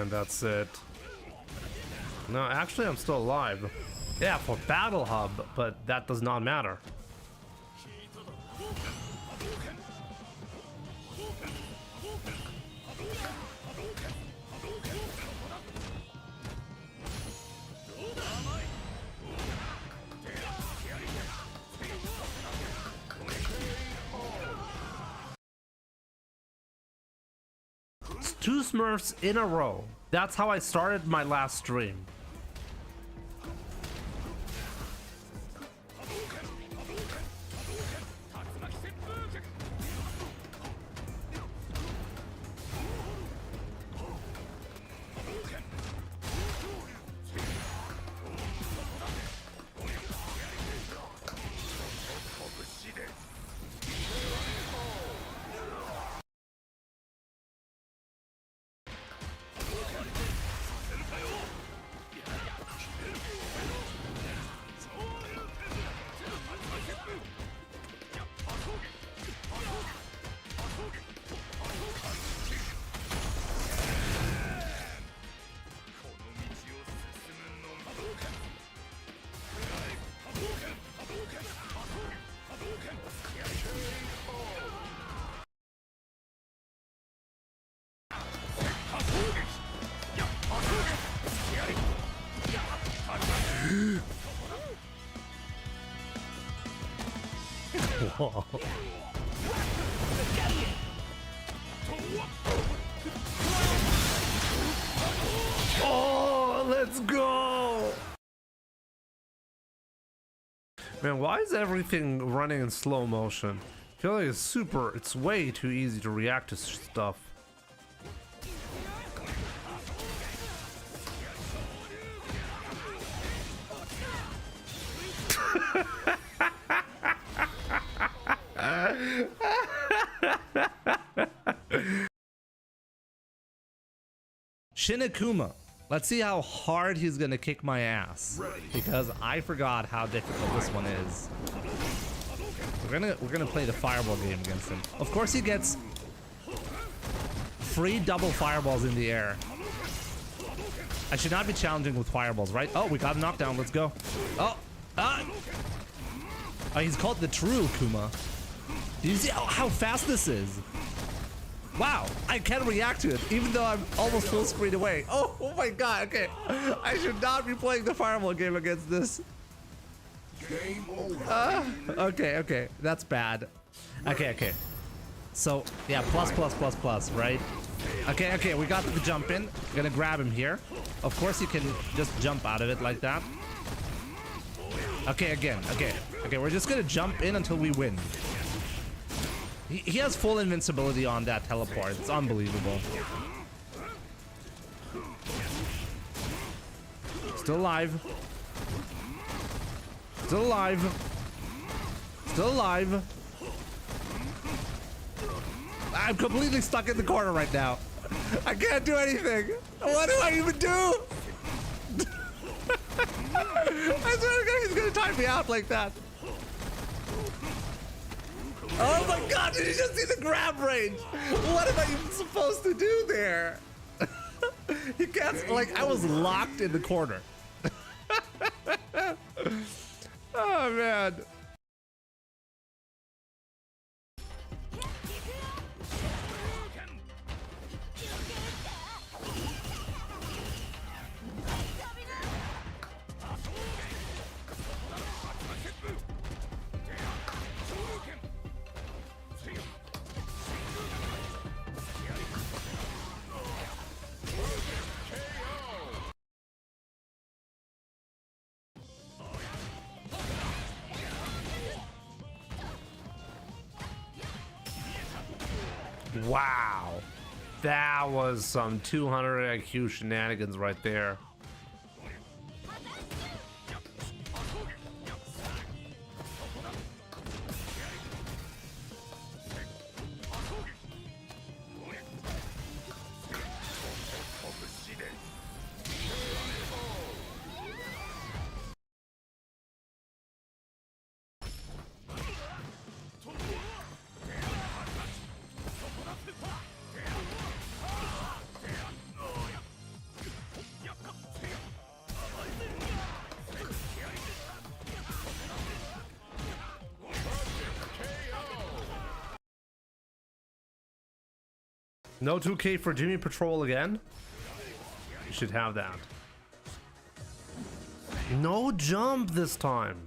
And that's it. No, actually I'm still alive. Yeah, for Battle Hub, but that does not matter. It's 2 Smurfs in a row. That's how I started my last stream. Whoa. Oh, let's go! Man, why is everything running in slow motion? I feel like it's way too easy to react to stuff. Akuma. Let's see how hard he's gonna kick my ass, because I forgot how difficult this one is. We're gonna play the fireball game against him. Of course he gets free double fireballs in the air. I should not be challenging with fireballs, right? Oh, we got a knockdown. Let's go. Oh, he's called the true Kuma. Do you see how fast this is? Wow, I can react to it, even though I'm almost full screen away. Oh my god, okay. I should not be playing the fireball game against this. Okay, that's bad. Okay. So, yeah, plus, right? Okay, we got the jump in. Gonna grab him here. Of course you can just jump out of it like that. Okay, again, okay, we're just gonna jump in until we win. He has full invincibility on that teleport. It's unbelievable. Still alive. Still alive. Still alive. I'm completely stuck in the corner right now. I can't do anything. What do I even do? I swear to God, he's gonna time me out like that. Oh my god, did you just see the grab range? What am I even supposed to do there? He can't, like, I was locked in the corner. Oh man. Wow, that was some 200 IQ shenanigans right there. No 2K for Jimmy Patrol again? You should have that. No jump this time.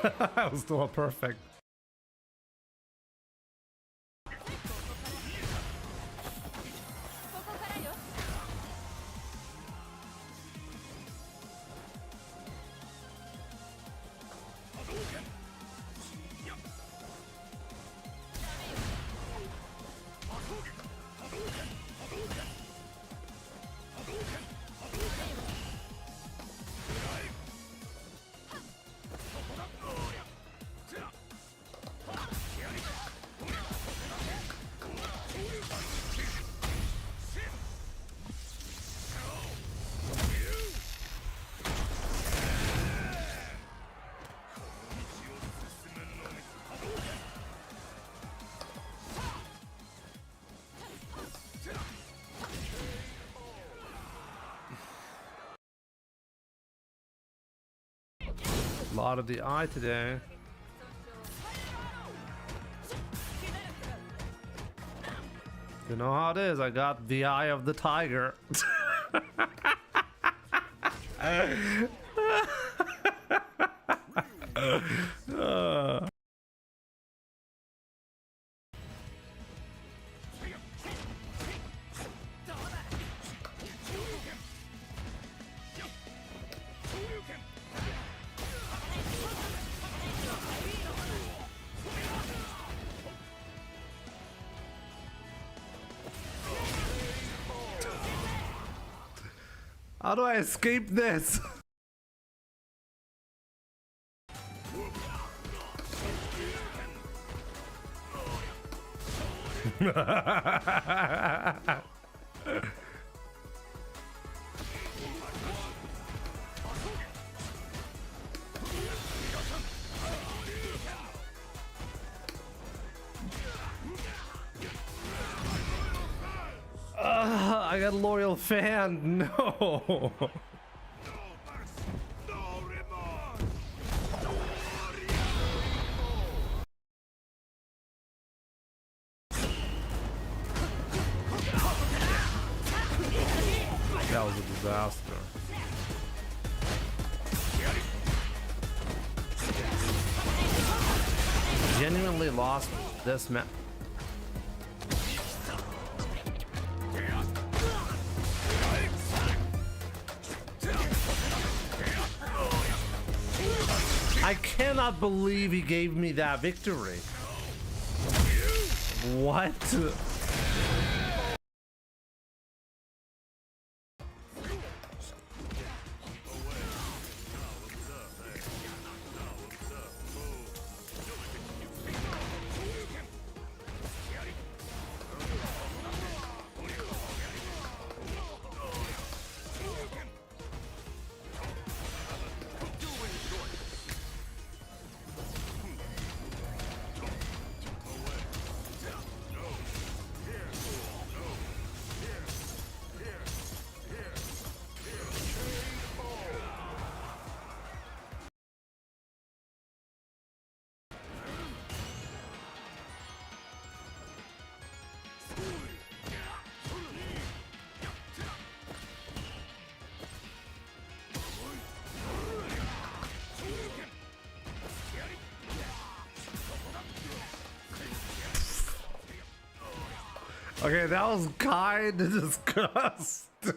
That was still perfect. A lot of the eye today. You know how it is, I got the eye of the tiger. How do I escape this? I got a loyal fan. No. That was a disaster. Genuinely lost this match. I cannot believe he gave me that victory. What? Okay, that was kind of disgusting.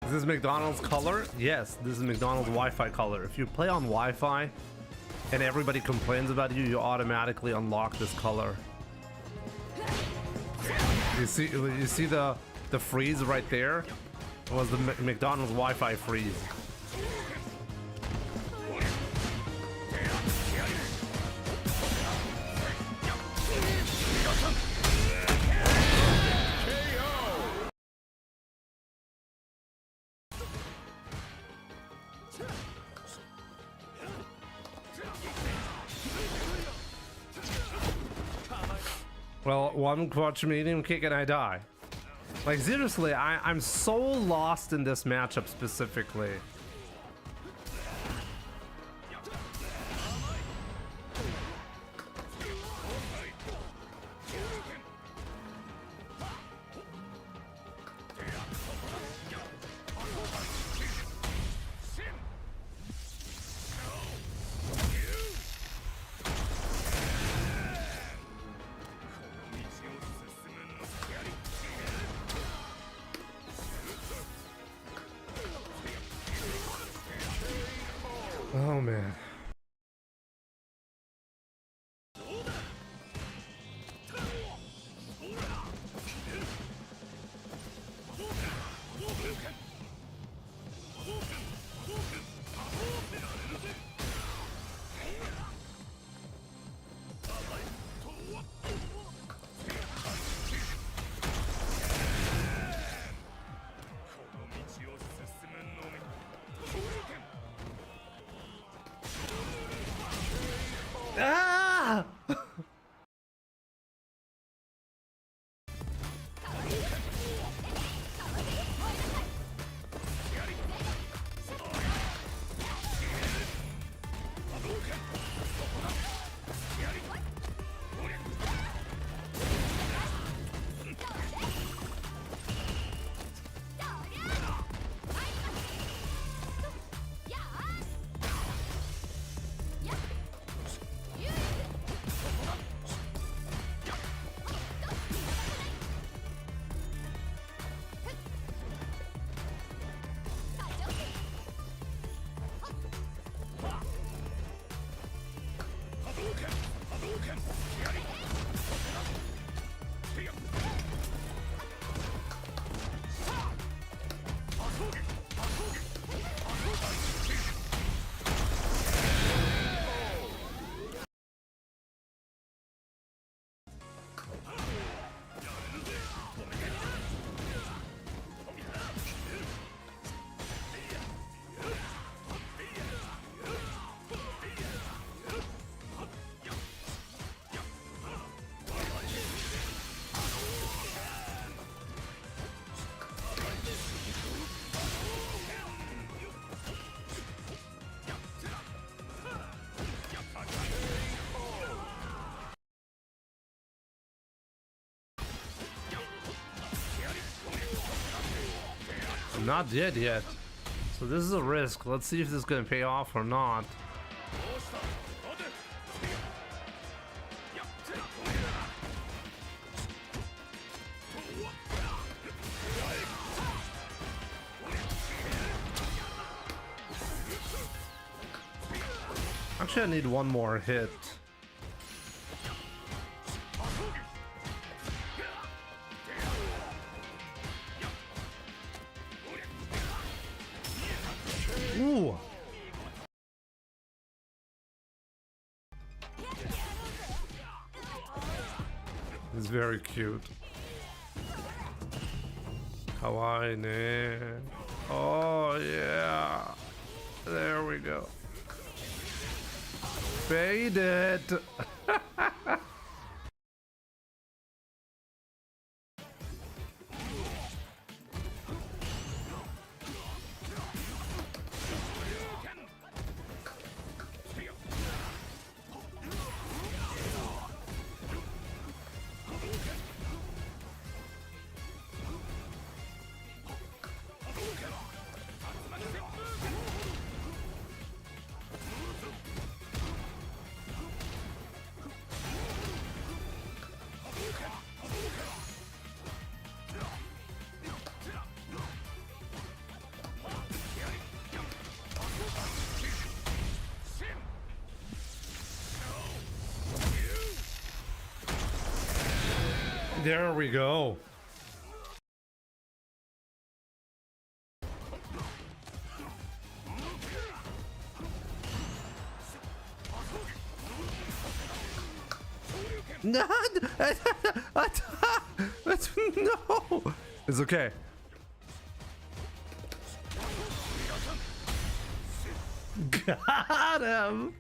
Is this McDonald's color? Yes, this is McDonald's Wi-Fi color. If you play on Wi-Fi and everybody complains about you, you automatically unlock this color. You see the freeze right there? It was the McDonald's Wi-Fi freeze. Well, one quad medium kick and I die. Like seriously, I'm so lost in this matchup specifically. Oh man. Ah! I'm not dead yet, so this is a risk. Let's see if this is gonna pay off or not. Actually, I need one more hit. Ooh. It's very cute. Kawaii ne. Oh yeah. There we go. Fade it. There we go. No, no, it's okay. Got him.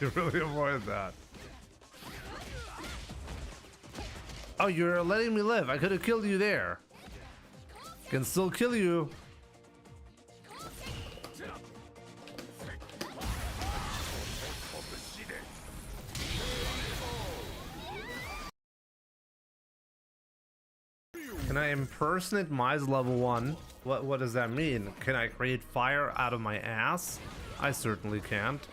You really avoided that. Oh, you're letting me live. I could have killed you there. Can still kill you. Can I impersonate Mai's level 1? What does that mean? Can I create fire out of my ass? I certainly can't.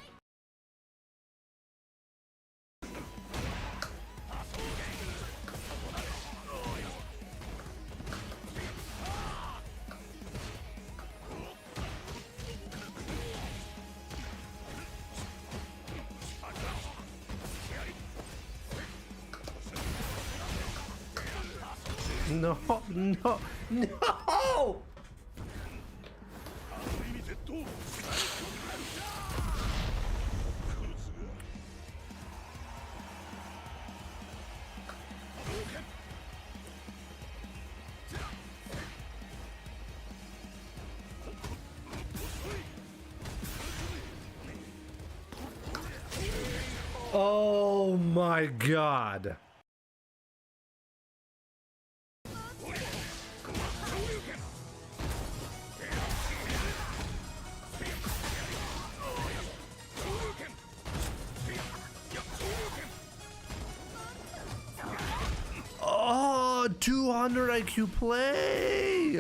No, no, no! Oh my God. Oh, 200 IQ play.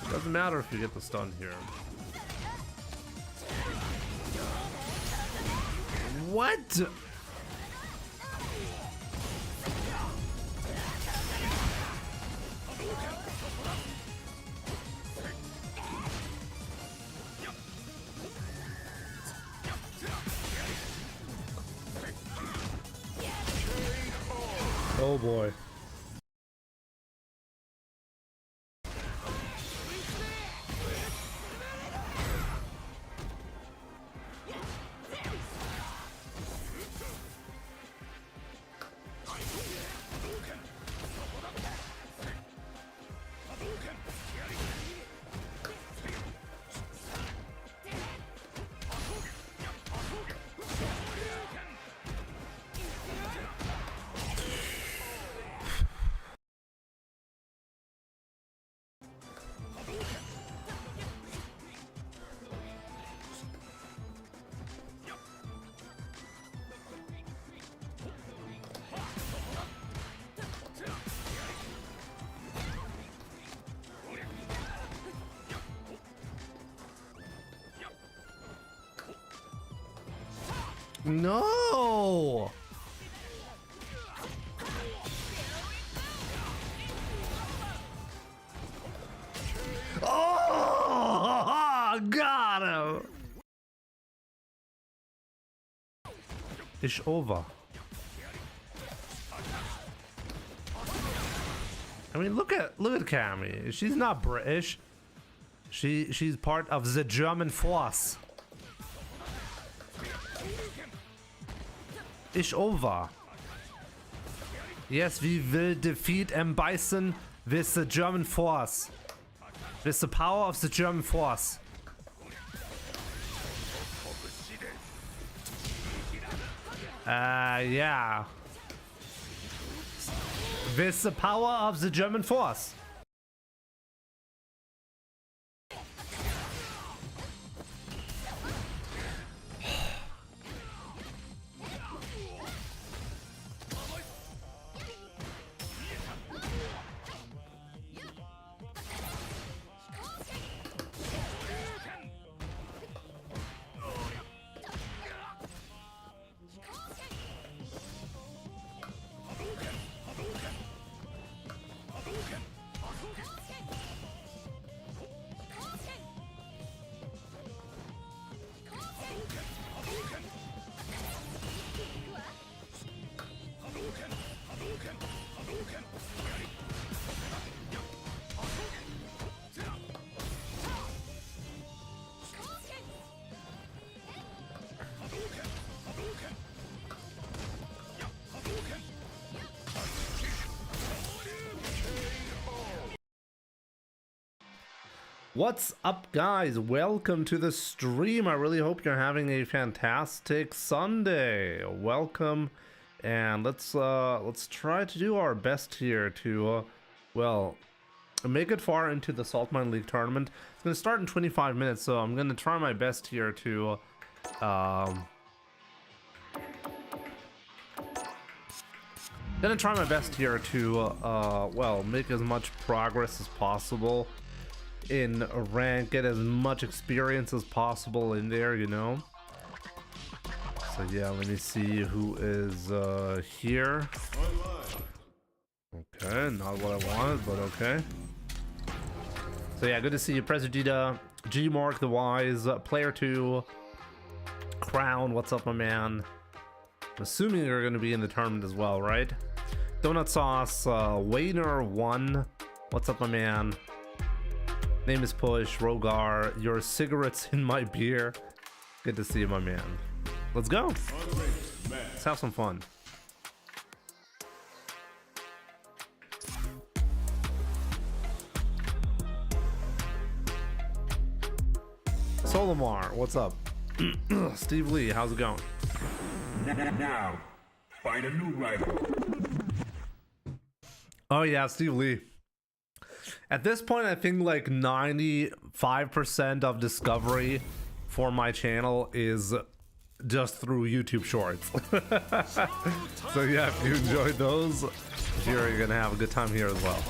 Doesn't matter if you get the stun here. What? Oh boy. No! Oh! Got him! It's over. I mean, look at Cammy. She's not British. She's part of the German force. It's over. Yes, we will defeat Bison with the German force. With the power of the German force. Yeah. With the power of the German force. What's up, guys? Welcome to the stream. I really hope you're having a fantastic Sunday. Welcome, and let's try to do our best here to well, make it far into the Salt Mine League tournament. It's gonna start in 25 minutes, so I'm gonna try my best here to well, make as much progress as possible in a rank, get as much experience as possible in there, you know. So yeah, let me see who is here. Okay, not what I wanted, but okay. So yeah, good to see you, Presidita, G Mark the Wise, Player 2, Crown, what's up, my man? I'm assuming you're gonna be in the tournament as well, right? Donut Sauce, Wayner 1, what's up, my man? Name is Push, Rogar, your cigarettes in my beer. Good to see you, my man. Let's go. Let's have some fun. Solomar, what's up? Steve Lee, how's it going? Now, find a new rival. Oh yeah, Steve Lee. At this point, I think like 95% of discovery for my channel is just through YouTube Shorts. So yeah, if you enjoyed those, you're gonna have a good time here as well.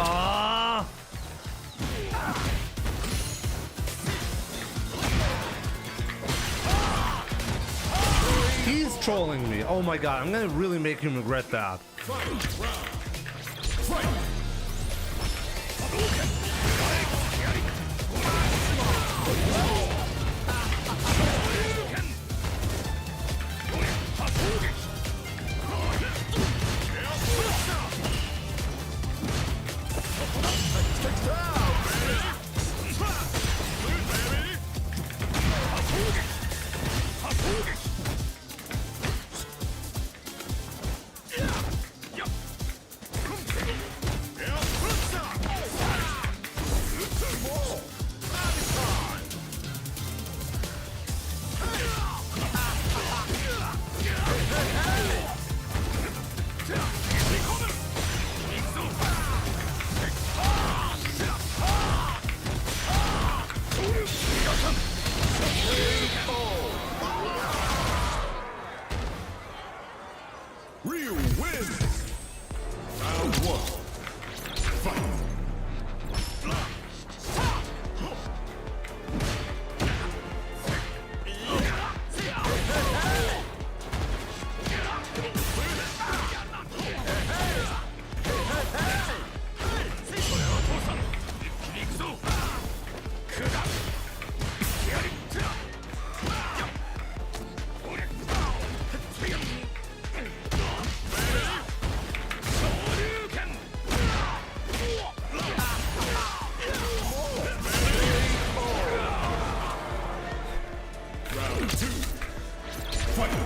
Ah! He's trolling me. Oh my god, I'm gonna really make him regret that. Ryu wins! Round one. Fight!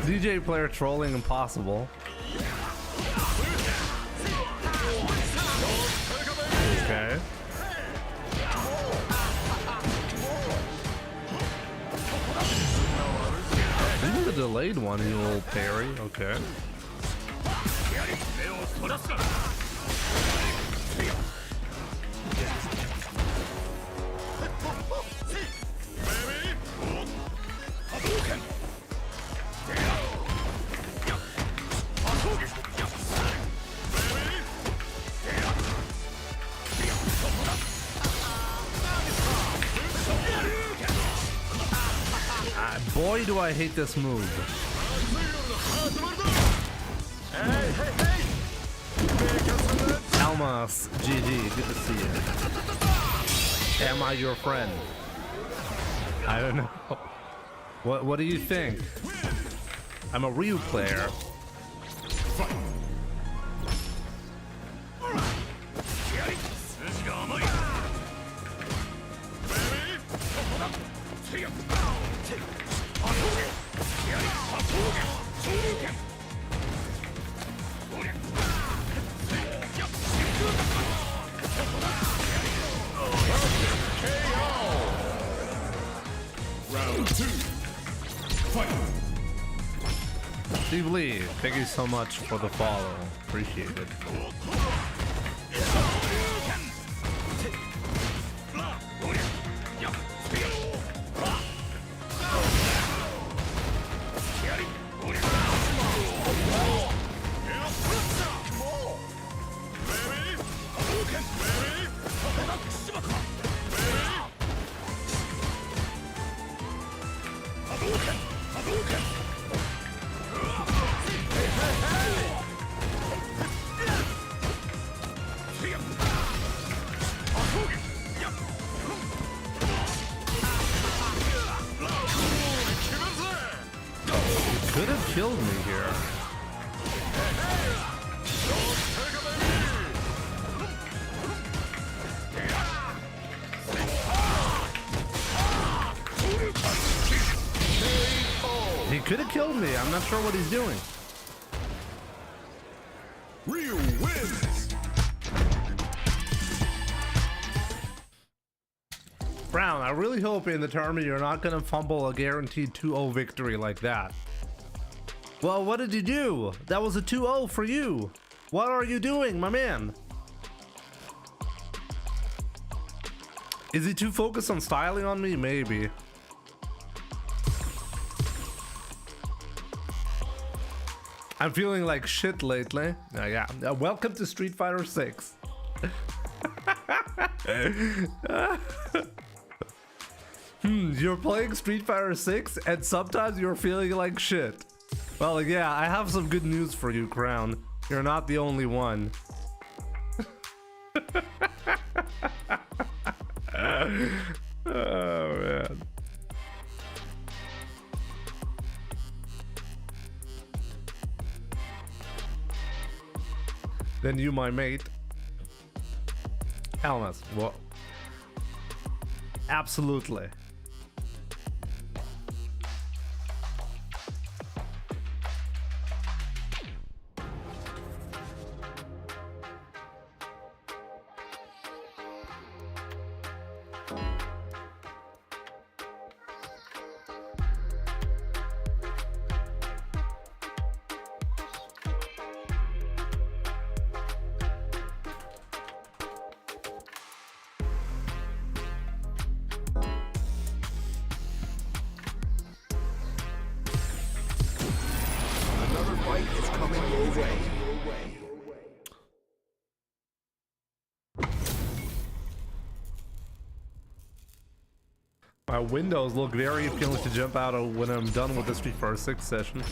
DJ player trolling impossible. Okay. This is a delayed one, you little parry. Okay. Boy, do I hate this move. Almas, GG, good to see you. Am I your friend? I don't know. What do you think? I'm a Ryu player. Round two. Fight! Steve Lee, thank you so much for the follow. Appreciate it. Could have killed me here. He could have killed me. I'm not sure what he's doing. Ryu wins! Brown, I really hope in the tournament you're not going to fumble a guaranteed 2-0 victory like that. Well, what did you do? That was a 2-0 for you. What are you doing, my man? Is he too focused on styling on me? Maybe. I'm feeling like shit lately. Yeah. Welcome to Street Fighter 6. You're playing Street Fighter 6 and sometimes you're feeling like shit. Well, yeah, I have some good news for you, Crown. You're not the only one. Oh, man. Then you, my mate. Almas. Well, absolutely. My windows look very appealing to jump out of when I'm done with the Street Fighter 6 session.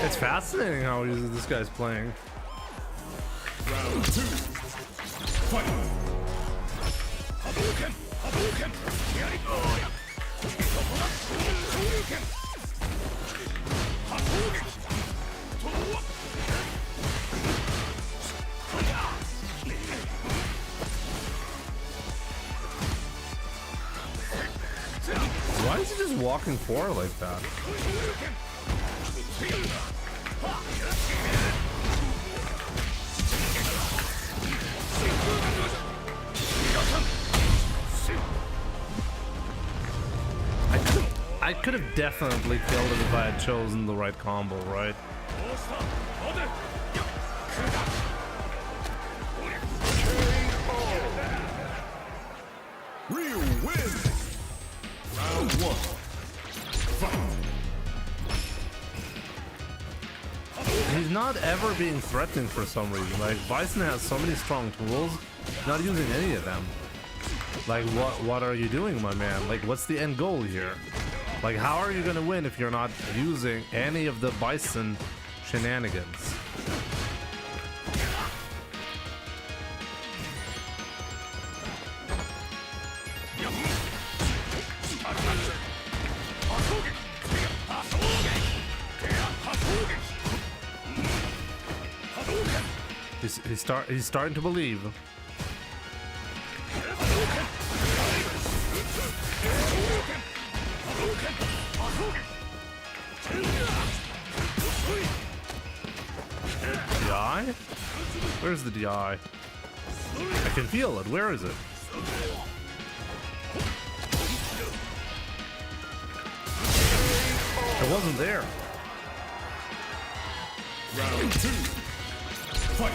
It's fascinating how this guy's playing. Round 2. Fight. Why is he just walking forward like that? I could have definitely killed him if I had chosen the right combo, right? Ryu wins. Round 1. Fight. He's not ever being threatened for some reason. Like, Bison has so many strong tools, not using any of them. Like, what are you doing, my man? Like, what's the end goal here? Like, how are you gonna win if you're not using any of the Bison shenanigans? He's starting to believe. DI? Where's the DI? I can feel it. Where is it? It wasn't there. Round 2. Fight.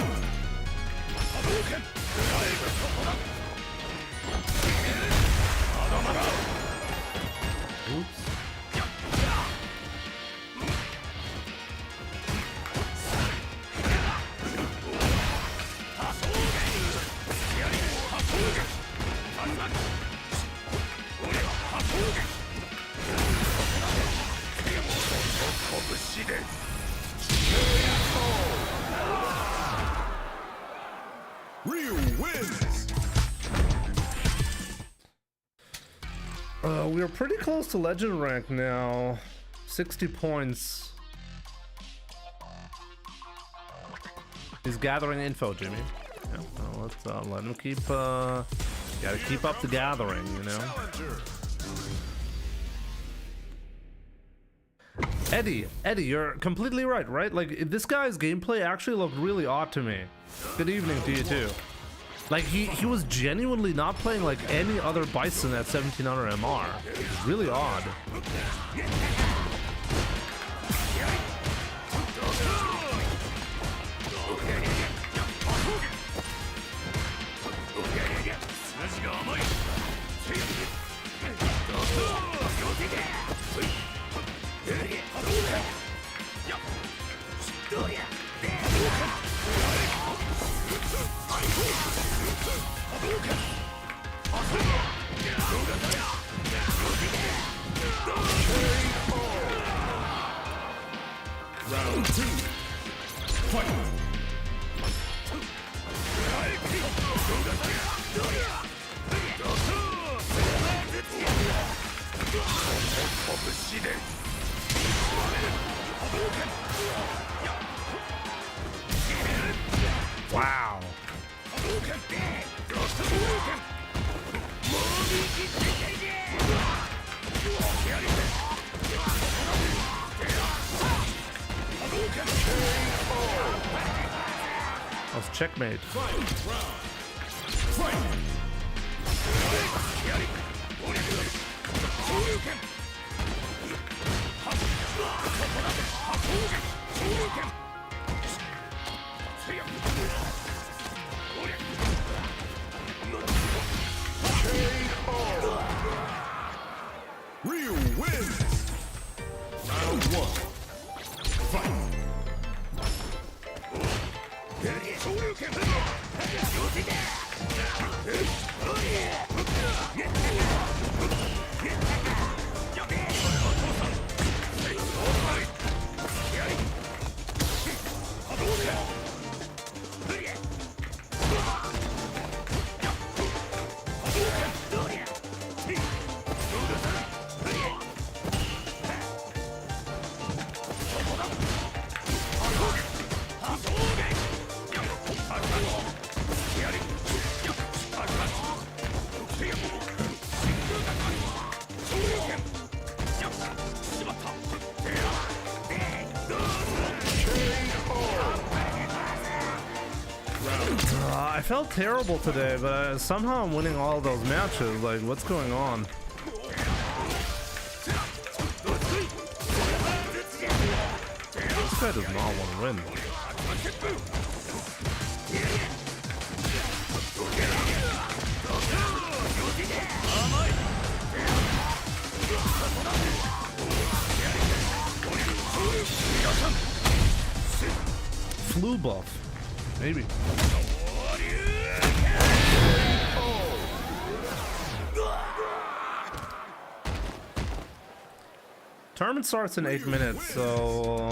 Oops. Ryu wins. We're pretty close to legend rank now. 60 points. He's gathering info, Jimmy. Yeah, well, let's let him keep. Gotta keep up the gathering, you know. Eddie, you're completely right? Like, this guy's gameplay actually looked really odd to me. Good evening to you too. Like, he was genuinely not playing like any other Bison at 1700 MR. It's really odd. Round 2. Fight. Wow. That was checkmate. Ryu wins. Round 1. Fight. I felt terrible today, but somehow I'm winning all those matches. Like, what's going on? This guy does not want to win. Flu buff. Maybe. Tournament starts in 8 minutes, so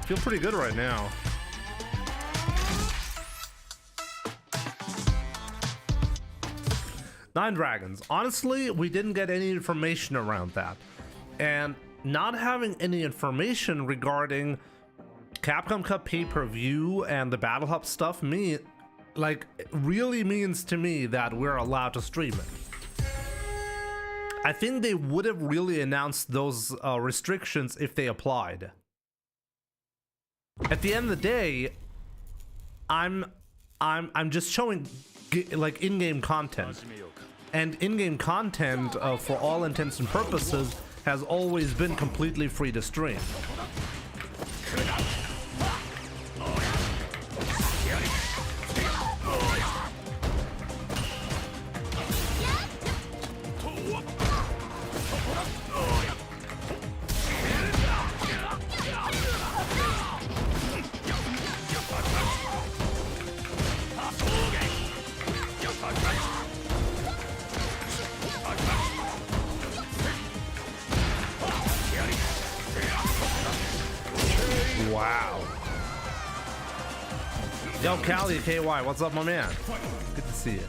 feel pretty good right now. Nine Dragons. Honestly, we didn't get any information around that. And not having any information regarding Capcom Cup pay-per-view and the Battle Hub stuff really means to me that we're allowed to stream it. I think they would have really announced those restrictions if they applied. At the end of the day, I'm just showing like in-game content, and in-game content for all intents and purposes has always been completely free to stream. Wow. Yo, Callie, KY, what's up, my man? Good to see you.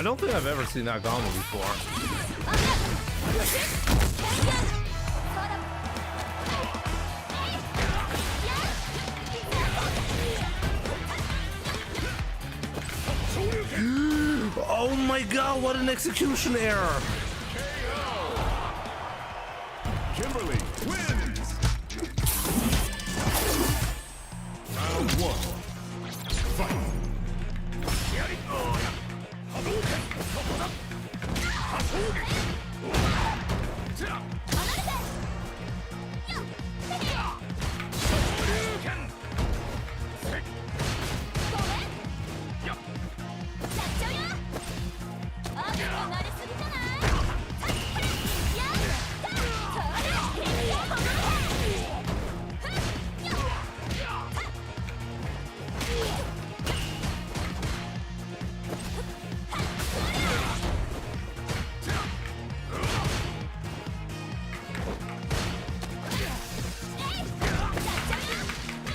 I don't think I've ever seen that combo before. Oh my god, what an execution error! Kimberly wins. Round 1. Fight.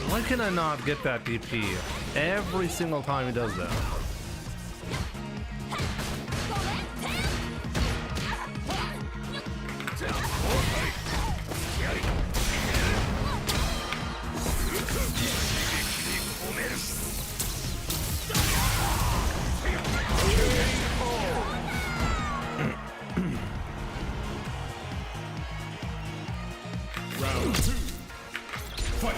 Why can I not get that DP every single time he does that? Round 2. Fight.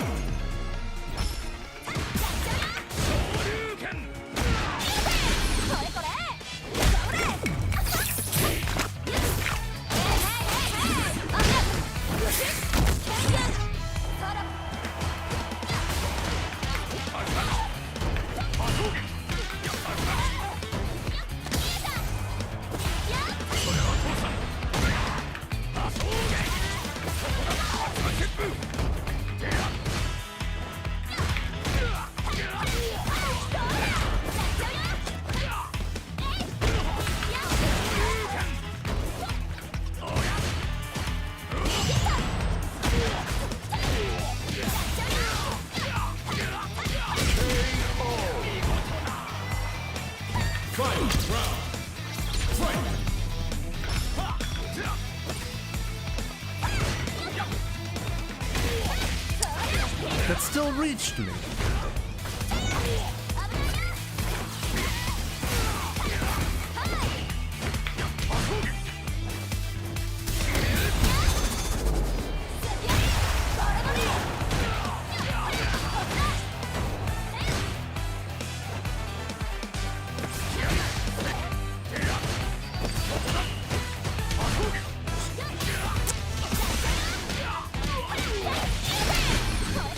That still reached me.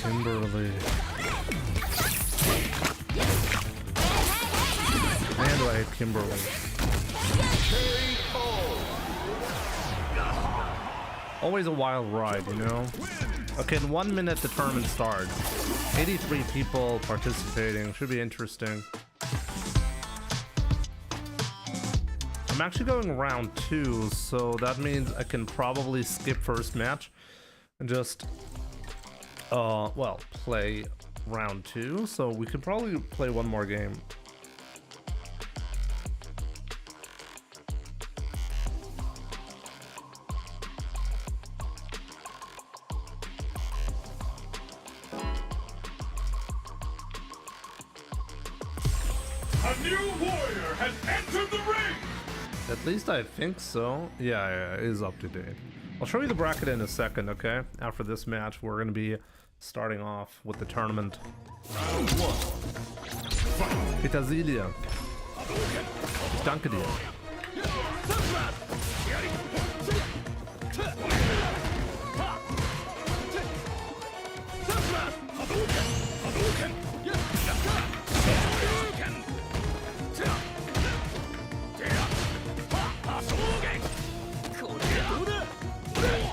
Kimberly. Man, do I hate Kimberly. Always a wild ride, you know? Okay, in 1 minute the tournament starts. 83 people participating. Should be interesting. I'm actually going round 2, so that means I can probably skip first match and just well, play round 2, so we could probably play one more game. A new warrior has entered the ring. At least I think so. Yeah, it is up to date. I'll show you the bracket in a second, okay? After this match, we're gonna be starting off with the tournament. Round 1. Fight. Petersilie. Ich danke dir.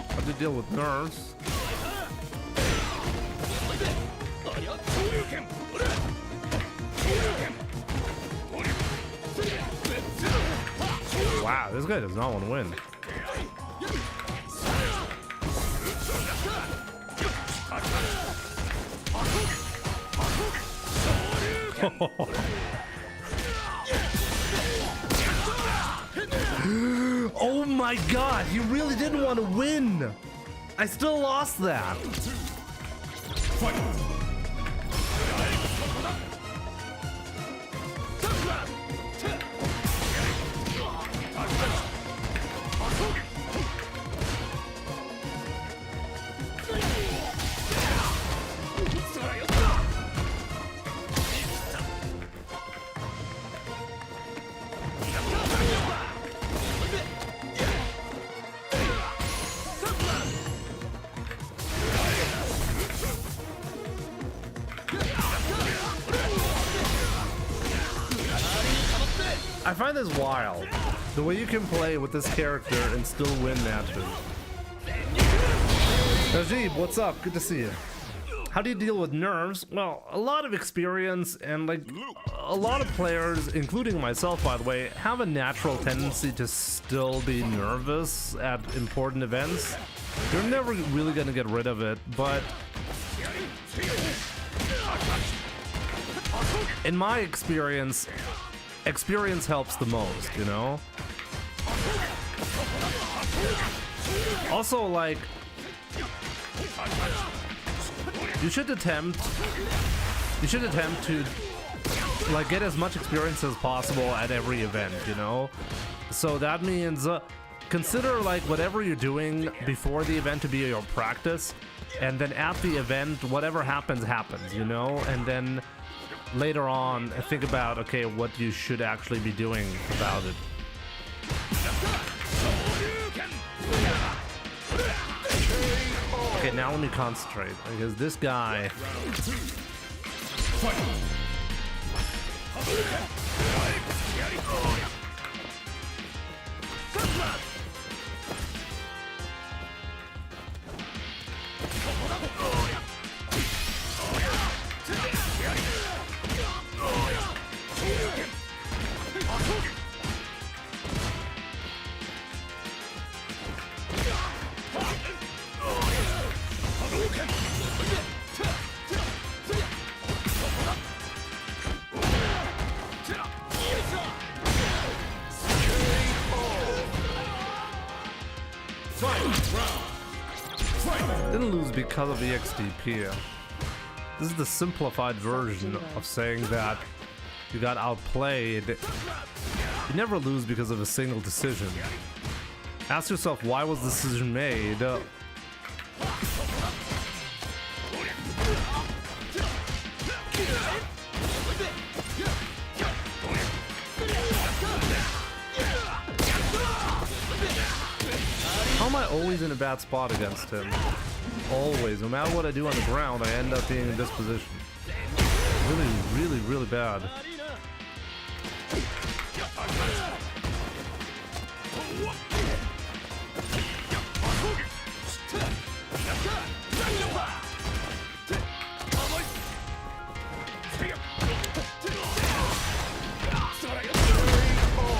How to deal with nerves. Wow, this guy does not want to win. Oh my god, he really didn't want to win. I still lost that. I find this wild, the way you can play with this character and still win matches. Najib, what's up? Good to see you. How do you deal with nerves? Well, a lot of experience, and like a lot of players, including myself by the way, have a natural tendency to still be nervous at important events. You're never really gonna get rid of it, but in my experience helps the most, you know? Also, like, you should attempt to like get as much experience as possible at every event, you know? So that means consider like whatever you're doing before the event to be your practice, and then at the event whatever happens, you know? And then later on think about, okay, what you should actually be doing about it. Okay, now let me concentrate, because this guy... Didn't lose because of the XDP. This is the simplified version of saying that you got outplayed. You never lose because of a single decision. Ask yourself, why was the decision made? How am I always in a bad spot against him? Always. No matter what I do on the ground, I end up being in this position. Really, really, really bad.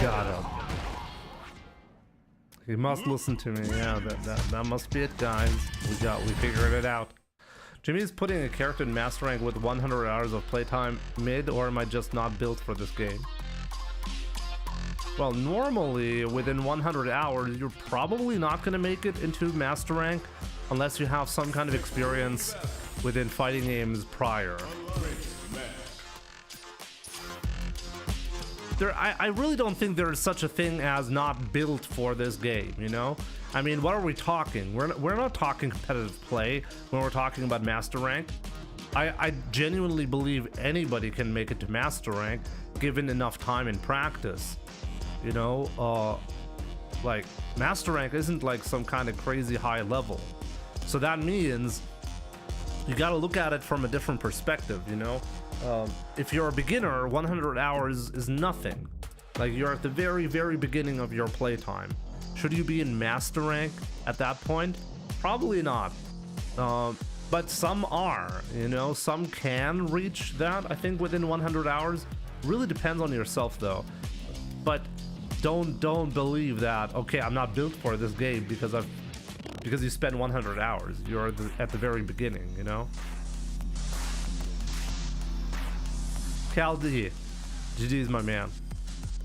Got him. He must listen to me. Yeah, that must be it, guys. We figured it out. Jimmy's putting a character in master rank with 100 hours of playtime mid, or am I just not built for this game? Well, normally within 100 hours, you're probably not gonna make it into master rank unless you have some kind of experience within fighting games prior. I really don't think there is such a thing as not built for this game, you know? I mean, what are we talking? We're not talking competitive play when we're talking about master rank. I genuinely believe anybody can make it to master rank given enough time and practice. You know, like master rank isn't like some kind of crazy high level. So that means you gotta look at it from a different perspective, you know? If you're a beginner, 100 hours is nothing. Like, you're at the very, very beginning of your playtime. Should you be in master rank at that point? Probably not. But some are, you know, some can reach that, I think, within 100 hours. Really depends on yourself, though. But don't believe that, okay, I'm not built for this game because you spend 100 hours. You're at the very beginning, you know? Cal D. GG is my man.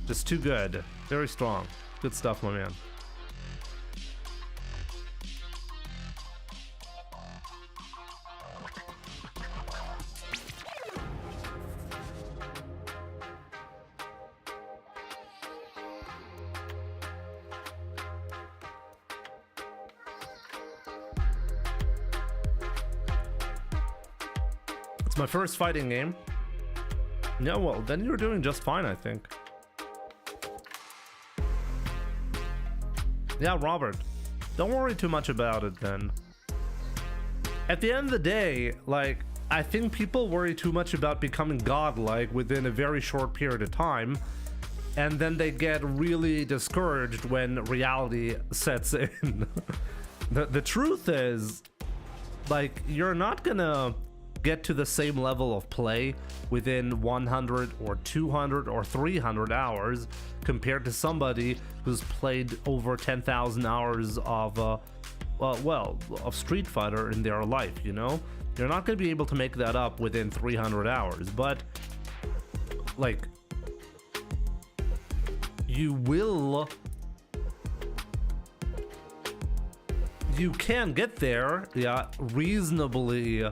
Just too good. Very strong. Good stuff, my man. It's my first fighting game. Yeah, well, then you're doing just fine, I think. Yeah, Robert, don't worry too much about it then. At the end of the day, like, I think people worry too much about becoming godlike within a very short period of time, and then they get really discouraged when reality sets in. The truth is, like, you're not gonna get to the same level of play within 100 or 200 or 300 hours compared to somebody who's played over 10,000 hours of of Street Fighter in their life, you know? You're not going to be able to make that up within 300 hours, but like you can get there, yeah, reasonably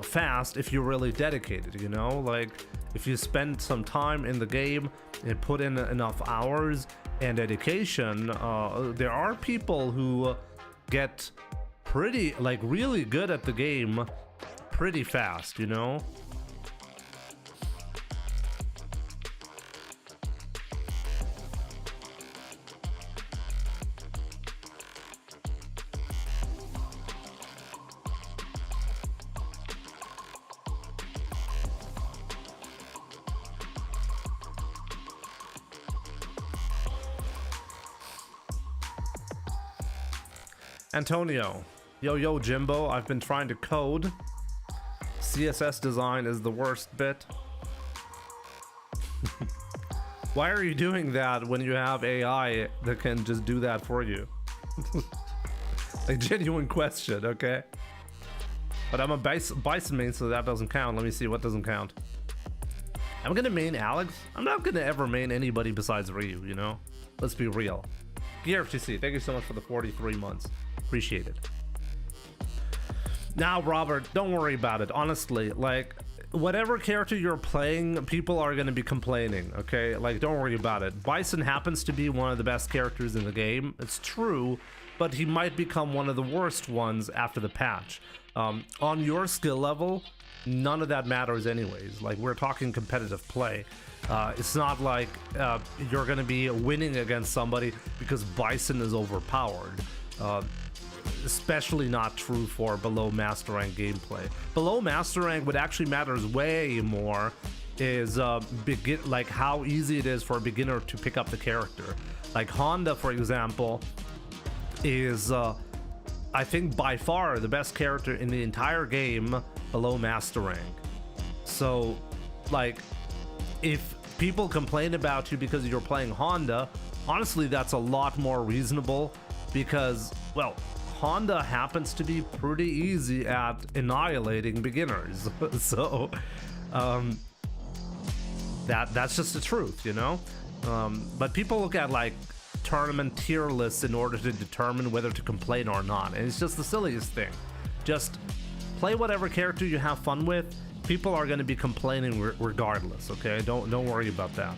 fast if you're really dedicated, you know? Like, if you spend some time in the game and put in enough hours and dedication, there are people who get pretty, like, really good at the game pretty fast, you know? Antonio, yo Jimbo, I've been trying to code. CSS design is the worst bit. Why are you doing that when you have AI that can just do that for you? A genuine question, okay? But I'm a Bison main, so that doesn't count. Let me see what doesn't count. I'm gonna main Alex. I'm not gonna ever main anybody besides Ryu, you know? Let's be real. Gear FTC, thank you so much for the 43 months. Appreciate it. Now, Robert, don't worry about it. Honestly, like, whatever character you're playing, people are going to be complaining, okay? Like, don't worry about it. Bison happens to be one of the best characters in the game. It's true, but he might become one of the worst ones after the patch. On your skill level, none of that matters anyways. Like, we're talking competitive play. It's not like you're going to be winning against somebody because Bison is overpowered. Especially not true for below master rank gameplay. Below master rank, what actually matters way more is like how easy it is for a beginner to pick up the character. Like Honda, for example, is I think by far the best character in the entire game below master rank. So, like, if people complain about you because you're playing Honda, honestly, that's a lot more reasonable because, well, Honda happens to be pretty easy at annihilating beginners. So that's just the truth, you know? But people look at like tournament tier lists in order to determine whether to complain or not, and it's just the silliest thing. Just play whatever character you have fun with. People are going to be complaining regardless, okay? Don't worry about that.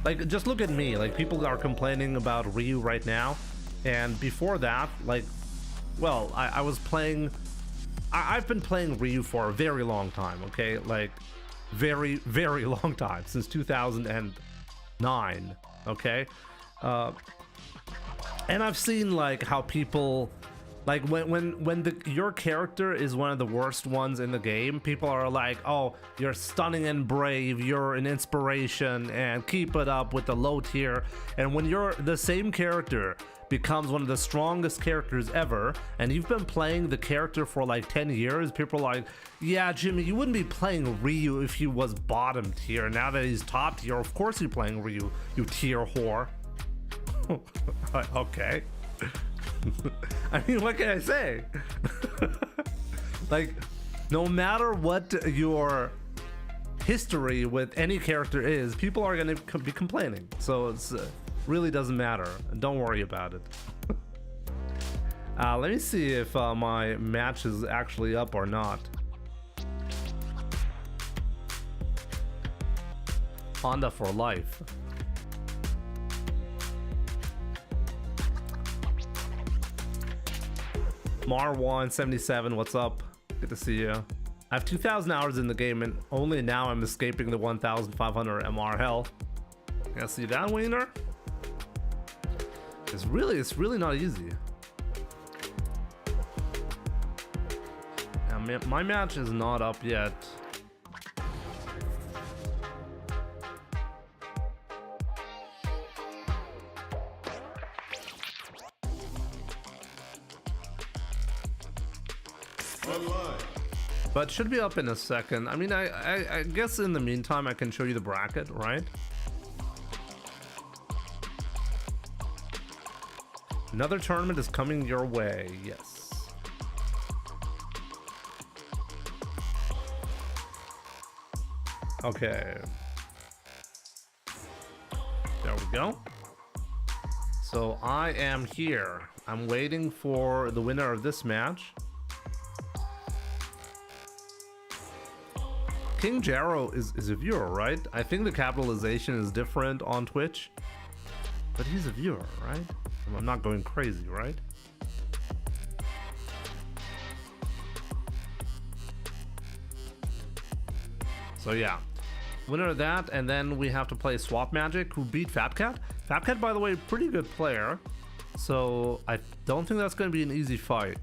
Like, just look at me. Like, people are complaining about Ryu right now. And before that, like, well, I was playing... I've been playing Ryu for a very long time, okay? Like, very, very long time. Since 2009, okay? And I've seen, like, how people... Like, when your character is one of the worst ones in the game, people are like, oh, you're stunning and brave, you're an inspiration, and keep it up with the low tier. And when you're the same character becomes one of the strongest characters ever, and you've been playing the character for like 10 years, people are like, yeah, Jimmy, you wouldn't be playing Ryu if he was bottom tier. Now that he's top tier, of course you're playing Ryu, you tier whore. Okay. I mean, what can I say? Like, no matter what your history with any character is, people are going to be complaining. So it's Really doesn't matter. Don't worry about it. Let me see if my match is actually up or not. Honda for life. Mar177, what's up? Good to see you. I have 2,000 hours in the game and only now I'm escaping the 1,500 MR hell. Yeah, see that, Wiener? It's really not easy. My match is not up yet. But should be up in a second. I mean, I guess in the meantime I can show you the bracket, right? Another tournament is coming your way, yes. Okay. There we go. So I am here. I'm waiting for the winner of this match. King Jarrow is a viewer, right? I think the capitalization is different on Twitch. But he's a viewer, right? I'm not going crazy, right? So yeah, winner of that, and then we have to play Swap Magic, who beat Fat Cat. Fat Cat, by the way, pretty good player. So I don't think that's going to be an easy fight.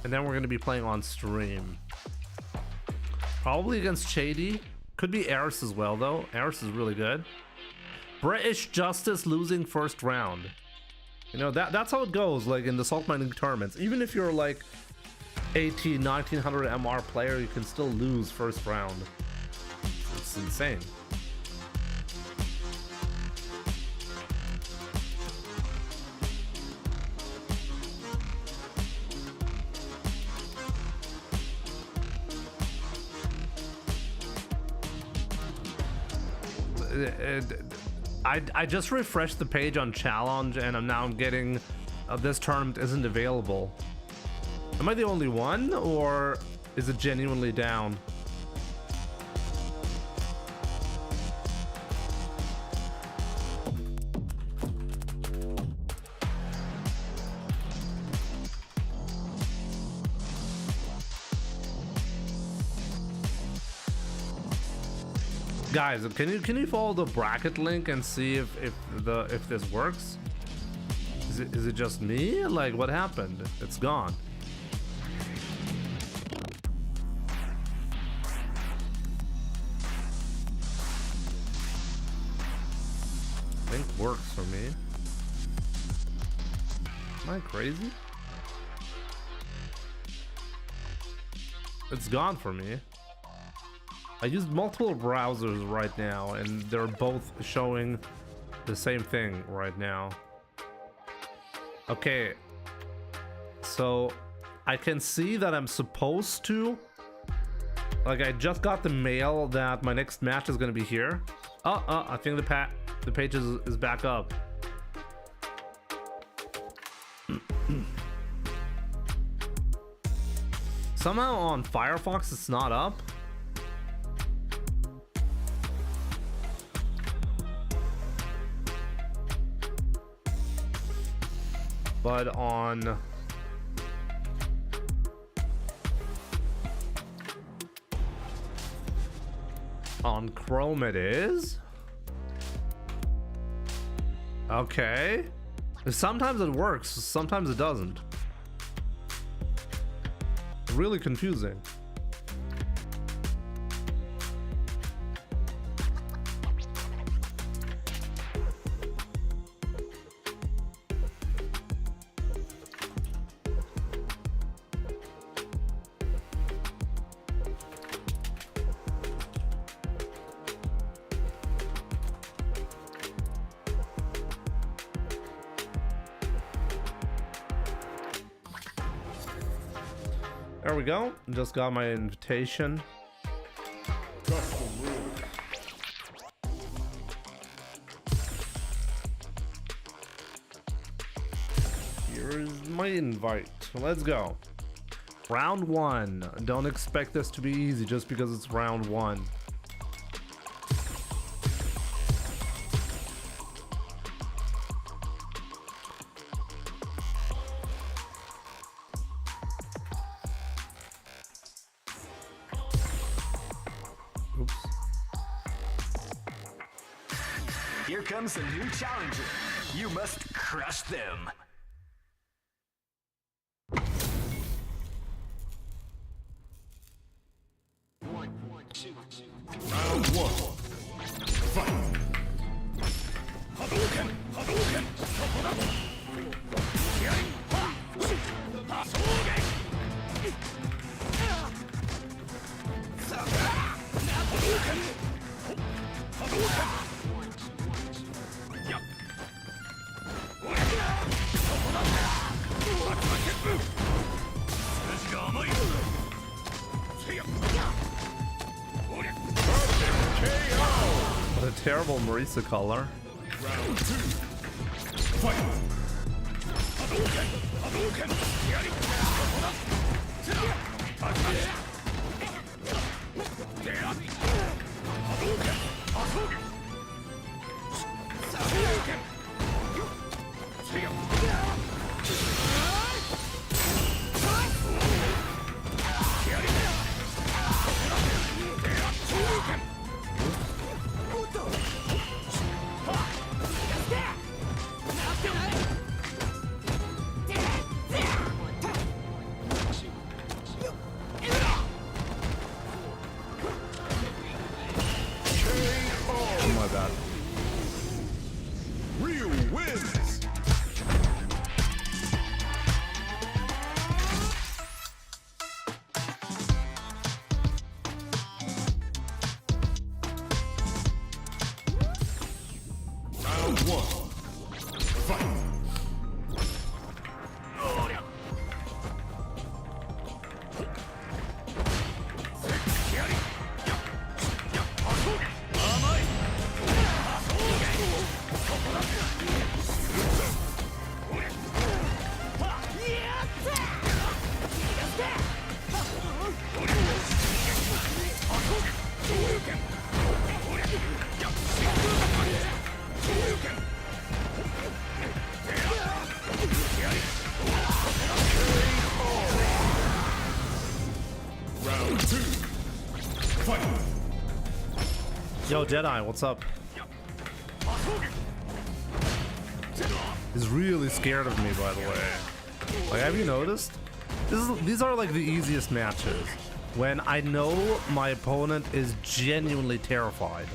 And then we're going to be playing on stream. Probably against Shady. Could be Eris as well, though. Eris is really good. British Justice losing first round. You know, that's how it goes, like in the salt mining tournaments. Even if you're like 18, 1900 MR player, you can still lose first round. It's insane. I just refreshed the page on challenge and I'm getting this tournament isn't available. Am I the only one or is it genuinely down? Guys, can you follow the bracket link and see if this works? Is it just me? Like, what happened? It's gone. I think works for me. Am I crazy? It's gone for me. I used multiple browsers right now and they're both showing the same thing right now. Okay, so I can see that I'm supposed to, like, I just got the mail that my next match is gonna be here. I think the page is back up. Somehow on Firefox it's not up. But on Chrome it is. Okay. Sometimes it works, sometimes it doesn't. Really confusing. There we go. Just got my invitation. Where's my invite? Let's go. Round 1. Don't expect this to be easy just because it's round 1. Oops. Here comes a new challenger. You must crush them. Round 1. Fight. Hadouken! Hadouken! What a terrible Marisa color. Round 2. Fight. Hadouken! Hadouken! Oh my bad. Ryu wins! Round 1. Fight! Round 2. Fight! Yo, Jedi, what's up? He's really scared of me, by the way. Like, have you noticed? These are like the easiest matches. When I know my opponent is genuinely terrified.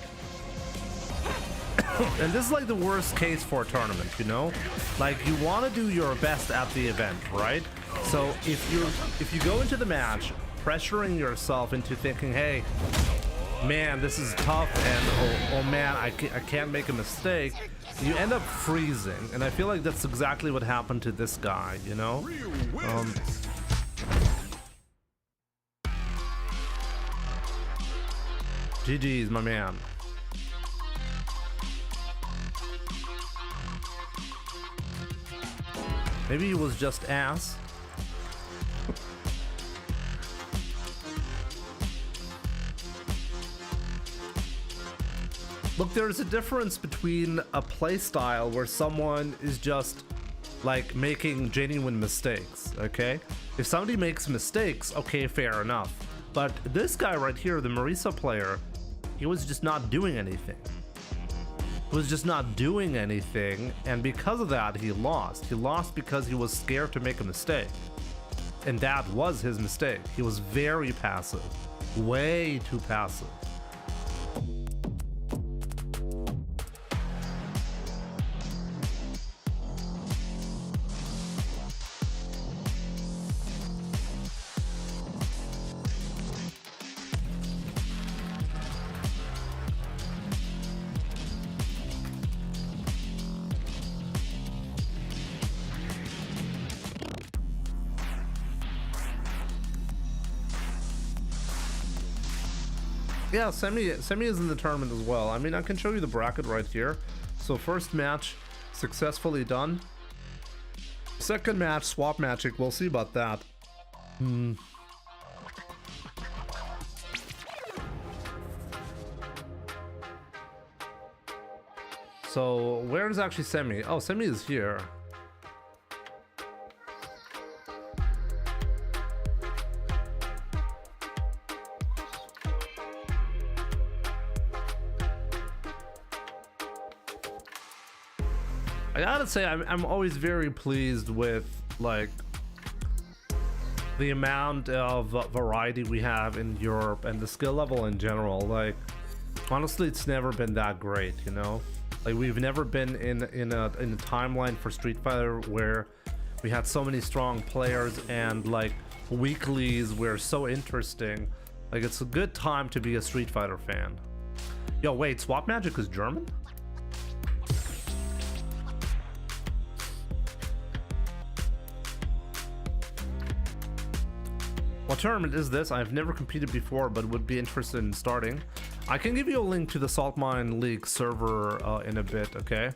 And this is like the worst case for a tournament, you know? Like, you want to do your best at the event, right? So if you go into the match pressuring yourself into thinking, hey, man, this is tough, and oh man, I can't make a mistake, you end up freezing. And I feel like that's exactly what happened to this guy, you know? GG's, my man. Maybe he was just ass. Look, there's a difference between a playstyle where someone is just like making genuine mistakes, okay? If somebody makes mistakes, okay, fair enough. But this guy right here, the Marisa player, he was just not doing anything. He was just not doing anything, and because of that, he lost. He lost because he was scared to make a mistake. And that was his mistake. He was very passive. Way too passive. Yeah, Semi is in the tournament as well. I mean, I can show you the bracket right here. So first match successfully done. Second match, swap magic. We'll see about that. So where is actually Semi? Oh, Semi is here. I gotta say, I'm always very pleased with like the amount of variety we have in Europe and the skill level in general. Like, honestly, it's never been that great, you know. Like, we've never been in a timeline for Street Fighter where we had so many strong players and like weeklies were so interesting. Like, it's a good time to be a Street Fighter fan. Yo, wait, Swap Magic is German? What tournament is this? I've never competed before, but would be interested in starting. I can give you a link to the Salt Mine League server in a bit, okay?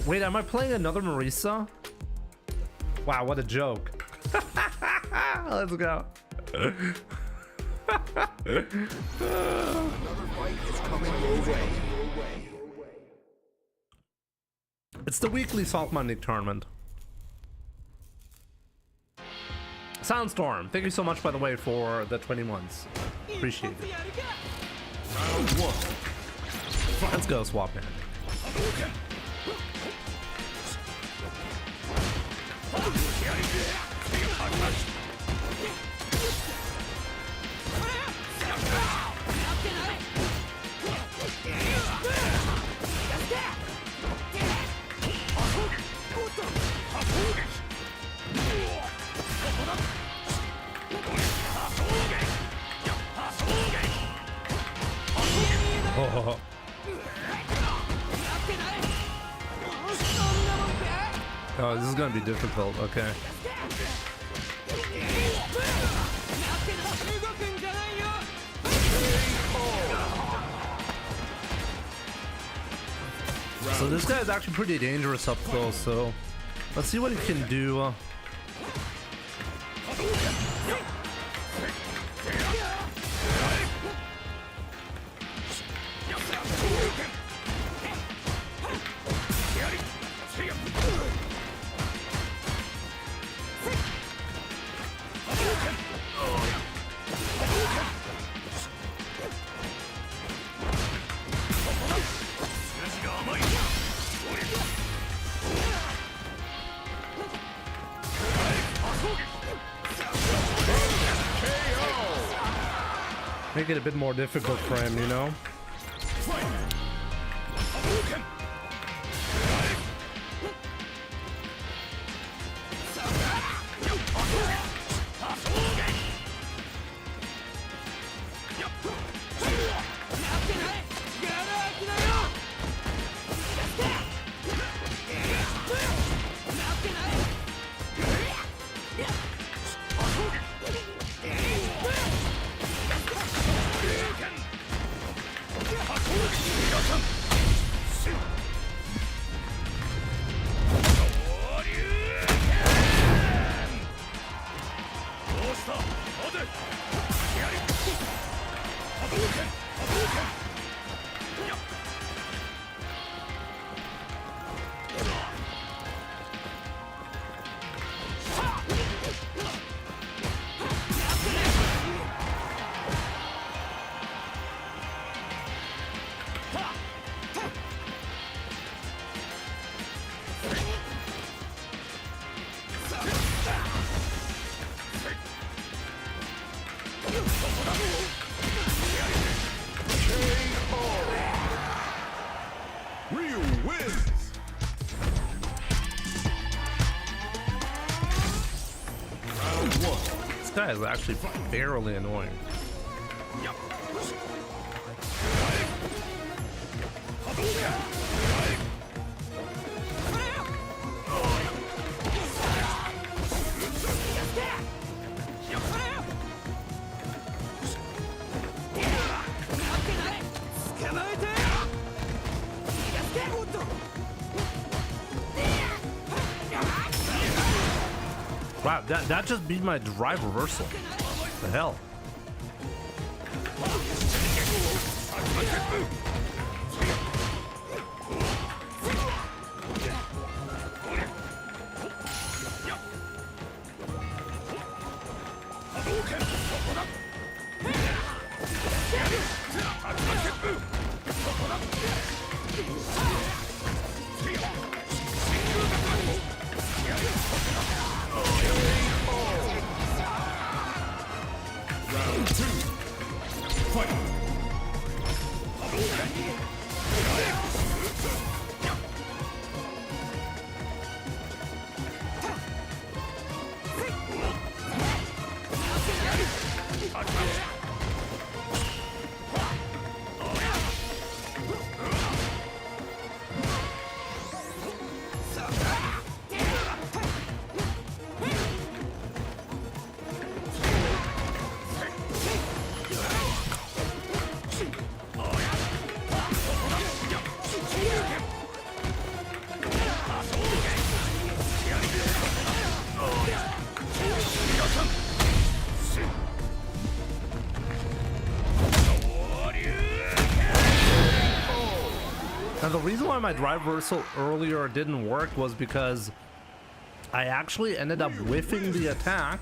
Wait, am I playing another Marisa? Wow, what a joke. Let's go. Another fight is coming your way. It's the weekly Salt Mine League tournament. Soundstorm, thank you so much, by the way, for the 20 months. Appreciate it. Round one. Let's go, Swap Man. Oh. Oh, this is gonna be difficult. Okay. So this guy is actually pretty dangerous up close. So let's see what he can do. Make it a bit more difficult for him, you know? This guy is actually fairly annoying. Wow, that just beat my drive reversal. The hell? Round 2. Fight. And the reason why my drive reversal earlier didn't work was because I actually ended up whiffing the attack,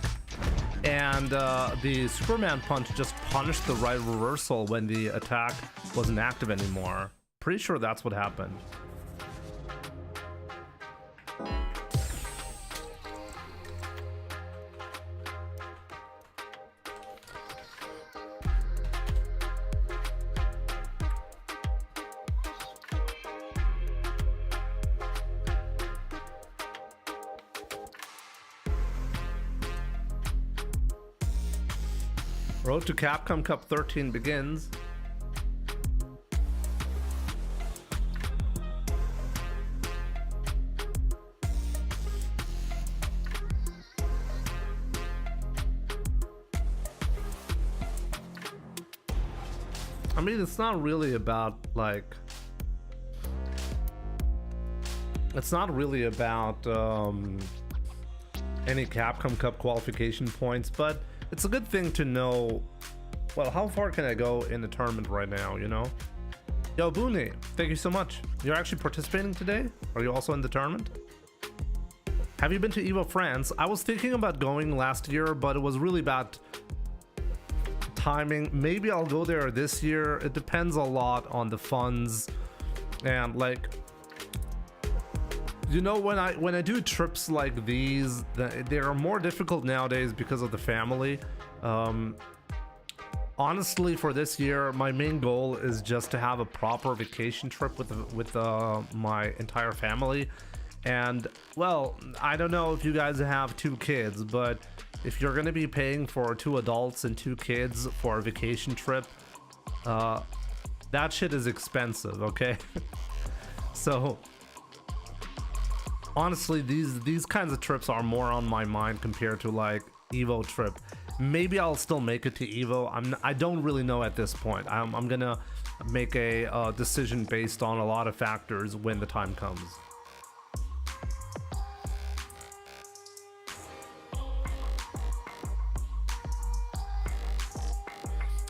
and the Superman punch just punished the right reversal when the attack wasn't active anymore. Pretty sure that's what happened. Road to Capcom Cup 13 begins. I mean, it's not really about like... It's not really about any Capcom Cup qualification points, but it's a good thing to know, well, how far can I go in the tournament right now, you know? Yo, Booney, thank you so much. You're actually participating today? Are you also in the tournament? Have you been to EVO France? I was thinking about going last year, but it was really bad timing. Maybe I'll go there this year. It depends a lot on the funds and like, you know, when I do trips like these, they are more difficult nowadays because of the family. Honestly, for this year, my main goal is just to have a proper vacation trip with my entire family. And well, I don't know if you guys have 2 kids, but if you're gonna be paying for 2 adults and 2 kids for a vacation trip, that shit is expensive, okay? So honestly, these kinds of trips are more on my mind compared to like EVO trip. Maybe I'll still make it to EVO. I don't really know at this point. I'm gonna make a decision based on a lot of factors when the time comes.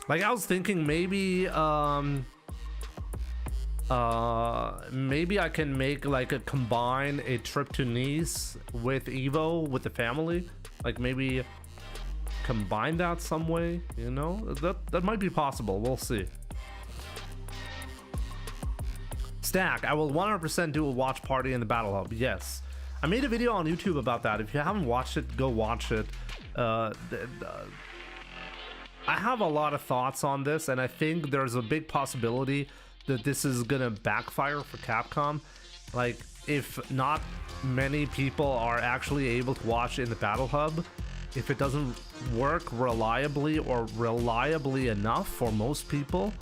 Like I was thinking maybe maybe I can make like a combine a trip to Nice with EVO with the family, like maybe combine that some way, you know, that might be possible. We'll see. Stack, I will 100% do a watch party in the Battle Hub. Yes, I made a video on YouTube about that. If you haven't watched it, go watch it. I have a lot of thoughts on this, and I think there's a big possibility that this is gonna backfire for Capcom. Like, if not many people are actually able to watch in the Battle Hub, if it doesn't work reliably or reliably enough for most people,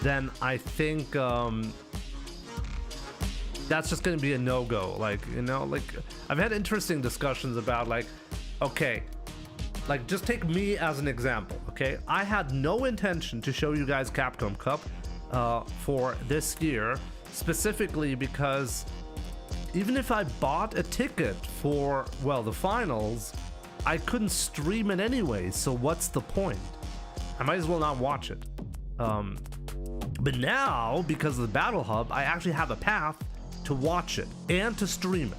then I think that's just gonna be a no-go. Like, you know, like I've had interesting discussions about like, okay, like just take me as an example, okay? I had no intention to show you guys Capcom Cup for this year, specifically because even if I bought a ticket for, well, the finals, I couldn't stream it anyway, so what's the point? I might as well not watch it. But now, because of the Battle Hub, I actually have a path to watch it and to stream it.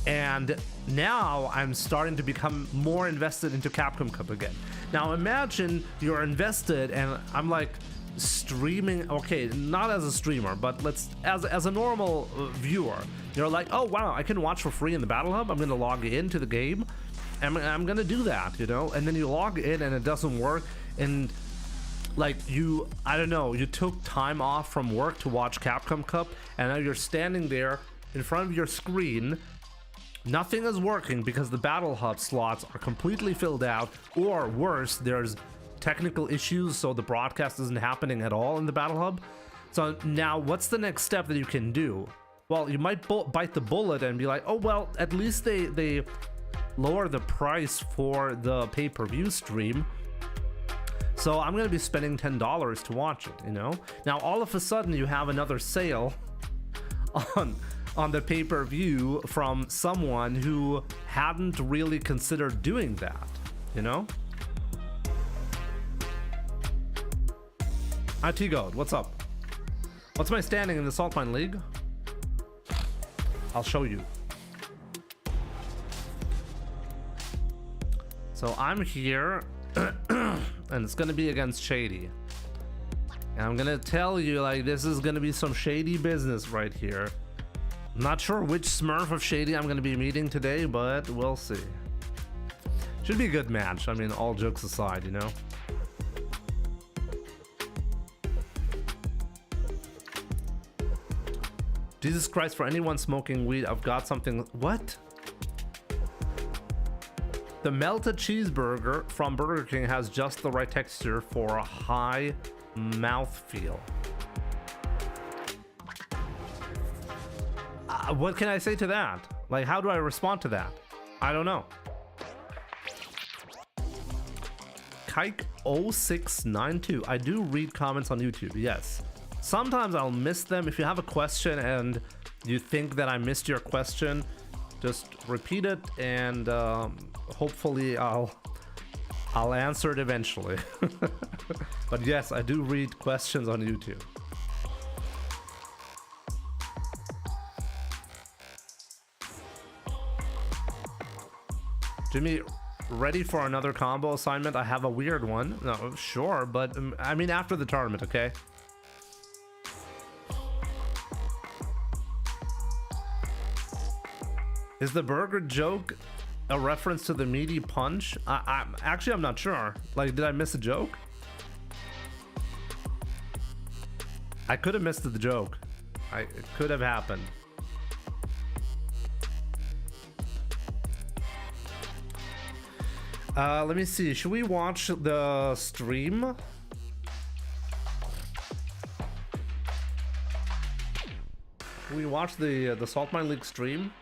And now I'm starting to become more invested into Capcom Cup again. Now imagine you're invested and I'm like streaming, okay, not as a streamer, but let's, as a normal viewer, you're like, oh wow, I can watch for free in the Battle Hub, I'm gonna log into the game, and I'm gonna do that, you know, and then you log in and it doesn't work, and like you, I don't know, you took time off from work to watch Capcom Cup, and now you're standing there in front of your screen. Nothing is working because the Battle Hub slots are completely filled out, or worse, there's technical issues, so the broadcast isn't happening at all in the Battle Hub. So now what's the next step that you can do? Well, you might bite the bullet and be like, oh well, at least they lower the price for the pay-per-view stream, so I'm gonna be spending $10 to watch it, you know. Now all of a sudden you have another sale on the pay-per-view from someone who hadn't really considered doing that, you know. IT Goat, what's up? What's my standing in the Salt Mine League? I'll show you. So I'm here and it's gonna be against Shady, and I'm gonna tell you, like, this is gonna be some shady business right here. I'm not sure which Smurf of Shady I'm gonna be meeting today, but we'll see. Should be a good match, I mean, all jokes aside, you know. Jesus Christ, for anyone smoking weed, I've got something. What? The melted cheeseburger from Burger King has just the right texture for a high mouthfeel. What can I say to that? Like, how do I respond to that? I don't know. Kike0692. I do read comments on YouTube, yes. Sometimes I'll miss them. If you have a question and you think that I missed your question, just repeat it, and hopefully I'll answer it eventually. But yes, I do read questions on YouTube. Jimmy, ready for another combo assignment? I have a weird one. No, sure, but I mean after the tournament, okay? Is the burger joke a reference to the meaty punch? I'm not sure. Like, did I miss a joke? I could have missed the joke. It could have happened. Let me see. Should we watch the stream? Should we watch the Salt Mine League stream?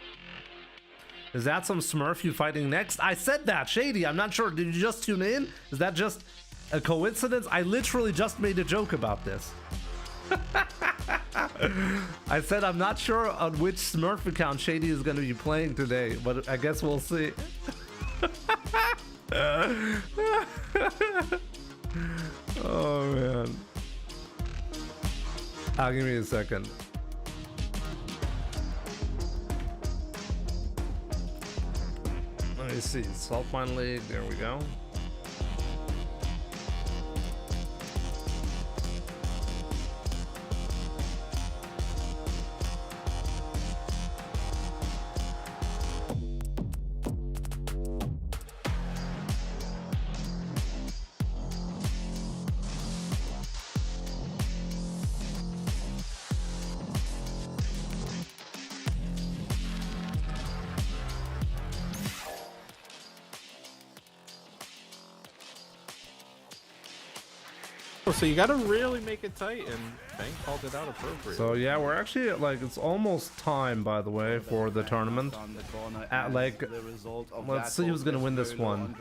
Is that some Smurf you fighting next? I said that, Shady. I'm not sure. Did you just tune in? Is that just a coincidence? I literally just made a joke about this. I said I'm not sure on which Smurf account Shady is going to be playing today, but I guess we'll see. Oh man. Give me a second. Let me see. Salt Mine League. There we go. So you gotta really make it tight, and Bank called it out appropriately. So yeah, we're actually like, it's almost time, by the way, for the tournament. At like, let's see who's gonna win this one.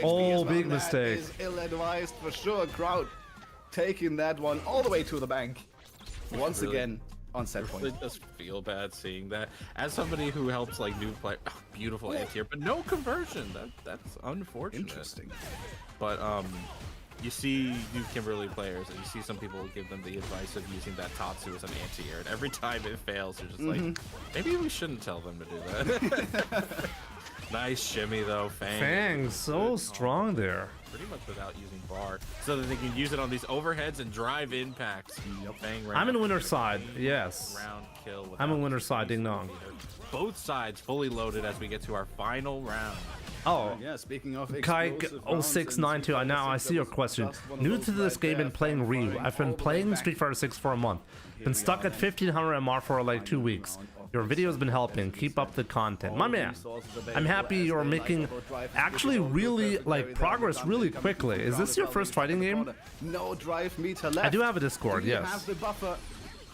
Oh, big mistake. Ill-advised for sure. Crowd taking that one all the way to the bank. Once again, on set point. It does feel bad seeing that. As somebody who helps like new players, beautiful anti-air, but no conversion. That's unfortunate. Interesting. But you see new Kimberly players, and you see some people give them the advice of using that Tatsu as an anti-air, and every time it fails, you're just like, maybe we shouldn't tell them to do that. Nice shimmy though, Fang. Fang, so strong there. Pretty much without using bar, so that they can use it on these overheads and drive impacts. Fang I'm in winner side, yes. Round kill. I'm in winner side, ding dong. Both sides fully loaded as we get to our final round. Oh, Yeah, speaking of Kike0692, now I see your question. New to this game and playing Ryu. I've been playing Street Fighter 6 for a month. Been stuck at 1500 MR for like 2 weeks. Your video's been helping. Keep up the content. My man, I'm happy you're making actually really like progress really quickly. Is this your first fighting game? No drive meter left. I do have a Discord, Do you yes. have the buffer?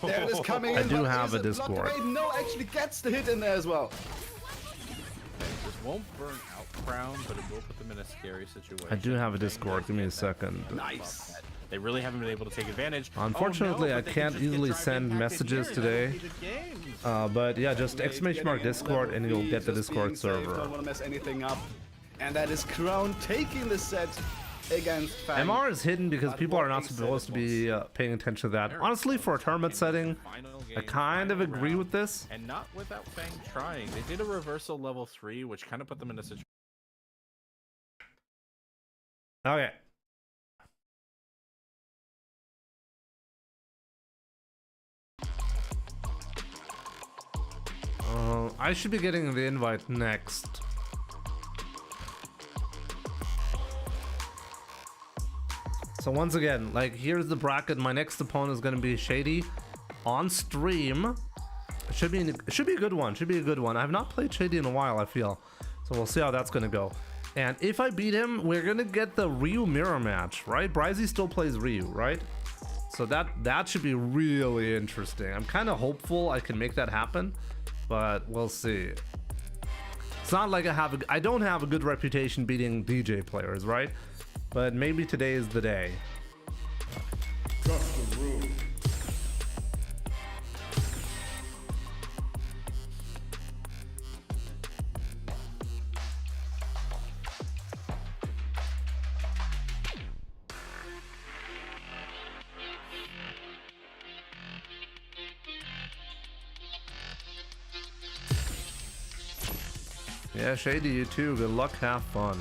There it is coming I in, do but have is a it blocked Discord. away? No, actually gets the hit in there as well. This won't burn out Crown, but it will put them in a scary situation. I do have a Discord. Give me a second. Nice. They really haven't been able to take advantage. Unfortunately, I can't easily send messages today. But yeah, just !mark Discord and you'll get the Discord server. Don't want to mess anything up. And that is Crown taking the set against Fang. MR is hidden because people are not supposed to be paying attention to that. Honestly, for a tournament setting, I kind of agree with this. And not without Fang trying. They did a reversal level 3, which kind of put them in a situation. Okay. I should be getting the invite next. So once again, like here's the bracket. My next opponent is gonna be Shady on stream. It should be a good one. Should be a good one. I have not played Shady in a while, I feel. So we'll see how that's gonna go. And if I beat him, we're gonna get the Ryu mirror match, right? Bryzy still plays Ryu, right? So that should be really interesting. I'm kind of hopeful I can make that happen, but we'll see. It's not like I don't have a good reputation beating DJ players, right? But maybe today is the day. Trust the room. Yeah, Shady, you too. Good luck, have fun.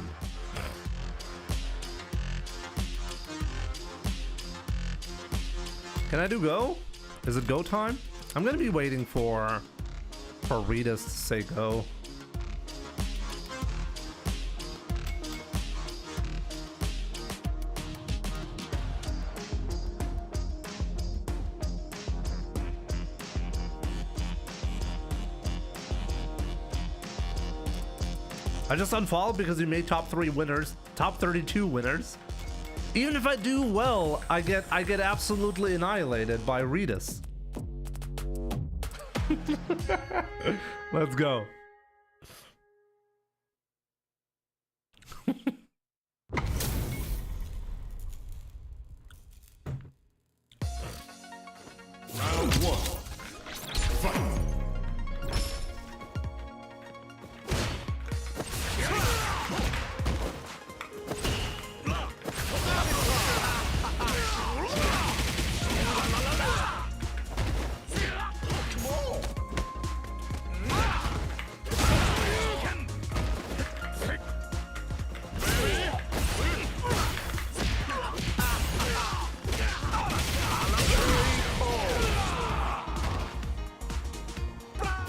Can I do go? Is it go time? I'm gonna be waiting for Ritas to say go. I just unfollowed because you made top 3 winners, top 32 winners. Even if I do well, I get absolutely annihilated by Ritas. Let's go. Round 1. Fight.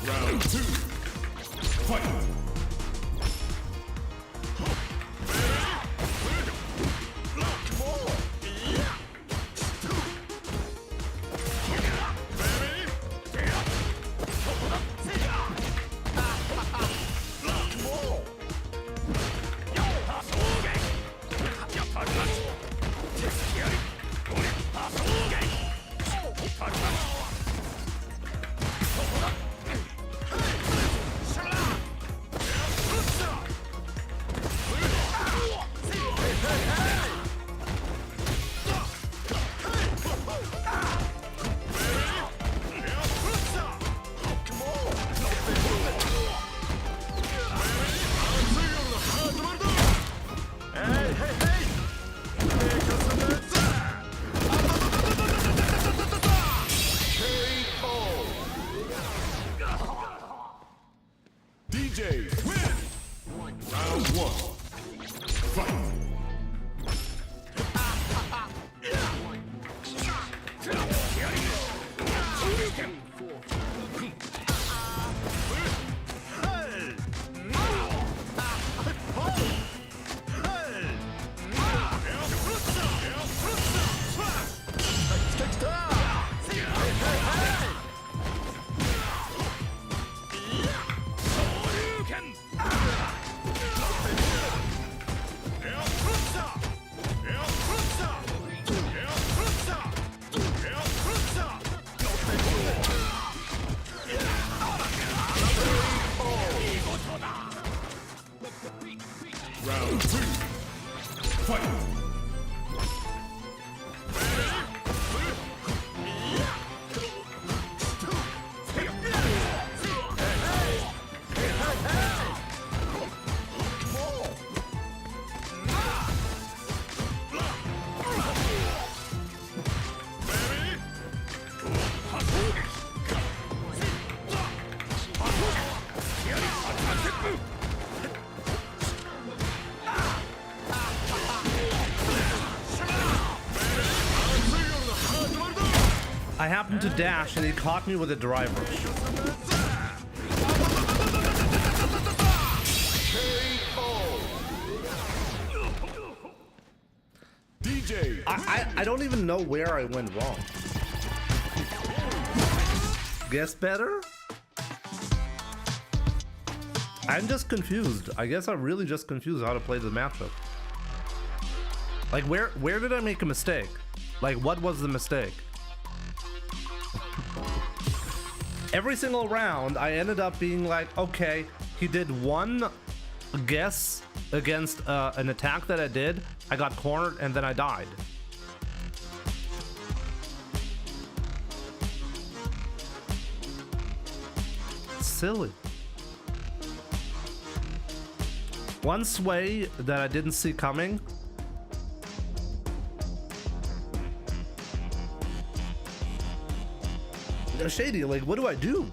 Round 2. Fight. DJ win! Round 1. Fight! Round 2. Fight! I happened to dash and he caught me with a driver. DJ! I don't even know where I went wrong. Guess better? I'm just confused. I guess I'm really just confused how to play the matchup. Like where did I make a mistake? Like what was the mistake? Every single round I ended up being like, okay, he did one guess against an attack that I did. I got cornered and then I died. Silly. One sway that I didn't see coming. Shady, like, what do I do?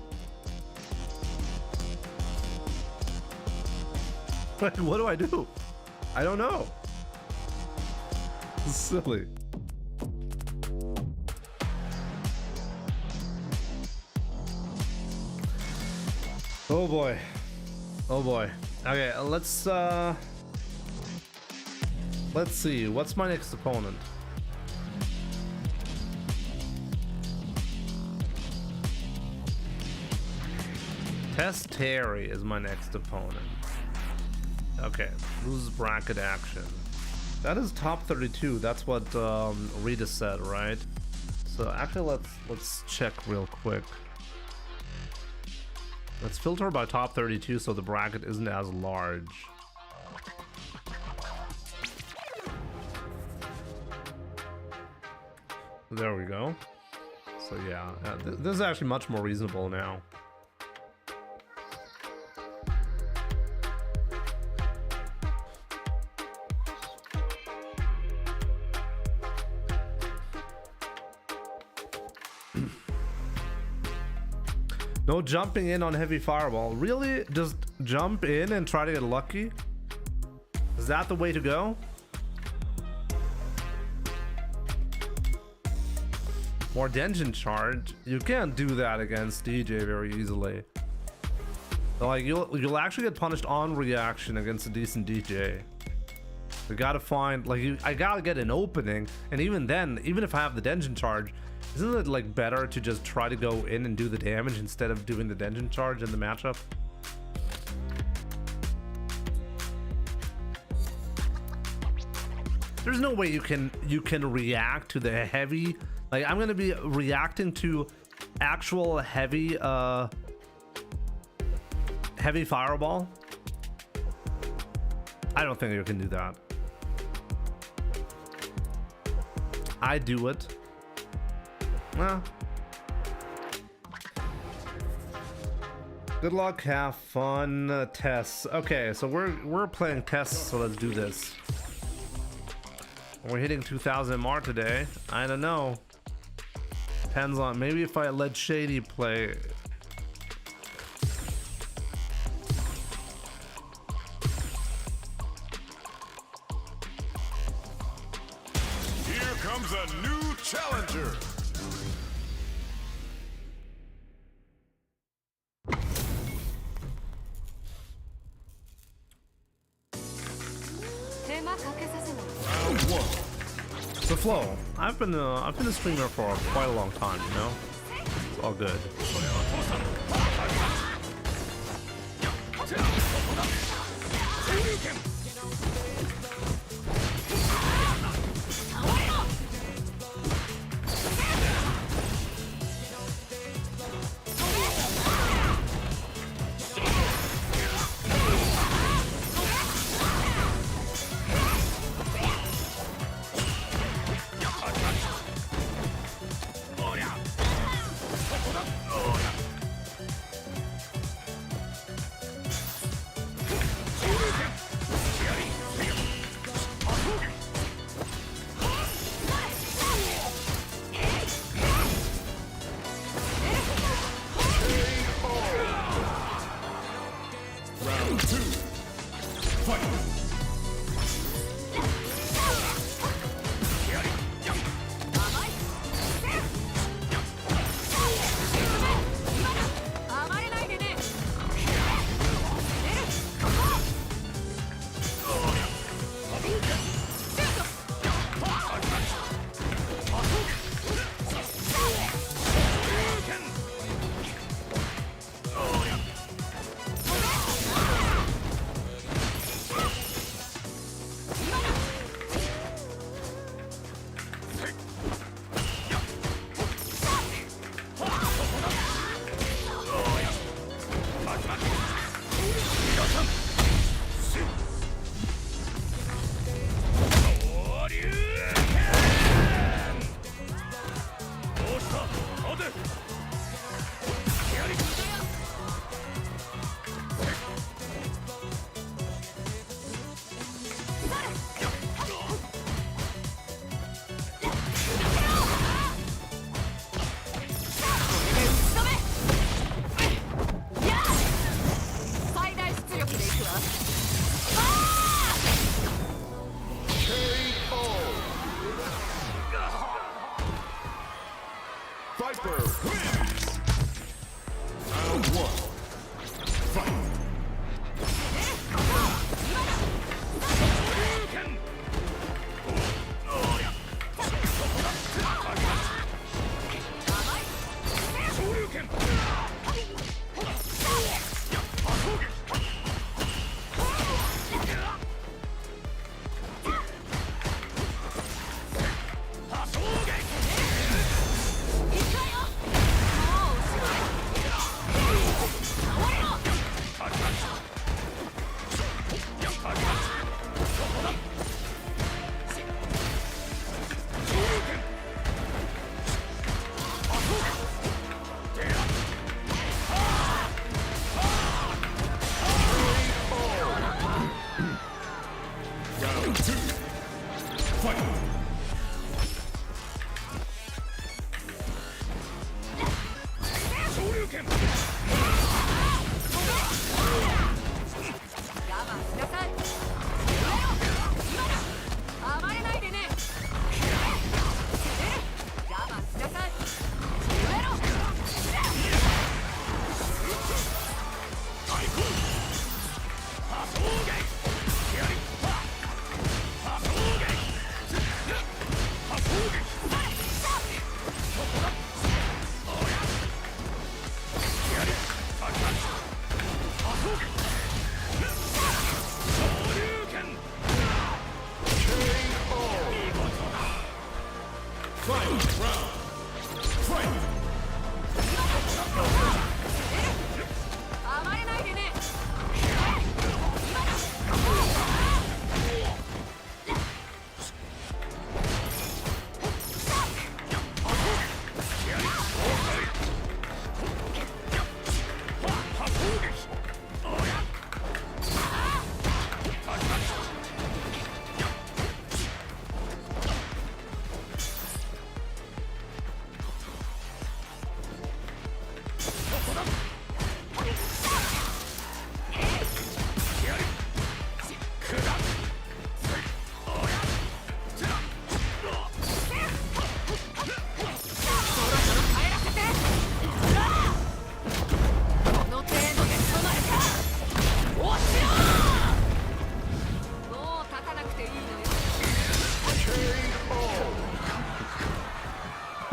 Like, what do I do? I don't know. Silly. Oh boy. Oh boy. Okay, let's see. What's my next opponent? Test Terry is my next opponent. Okay, lose bracket action. That is top 32. That's what Rita said, right? So actually, let's check real quick. Let's filter by top 32 so the bracket isn't as large. There we go. So yeah, this is actually much more reasonable now. No jumping in on heavy fireball. Really? Just jump in and try to get lucky? Is that the way to go? More Denjin charge. You can't do that against DJ very easily. So like you'll actually get punished on reaction against a decent DJ. You gotta find I gotta get an opening, and even then, even if I have the Denjin charge, isn't it like better to just try to go in and do the damage instead of doing the Denjin charge in the matchup? There's no way you can react to the heavy. Like I'm gonna be reacting to actual heavy heavy fireball. I don't think you can do that. I do it. Well, good luck, have fun, tests. Okay, so we're playing tests, so let's do this. We're hitting 2000 MR today. I don't know. Depends on, maybe if I let Shady play. challenger. Round one. So Flo, I've been a streamer for quite a long time, you know? It's all good.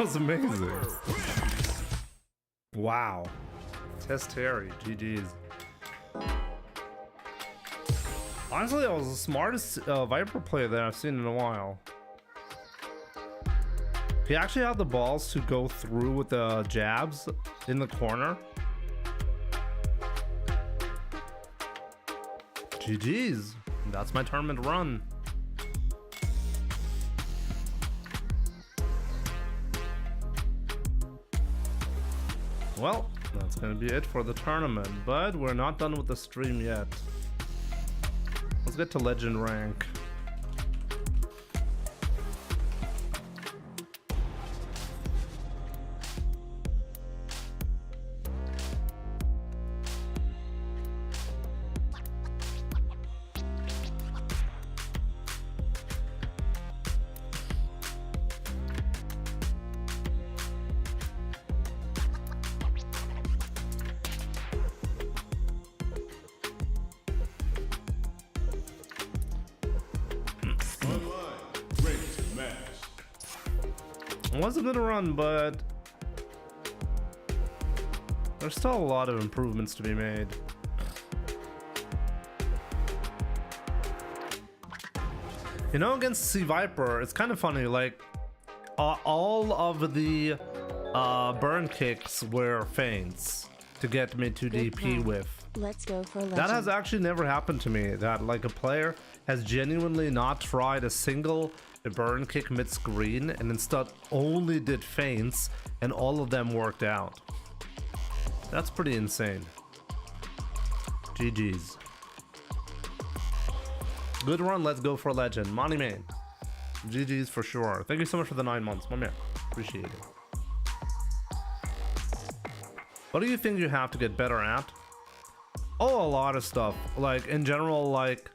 was amazing. Wow. Test Terry, GG's. Honestly, that was the smartest Viper player that I've seen in a while. He actually had the balls to go through with the jabs in the corner. GG's. That's my tournament run. Well, that's gonna be it for the tournament, but we're not done with the stream yet. Let's get to legend rank. It was a good run, but there's still a lot of improvements to be made. You know, against C Viper, it's kind of funny, like all of the burn kicks were feints to get me to DP with. Let's go for legend. That has actually never happened to me, that like a player has genuinely not tried a single burn kick mid-screen and instead only did feints and all of them worked out. That's pretty insane. GG's. Good run, let's go for legend. Money man. GG's for sure. Thank you so much for the 9 months, my man. Appreciate it. What do you think you have to get better at? Oh, a lot of stuff. Like in general, like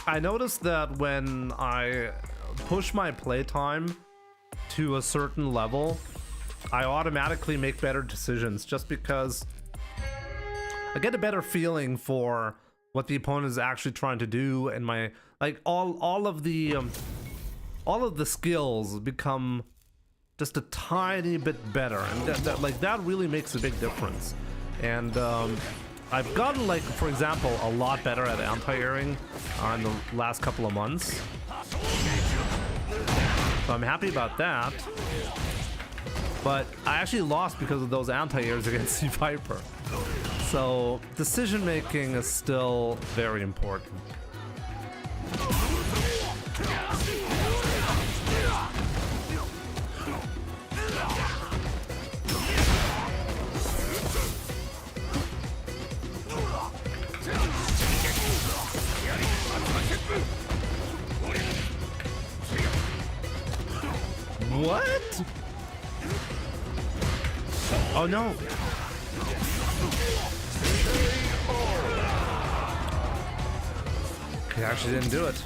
I noticed that when I push my playtime to a certain level, I automatically make better decisions just because I get a better feeling for what the opponent is actually trying to do, and my like all of the skills become just a tiny bit better, and that really makes a big difference. And I've gotten, like, for example, a lot better at anti-airing in the last couple of months. So I'm happy about that. But I actually lost because of those anti-airs against C Viper. So decision making is still very important. What? Oh no. He actually didn't do it.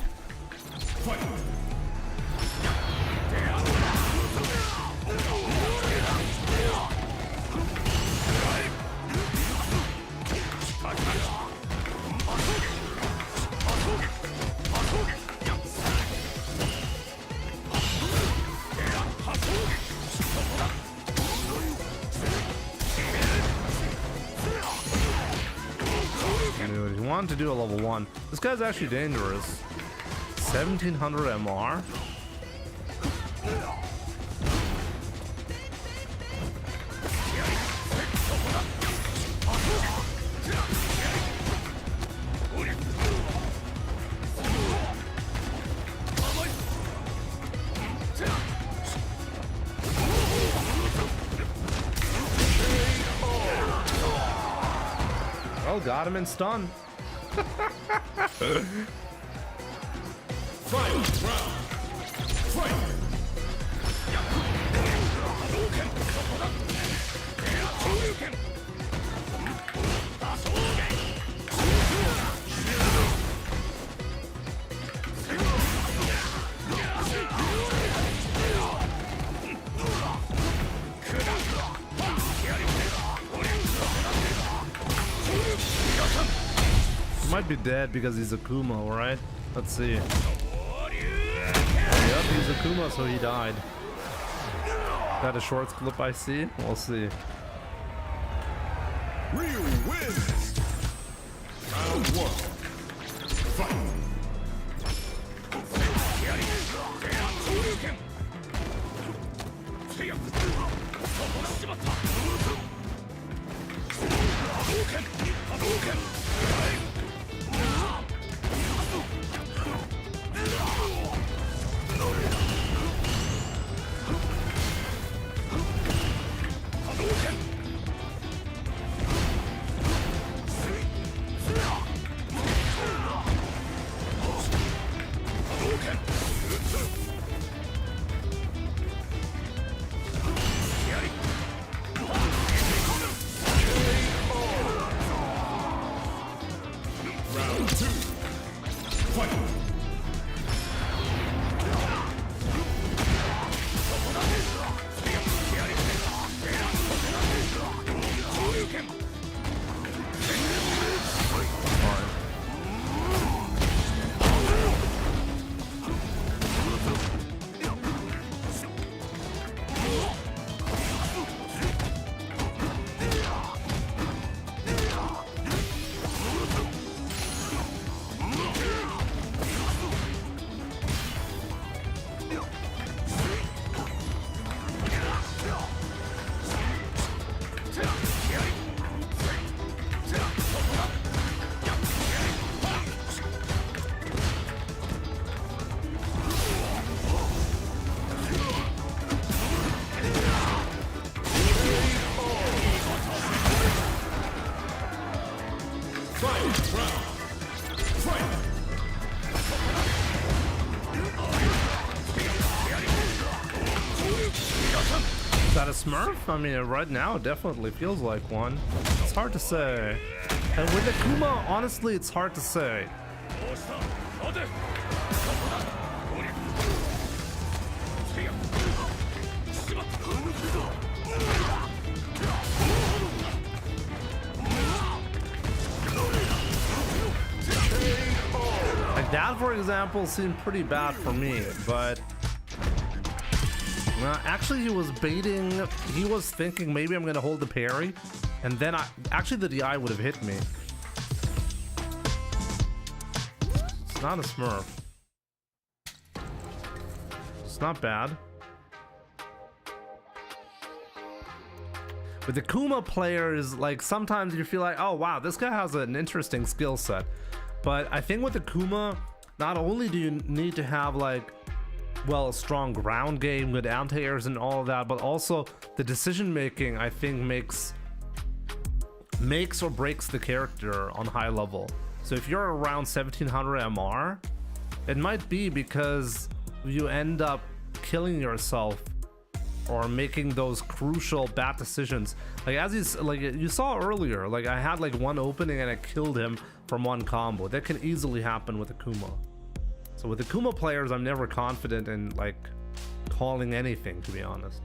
Dude, he wanted to do a level 1. This guy's actually dangerous. 1700 MR. Oh, got him in stun. Might be dead because he's Akuma, right? Let's see. Yep, he's Akuma, so he died. That a short clip I see? We'll see. Ryu wins. Round 1. Fight. Is that a Smurf? I mean, right now it definitely feels like one. It's hard to say. And with the Kuma, honestly, it's hard to say. Like that, for example, seemed pretty bad for me, but actually he was baiting. He was thinking maybe I'm gonna hold the parry, and then actually the DI would have hit me. It's not a Smurf. It's not bad. With the Kuma players, like sometimes you feel like, oh wow, this guy has an interesting skill set. But I think with the Kuma, not only do you need to have like, well, a strong ground game with anti-airs and all of that, but also the decision making, I think, makes or breaks the character on high level. So if you're around 1700 MR, it might be because you end up killing yourself or making those crucial bad decisions. Like you saw earlier, like I had like one opening and I killed him from one combo. That can easily happen with Akuma. So with the Kuma players, I'm never confident in like calling anything, to be honest.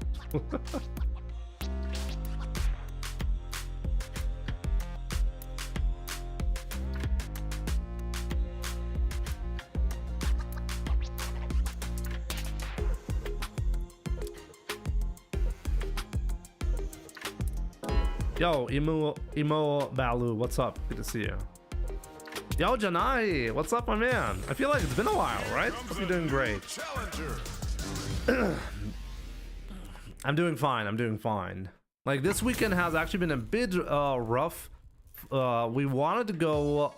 Yo, Imo Balu, what's up? Good to see you. Yo, Janai, what's up, my man? I feel like it's been a while, right? Hope you're doing great. I'm doing fine, I'm doing fine. Like, this weekend has actually been a bit rough. We wanted to go,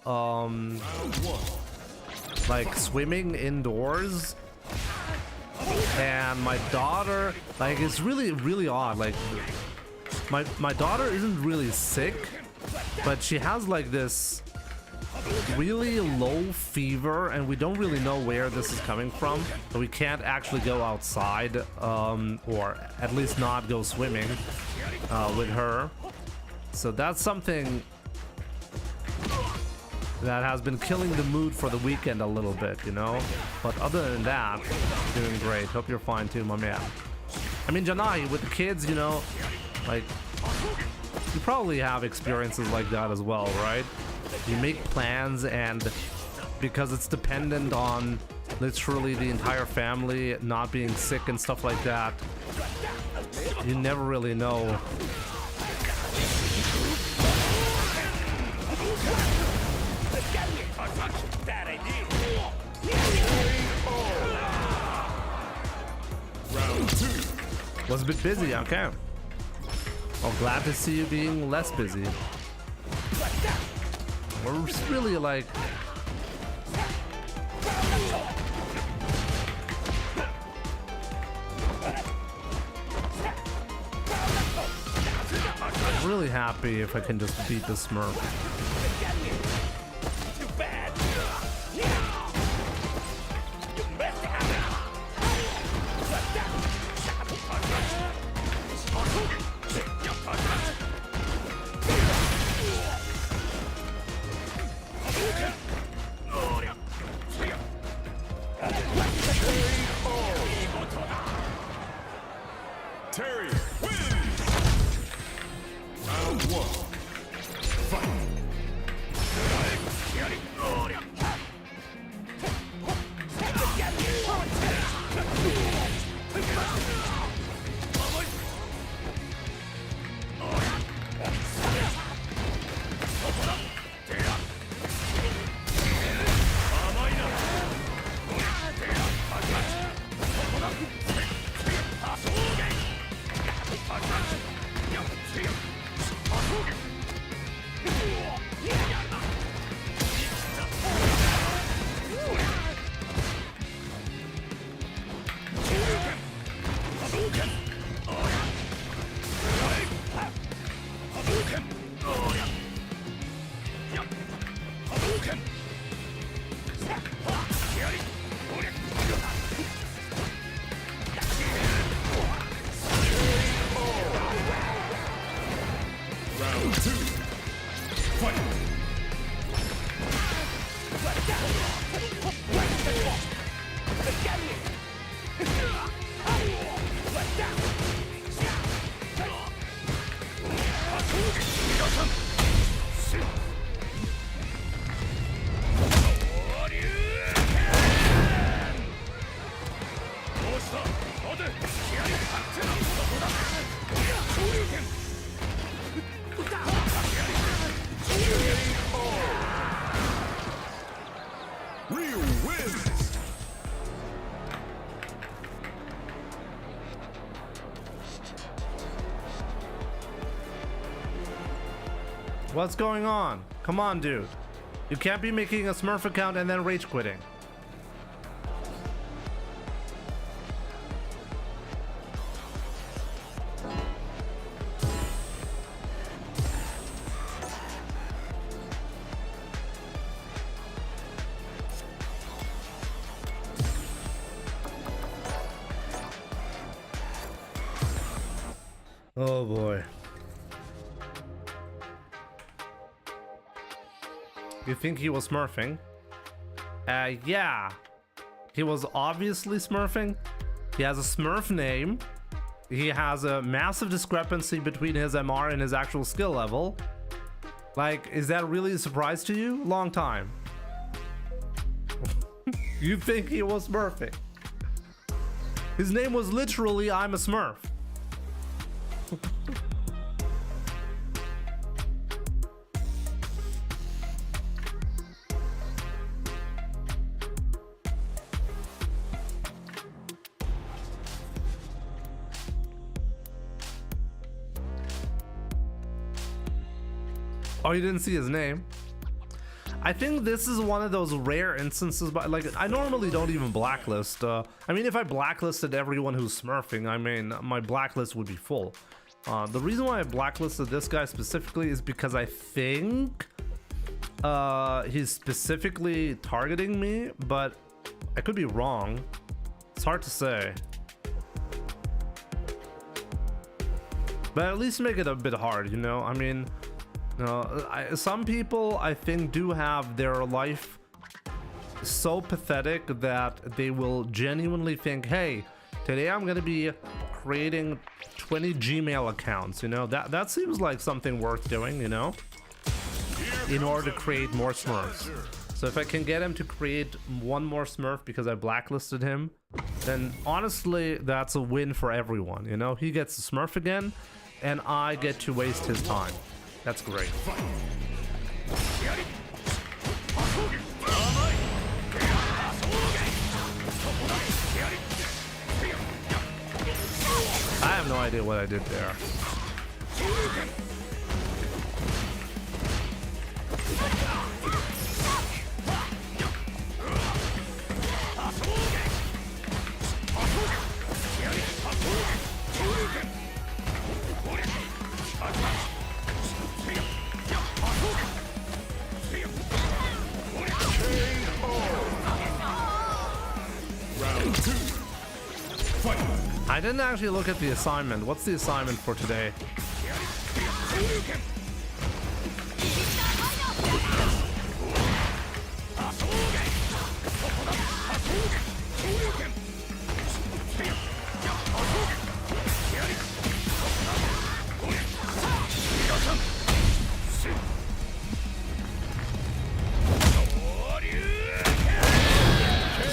like, swimming indoors. And my daughter, like, it's really, really odd. Like, my daughter isn't really sick, but she has, like, this really low fever, and we don't really know where this is coming from, so we can't actually go outside, or at least not go swimming with her. So that's something that has been killing the mood for the weekend a little bit, you know. But other than that, doing great. Hope you're fine too, my man. I mean, Janai, with the kids, you know, like, you probably have experiences like that as well, right? You make plans, and because it's dependent on literally the entire family not being sick and stuff like that, You never really know. Round 2. Was a bit busy, okay. Well, glad to see you being less busy. We're just really like... really happy if I can just beat the Smurf. Terry wins. Round 1. Fight. Round 2. Fight. Ryu wins. What's going on? Come on, dude. You can't be making a Smurf account and then rage quitting. Oh boy. You think he was smurfing? Yeah. He was obviously smurfing. He has a smurf name. He has a massive discrepancy between his MR and his actual skill level. Like, is that really a surprise to you? Long time. You think he was smurfing? His name was literally I'm a Smurf. Oh, you didn't see his name? I think this is one of those rare instances, but like I normally don't even blacklist. I mean, if I blacklisted everyone who's smurfing, I mean, my blacklist would be full. The reason why I blacklisted this guy specifically is because I think he's specifically targeting me, but I could be wrong. It's hard to say. But at least make it a bit hard, you know? I mean, some people I think do have their life so pathetic that they will genuinely think, hey, today I'm gonna be creating 20 Gmail accounts, you know? That seems like something worth doing, you know? In order to create more Smurfs. So if I can get him to create one more Smurf because I blacklisted him, then honestly, that's a win for everyone, you know? He gets to Smurf again, and I get to waste his time. That's great. I have no idea what I did there. I didn't actually look at the assignment. What's the assignment for today?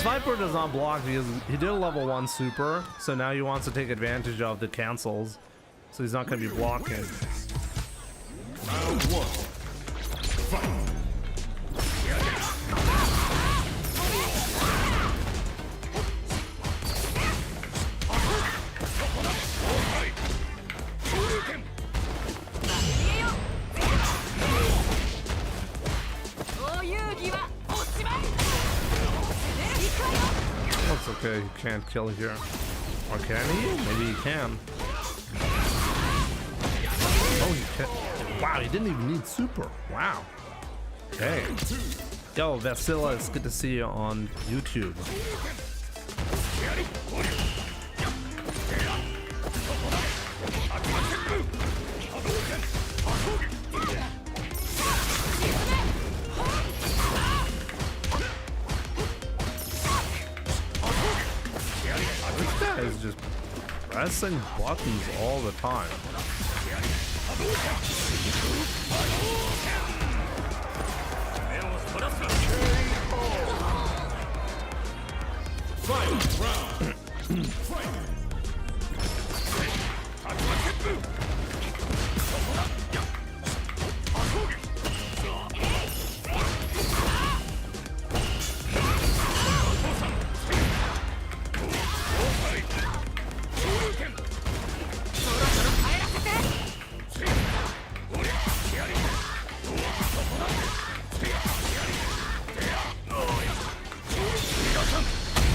Sniper does not block because he did a level 1 super, so now he wants to take advantage of the cancels, so he's not going to be blocking. Round 1. Fight. That's okay, he can't kill here. Or can he? Maybe he can. Oh, he can. Wow, he didn't even need super. Wow. Okay. Yo, Vasila, it's good to see you on YouTube. This guy is just pressing buttons all the time.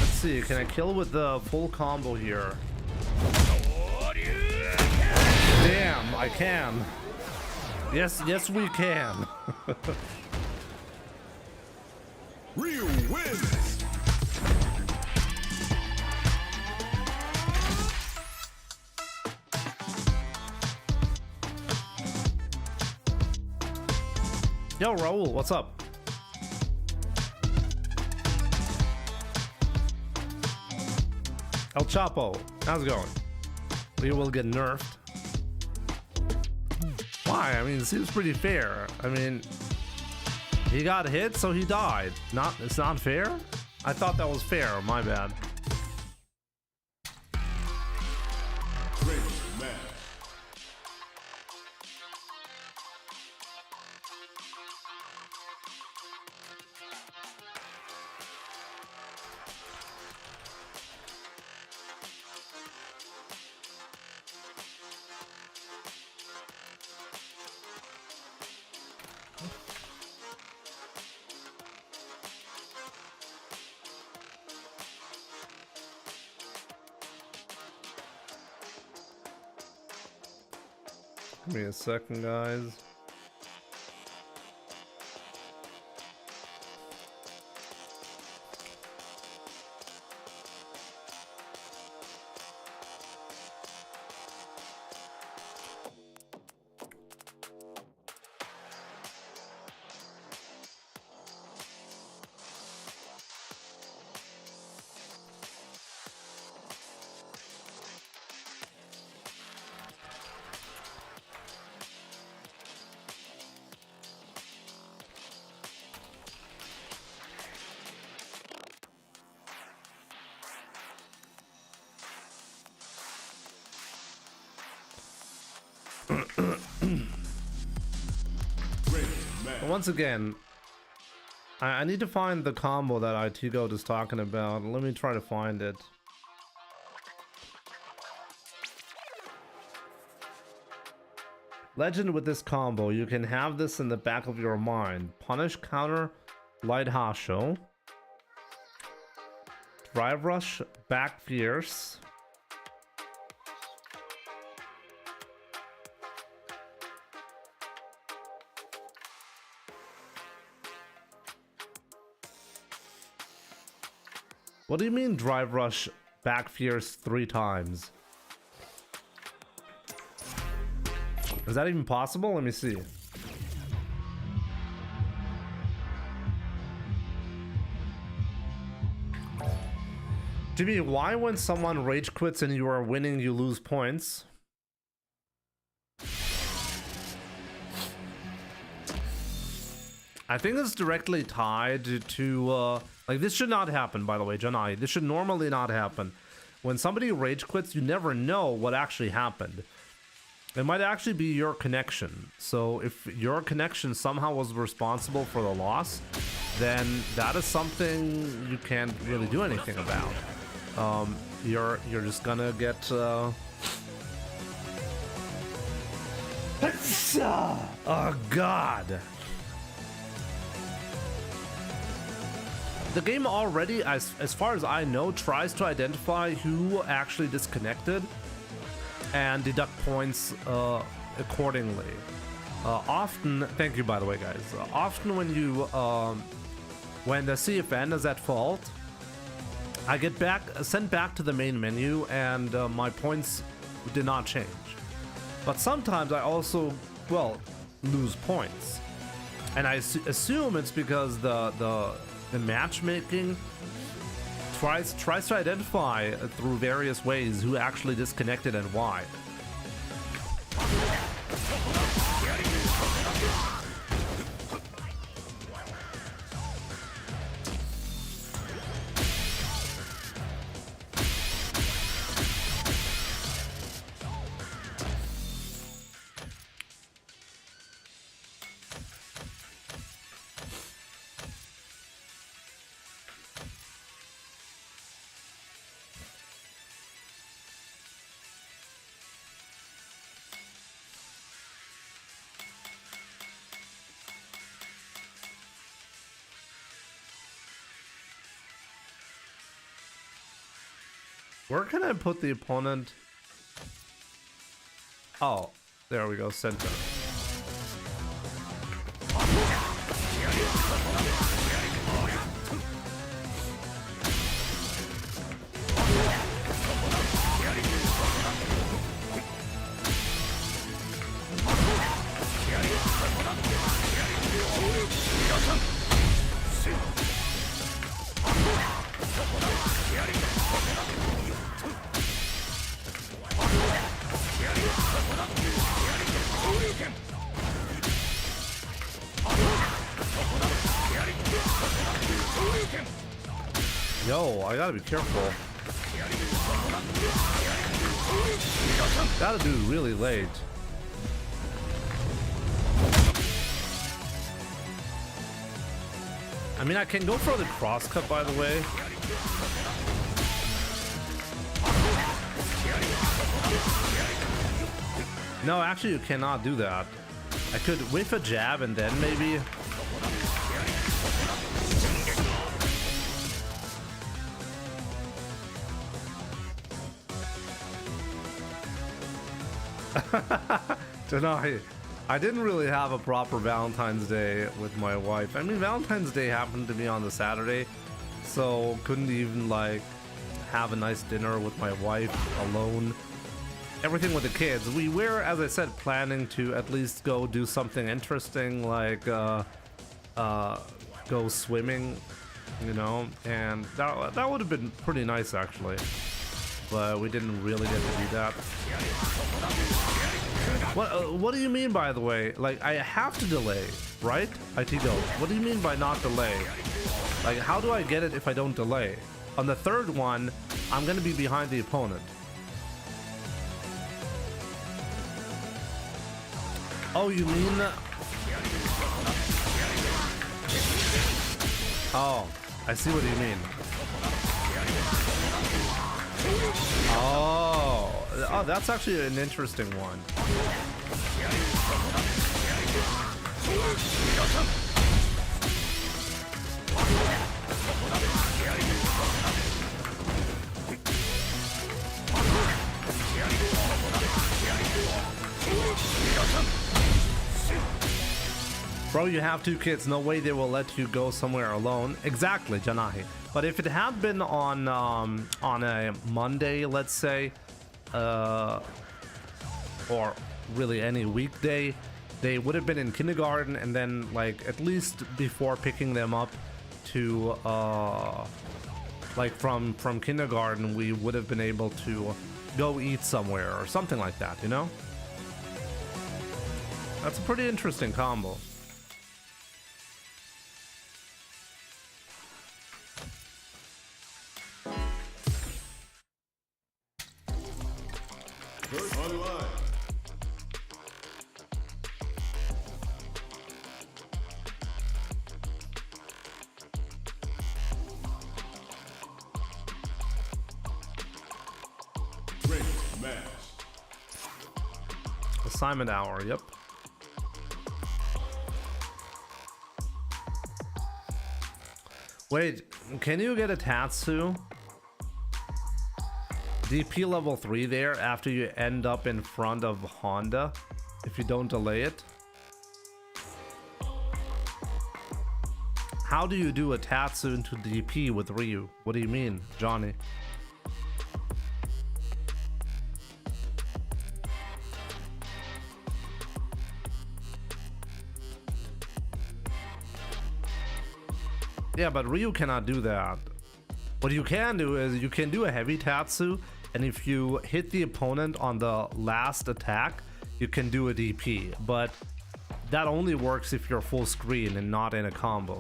Let's see, can I kill with the full combo here? Damn, I can. Yes, we can. Ryu wins. Yo, Raul, what's up? El Chapo, how's it going? We will get nerfed. Why? I mean, it seems pretty fair. I mean, he got hit, so he died. It's not fair? I thought that was fair. My bad. Great man. Give me a second, guys. once again, I need to find the combo that IT Goat is talking about. Let me try to find it. Legend with this combo, you can have this in the back of your mind. Punish, counter, light Hasho. Drive rush, back fierce. What do you mean drive rush, back fierce 3 times? Is that even possible? Let me see. Jimmy, why when someone rage quits and you are winning, you lose points? I think it's directly tied to, like, this should not happen, by the way, Janai. This should normally not happen. When somebody rage quits, you never know what actually happened. It might actually be your connection. So if your connection somehow was responsible for the loss, then that is something you can't really do anything about. You're just gonna get oh god. The game already, as far as I know, tries to identify who actually disconnected and deduct points accordingly. Often, thank you by the way, guys. Often when you when the CFN is at fault, I get sent back to the main menu, and my points did not change. But sometimes I also, well, lose points, and I assume it's because the matchmaking tries to identify through various ways who actually disconnected and why. Where can I put the opponent? Oh, there we go, center. Yo, I gotta be careful. Gotta do really late. I mean, I can go for the cross cut, by the way. No, actually, you cannot do that. I could whiff a jab and then maybe. Tonight, I didn't really have a proper Valentine's Day with my wife. I mean, Valentine's Day happened to be on the Saturday, so couldn't even like have a nice dinner with my wife alone. Everything with the kids. We were, as I said, planning to at least go do something interesting, like go swimming, you know, and that would have been pretty nice actually. But we didn't really get to do that. What do you mean, by the way? Like, I have to delay, right? IT Go. What do you mean by not delay? Like, how do I get it if I don't delay? On the third one, I'm gonna be behind the opponent. Oh, you mean... Oh, I see what you mean. Oh, that's actually an interesting one. Bro, you have 2 kids. No way they will let you go somewhere alone. Exactly, Janahi. But if it had been on a Monday, let's say, or really any weekday, they would have been in kindergarten, and then like at least before picking them up to like from kindergarten, we would have been able to go eat somewhere or something like that, you know? That's a pretty interesting combo. First online. Great match. Assignment hour, yep. Wait, can you get a Tatsu? DP level 3 there after you end up in front of Honda if you don't delay it? How do you do a Tatsu into DP with Ryu? What do you mean, Johnny? Yeah, but Ryu cannot do that. What you can do is you can do a heavy Tatsu, and if you hit the opponent on the last attack, you can do a DP. But that only works if you're full screen and not in a combo.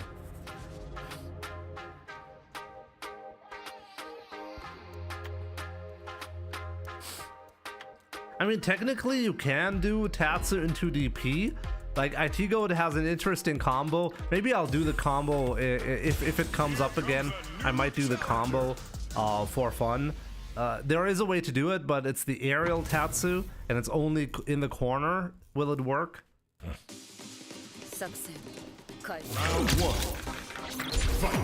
I mean, technically you can do Tatsu into DP. Like, IT Goat has an interesting combo. Maybe I'll do the combo if it comes up again. I might do the combo for fun. There is a way to do it, but it's the aerial Tatsu, and it's only in the corner. Will it work? Round 1. Fight.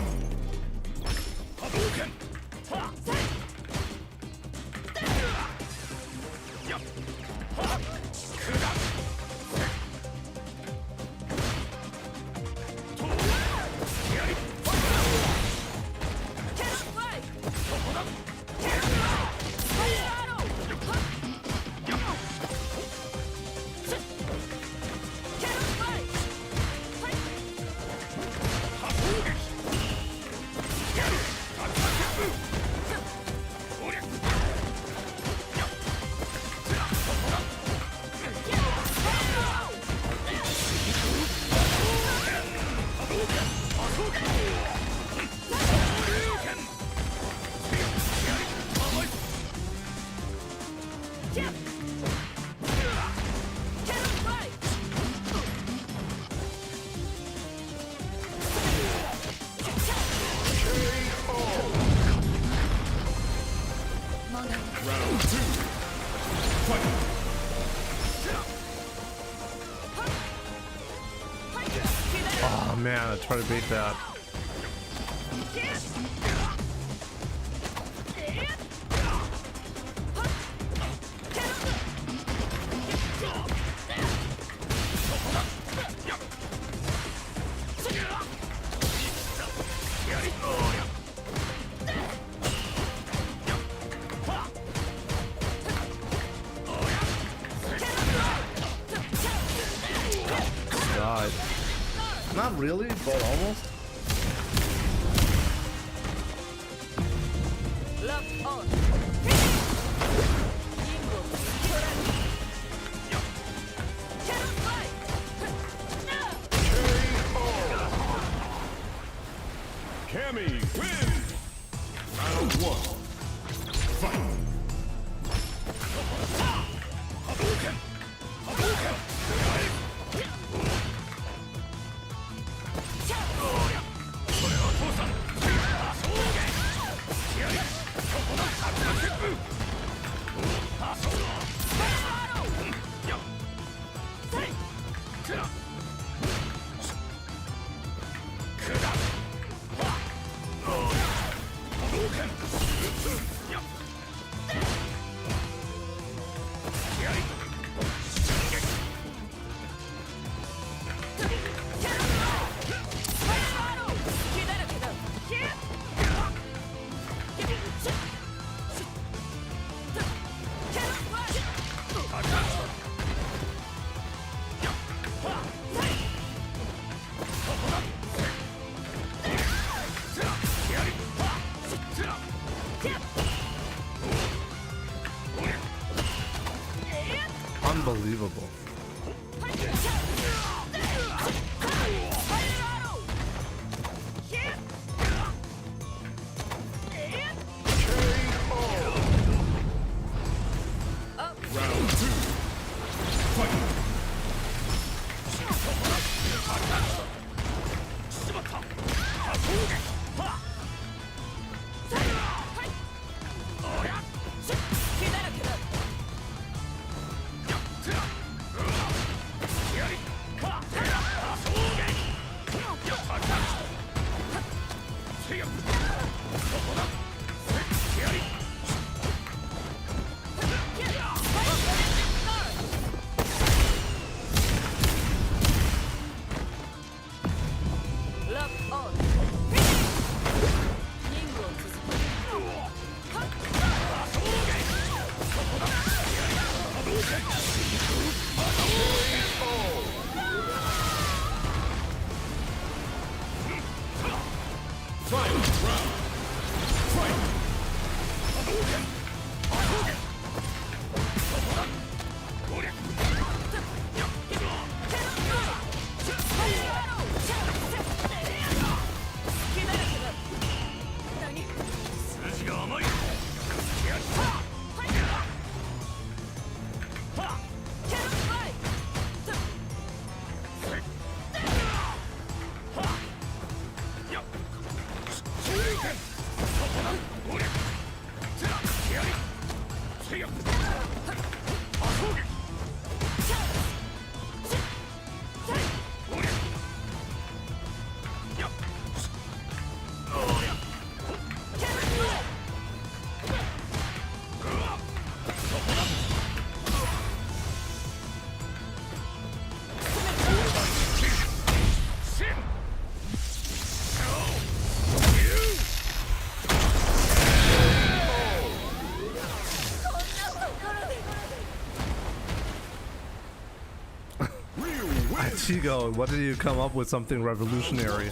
Hadouken. Round 2. Fight. Oh man, I tried to beat that. God. Not really, but almost. Cammy wins. Round 1. Fight. Hadouken. Hadouken. Unbelievable. Chigo, what did you come up with something revolutionary?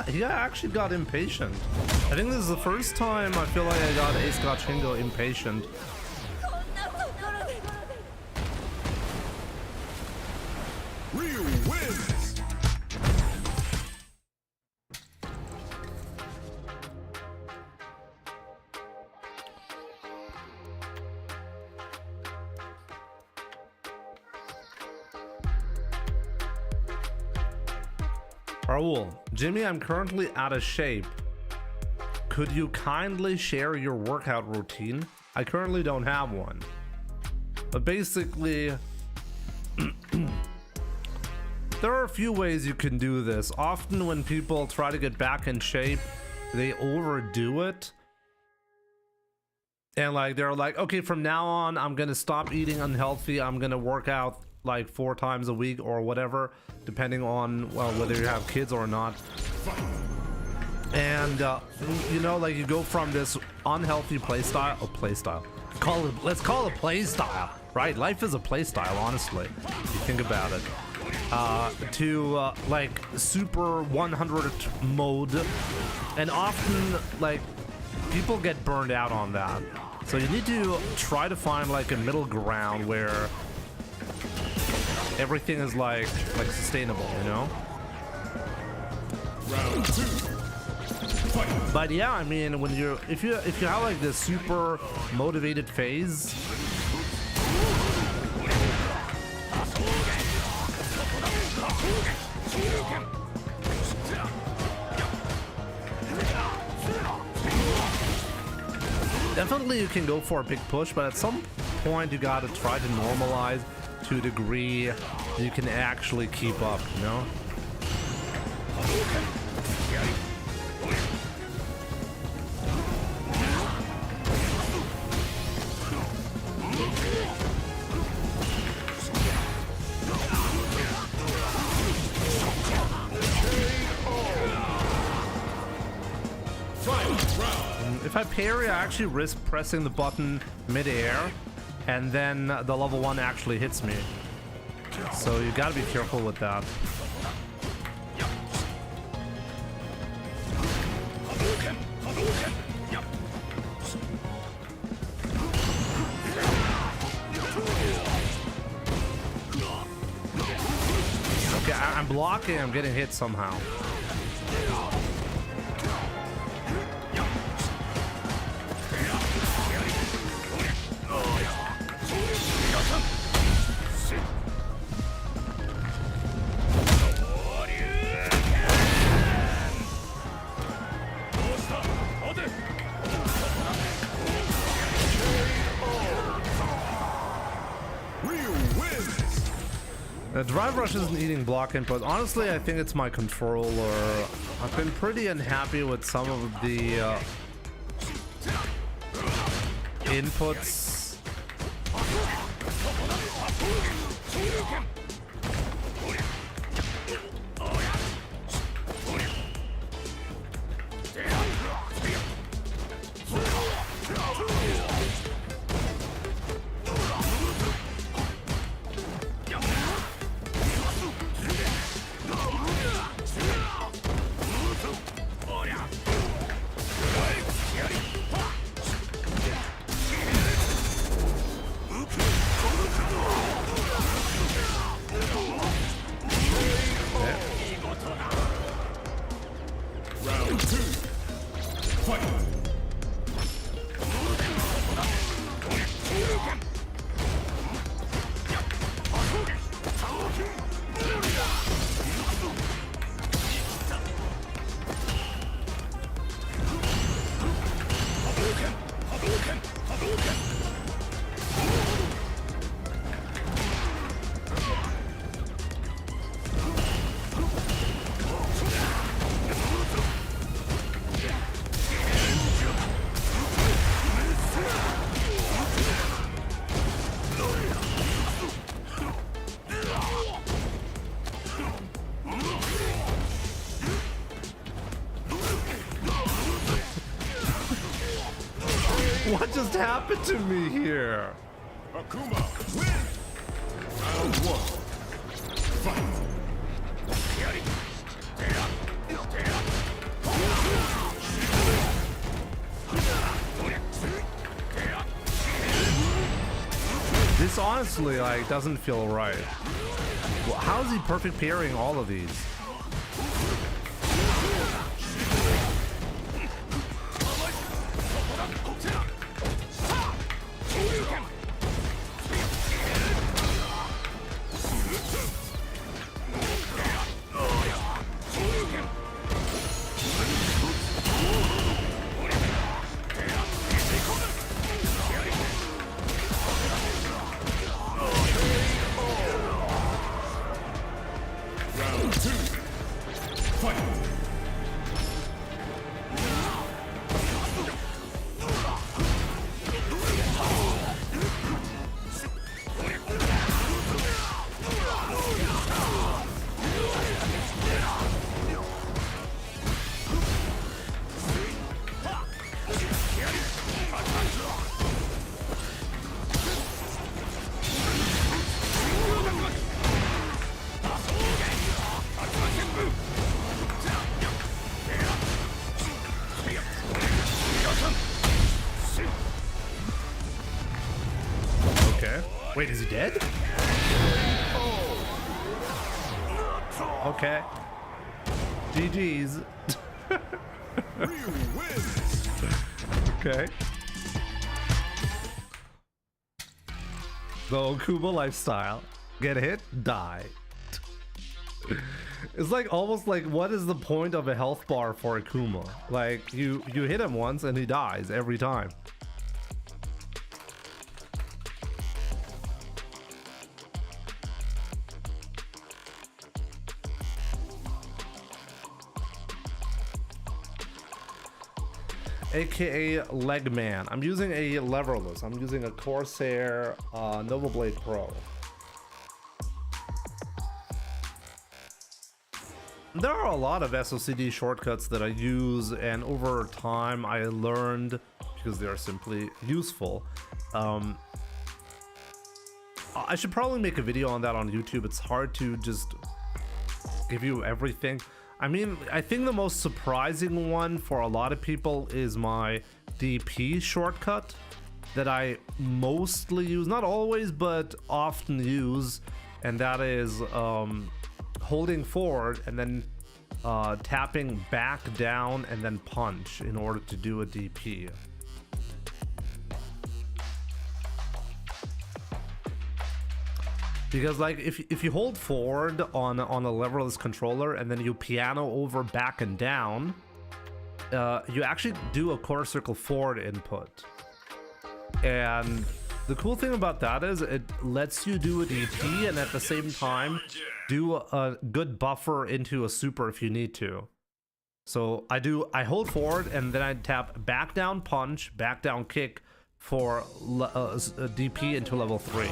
He actually got impatient. I think this is the first time I feel like I got Ace Gachingo impatient. Ryu wins! Raul, Jimmy, I'm currently out of shape. Could you kindly share your workout routine? I currently don't have one. But basically, there are a few ways you can do this. Often when people try to get back in shape, they overdo it. And like they're like, okay, from now on, I'm gonna stop eating unhealthy. I'm gonna work out like 4 times a week or whatever, depending on, well, whether you have kids or not. And you know, like you go from this unhealthy playstyle, let's call it playstyle, right? Life is a playstyle, honestly, if you think about it. to like super 100 mode, and often like people get burned out on that. So you need to try to find like a middle ground where everything is like sustainable, you know? Round 2. Fight. But yeah, I mean, when you're if you have like this super motivated phase, definitely you can go for a big push, but at some point you gotta try to normalize to a degree you can actually keep up, you know? If I parry, I actually risk pressing the button mid-air, and then the level 1 actually hits me. So you gotta be careful with that. Okay, I'm blocking, I'm getting hit somehow. The drive rush isn't eating block input. Honestly, I think it's my controller. I've been pretty unhappy with some of the inputs. What just happened to me here? Akuma win. Round 1. Fight. This honestly like doesn't feel right. Well, how is he perfect parrying all of these? Wait, is he dead? Okay. GG's. Okay. The Akuma lifestyle. Get hit, die. It's like almost like, what is the point of a health bar for Akuma? Like you hit him once and he dies every time. AKA Legman. I'm using a leverless. I'm using a Corsair Nova Blade Pro. There are a lot of SOCD shortcuts that I use, and over time I learned, because they're simply useful. I should probably make a video on that on YouTube. It's hard to just give you everything. I mean, I think the most surprising one for a lot of people is my DP shortcut that I mostly use, not always, but often use, and that is holding forward and then tapping back down and then punch in order to do a DP. Because like if you hold forward on a leverless controller and then you piano over back and down, you actually do a quarter circle forward input. And the cool thing about that is it lets you do a DP and at the same time do a good buffer into a super if you need to. So I hold forward and then I tap back down punch, back down kick for a DP into level 3.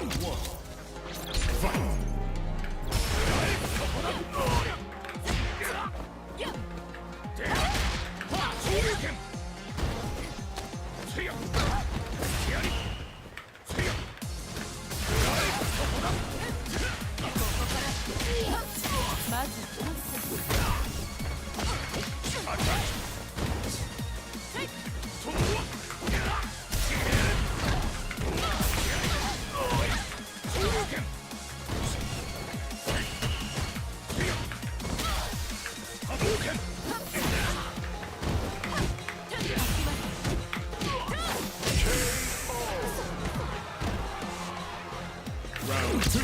Round 2.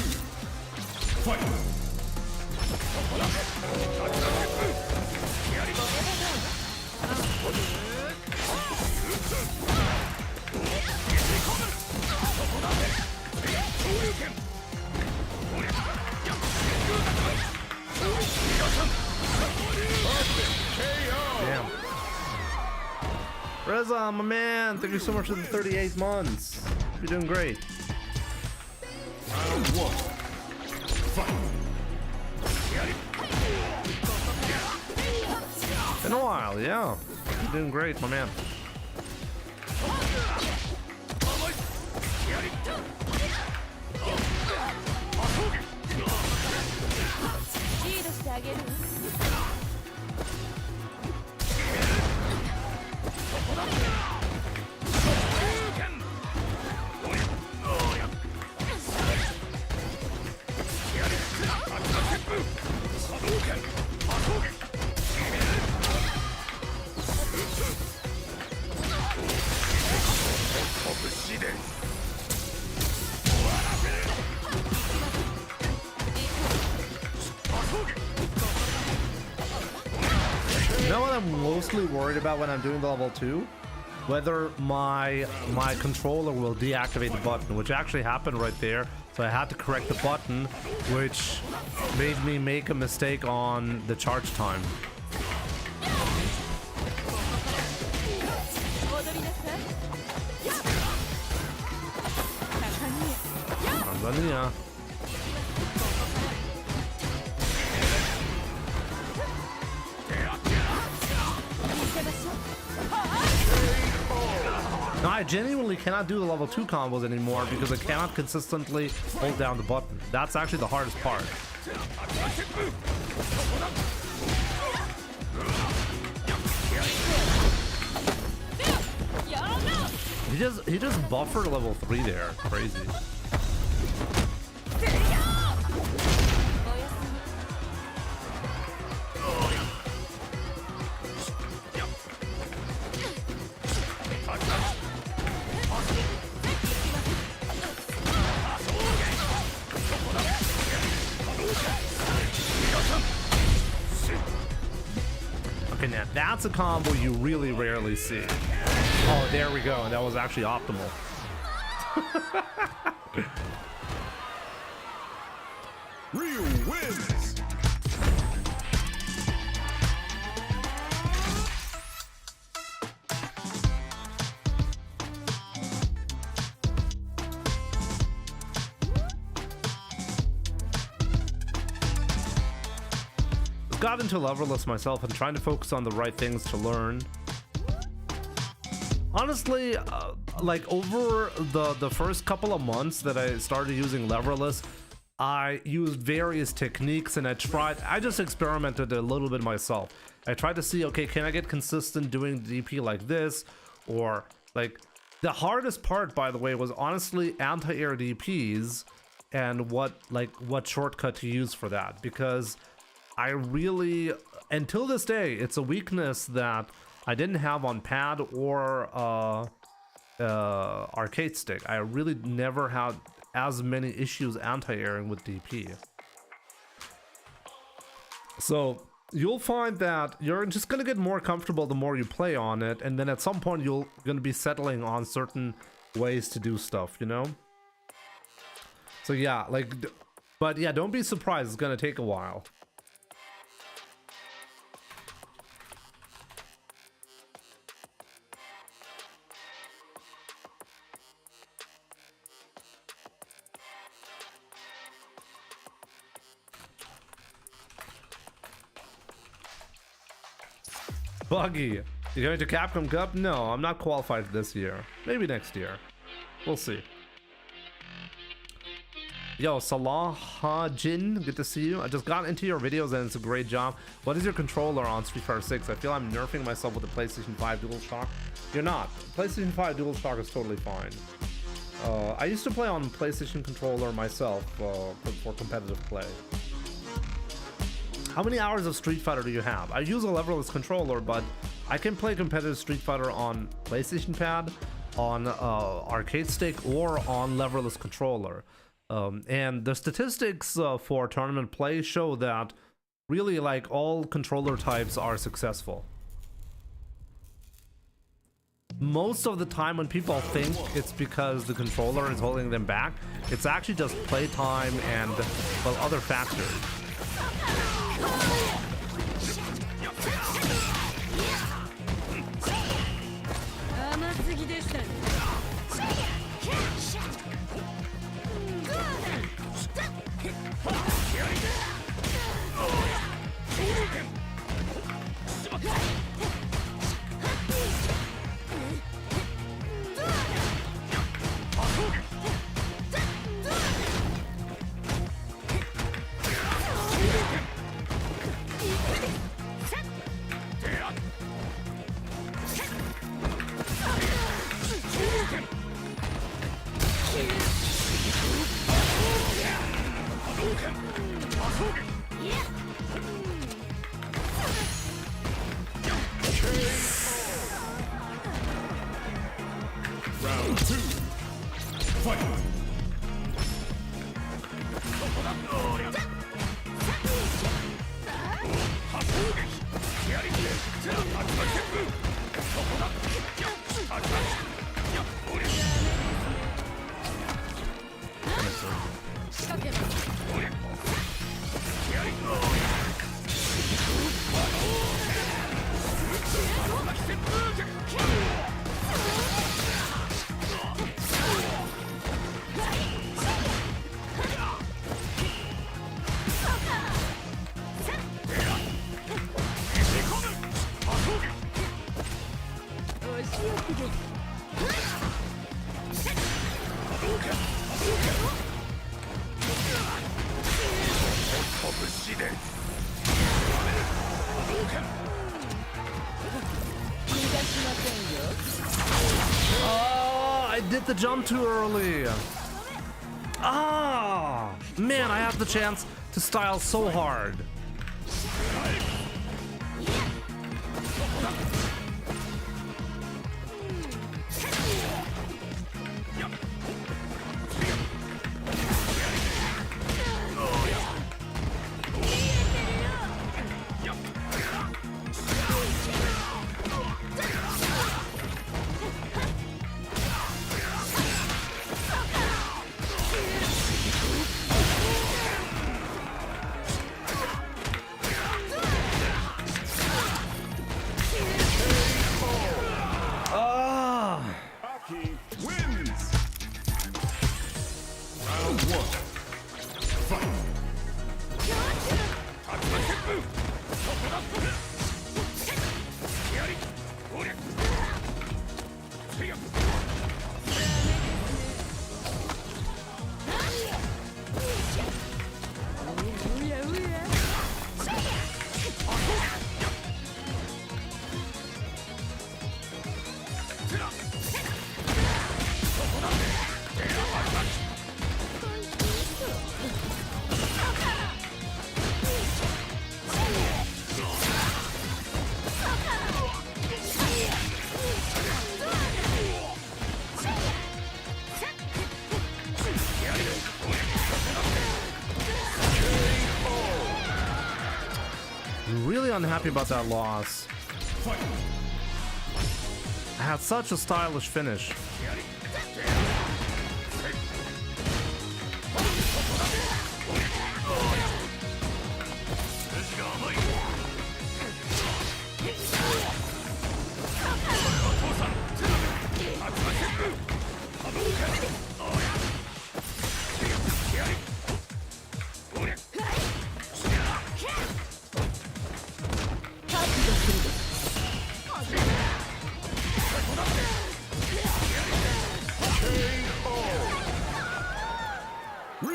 Fight. Damn. Reza, my man, thank you so much for the 38 months. You're doing great. Round 1. Fight. Been a while, yeah. You're doing great, my man. You know what I'm mostly worried about when I'm doing the level 2? Whether my controller will deactivate the button, which actually happened right there. So I had to correct the button, which made me make a mistake on the charge time. Tanzania. No, I genuinely cannot do the level 2 combos anymore because I cannot consistently hold down the button. That's actually the hardest part. He just buffered level 3 there. Crazy. Okay, now that's a combo you really rarely see. Oh, there we go. And that was actually optimal. Ryu wins. Got into leverless myself and trying to focus on the right things to learn. Honestly, like over the first couple of months that I started using leverless, I used various techniques and I just experimented a little bit myself. I tried to see, okay, can I get consistent doing DP like this? Or like the hardest part, by the way, was honestly anti-air DPs and what shortcut to use for that, because I really, until this day, it's a weakness that I didn't have on pad or arcade stick. I really never had as many issues anti-airing with DP. So you'll find that you're just gonna get more comfortable the more you play on it, and then at some point you're gonna be settling on certain ways to do stuff, you know? So yeah, like, but yeah, don't be surprised, it's gonna take a while. Buggy, you going to Capcom Cup? No, I'm not qualified this year. Maybe next year. We'll see. Yo, Salah Jin, good to see you. I just got into your videos and it's a great job. What is your controller on Street Fighter 6? I feel I'm nerfing myself with the PlayStation 5 DualShock. You're not. PlayStation 5 DualShock is totally fine. I used to play on PlayStation controller myself for competitive play. How many hours of Street Fighter do you have? I use a leverless controller, but I can play competitive Street Fighter on PlayStation Pad, on arcade stick, or on leverless controller. And the statistics for tournament play show that really like all controller types are successful. Most of the time when people think it's because the controller is holding them back, it's actually just playtime and, well, other factors. Round 2. Fight. Oh, I did the jump too early. Ah, man, I have the chance to style so hard. Really unhappy about that loss. I had such a stylish finish.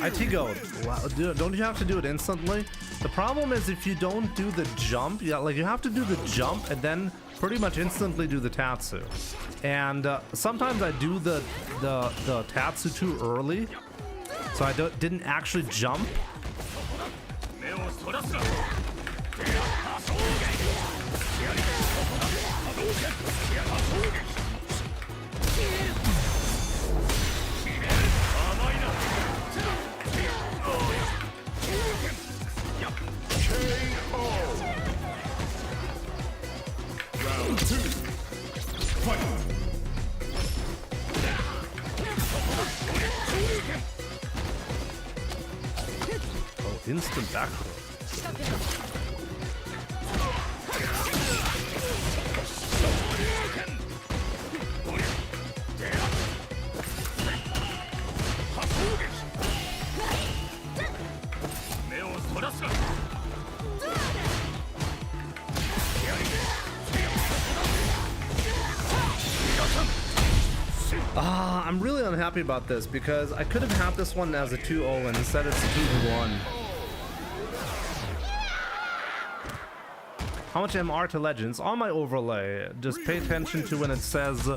IT goat. Wow, don't you have to do it instantly? The problem is if you don't do the jump, yeah, like you have to do the jump and then pretty much instantly do the Tatsu. And sometimes I do the Tatsu too early, so I didn't actually jump. Round 2. Fight. Oh, instant back throw. I'm really unhappy about this because I could have had this one as a 2-0 and instead it's a 2-1. How much MR to Legends? On my overlay, just pay attention to when it says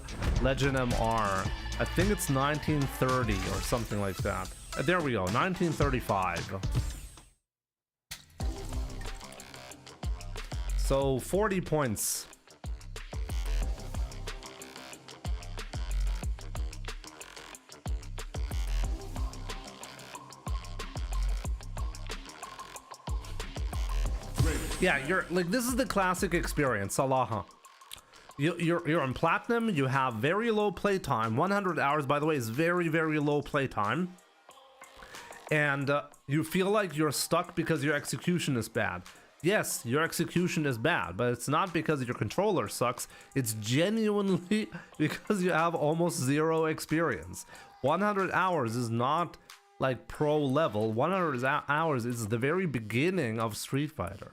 Legend MR. I think it's 1930 or something like that. There we go, 1935. So 40 points. Yeah, you're like, this is the classic experience, Salaha. You're on platinum, you have very low playtime. 100 hours, by the way, is very, very low playtime. And you feel like you're stuck because your execution is bad. Yes, your execution is bad, but it's not because your controller sucks. It's genuinely because you have almost zero experience. 100 hours is not like pro level. 100 hours is the very beginning of Street Fighter.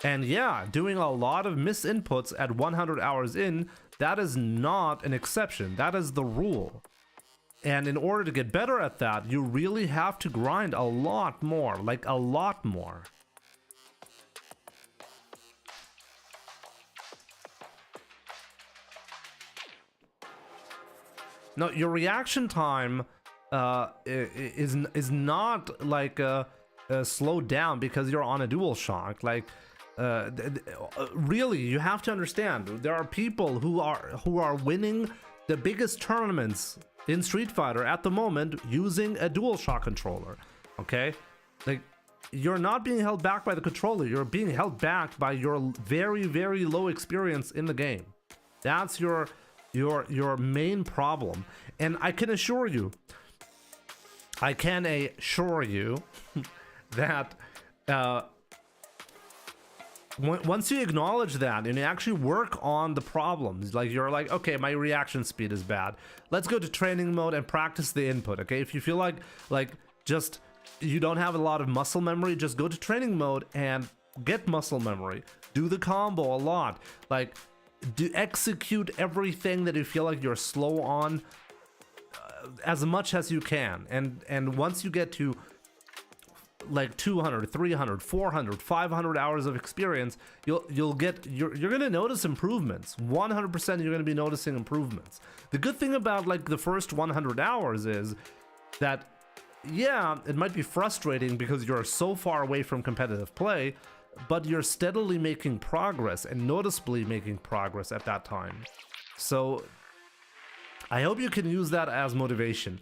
And yeah, doing a lot of misinputs at 100 hours in, that is not an exception. That is the rule. And in order to get better at that, you really have to grind a lot more, like a lot more. Now, your reaction time is not like slowed down because you're on a DualShock. Like, really, you have to understand, there are people who are winning the biggest tournaments in Street Fighter at the moment using a DualShock controller. Okay, like, you're not being held back by the controller, you're being held back by your very, very low experience in the game. That's your main problem. And I can assure you that once you acknowledge that and you actually work on the problems, like you're like, okay, my reaction speed is bad, let's go to training mode and practice the input. Okay, if you feel like just you don't have a lot of muscle memory, just go to training mode and get muscle memory, do the combo a lot, like execute everything that you feel like you're slow on as much as you can, and once you get to like 200, 300, 400, 500 hours of experience, you're gonna notice improvements. 100% you're gonna be noticing improvements. The good thing about like the first 100 hours is that, yeah, it might be frustrating because you're so far away from competitive play, but you're steadily making progress and noticeably making progress at that time. So I hope you can use that as motivation.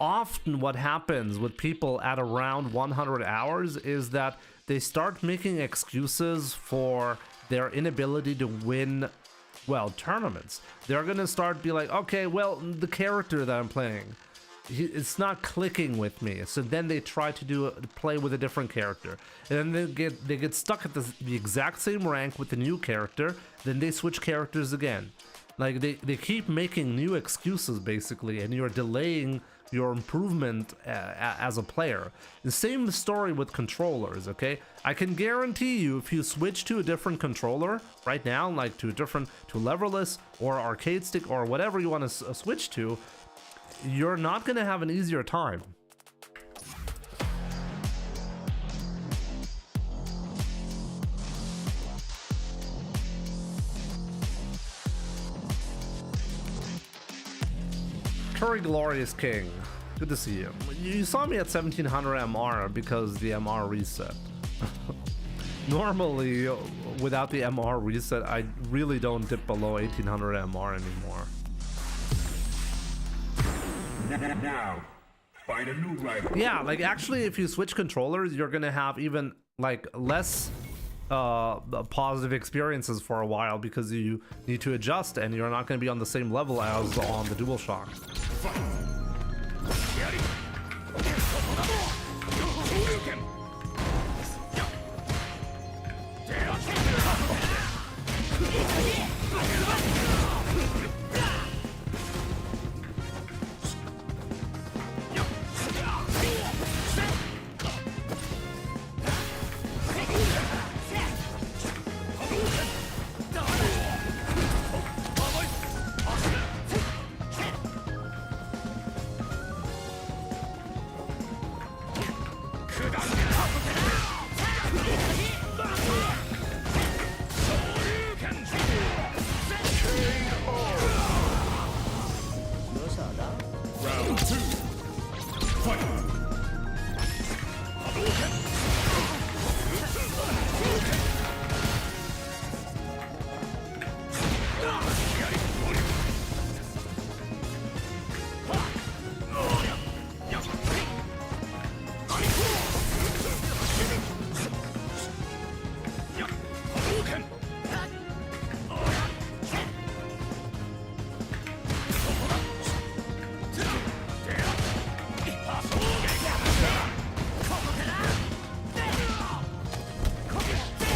Often what happens with people at around 100 hours is that they start making excuses for their inability to win, well, tournaments. They're gonna start be like, okay, well, the character that I'm playing, it's not clicking with me. So then they try to play with a different character, and then they get stuck at the exact same rank with the new character. Then they switch characters again. Like they keep making new excuses basically, and you're delaying your improvement as a player. The same story with controllers, okay? I can guarantee you if you switch to a different controller right now, like to leverless or arcade stick or whatever you want to switch to, you're not gonna have an easier time. Curry Glorious King, good to see you. You saw me at 1700 MR because the MR reset. Normally, without the MR reset, I really don't dip below 1800 MR anymore. Now, find a new rival. Yeah, like actually, if you switch controllers, you're gonna have even like less positive experiences for a while because you need to adjust and you're not going to be on the same level as on the DualShock.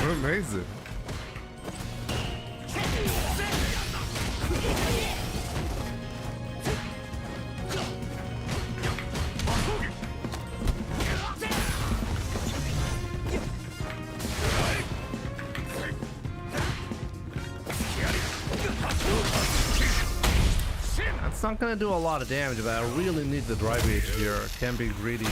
Amazing. That's not gonna do a lot of damage, but I really need the drive H here. Can't be greedy.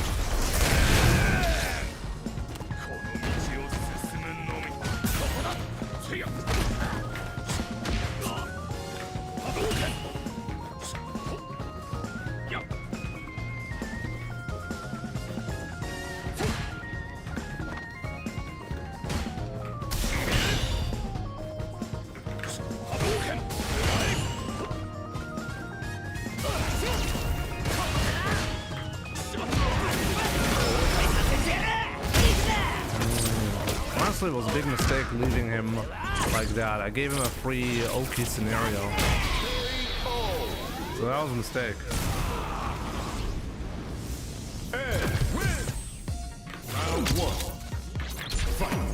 Honestly, it was a big mistake leaving him like that. I gave him a free Oki scenario. So that was a mistake. Round one. Fight.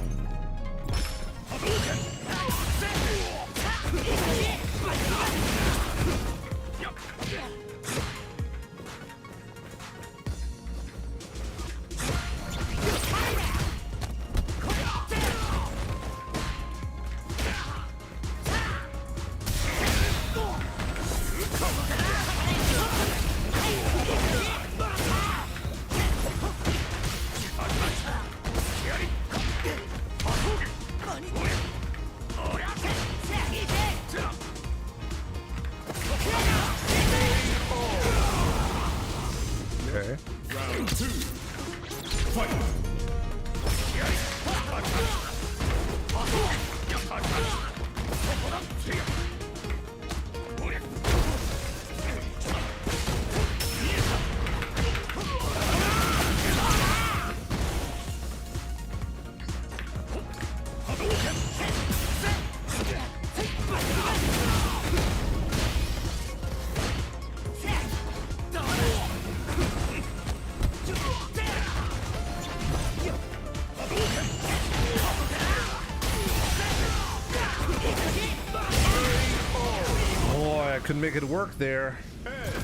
couldn't make it work there.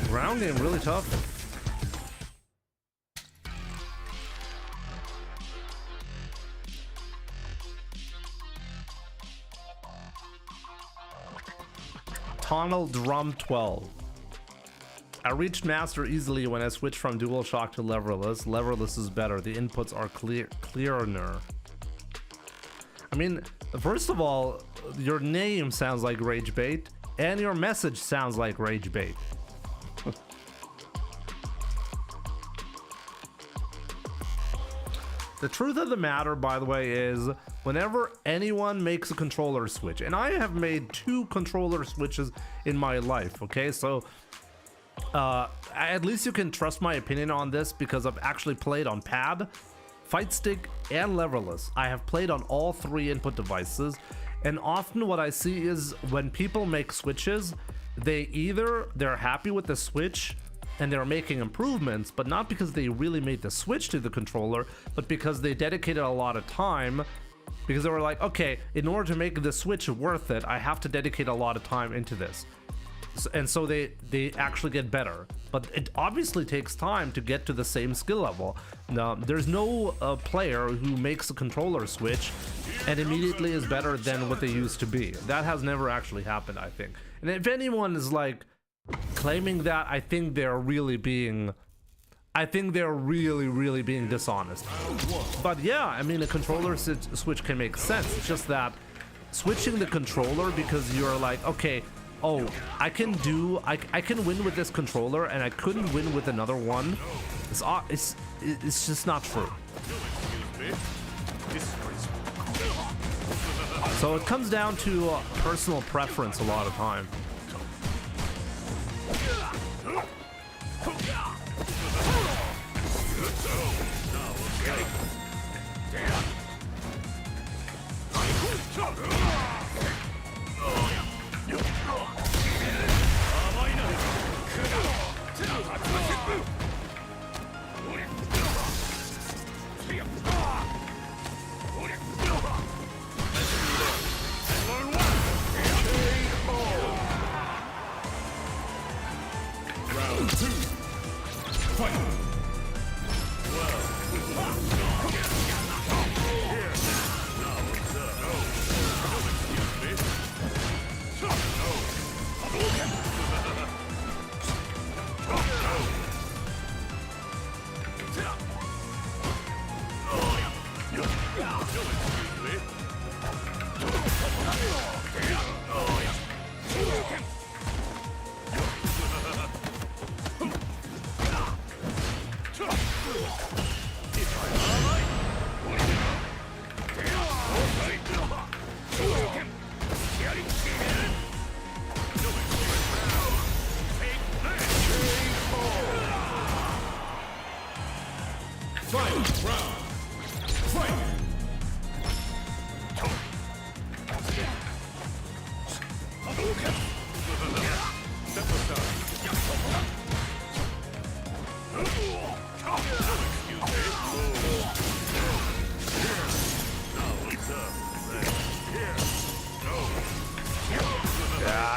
Ground game really tough. Tonal Drum 12. I reached master easily when I switched from DualShock to leverless. Leverless is better. The inputs are clearer. I mean, first of all, your name sounds like rage bait, and your message sounds like rage bait. The truth of the matter, by the way, is whenever anyone makes a controller switch, and I have made 2 controller switches in my life, okay? So at least you can trust my opinion on this because I've actually played on pad, fight stick, and leverless. I have played on all 3 input devices, and often what I see is when people make switches, they're happy with the switch and they're making improvements, but not because they really made the switch to the controller, but because they dedicated a lot of time, because they were like, okay, in order to make the switch worth it, I have to dedicate a lot of time into this. And so they actually get better, but it obviously takes time to get to the same skill level. Now, there's no player who makes a controller switch and immediately is better than what they used to be. That has never actually happened, I think. And if anyone is like claiming that, I think they're really being dishonest. But yeah, I mean, a controller switch can make sense. It's just that switching the controller because you're like, okay, oh, I can win with this controller and I couldn't win with another one. It's just not true. So it comes down to personal preference a lot of time.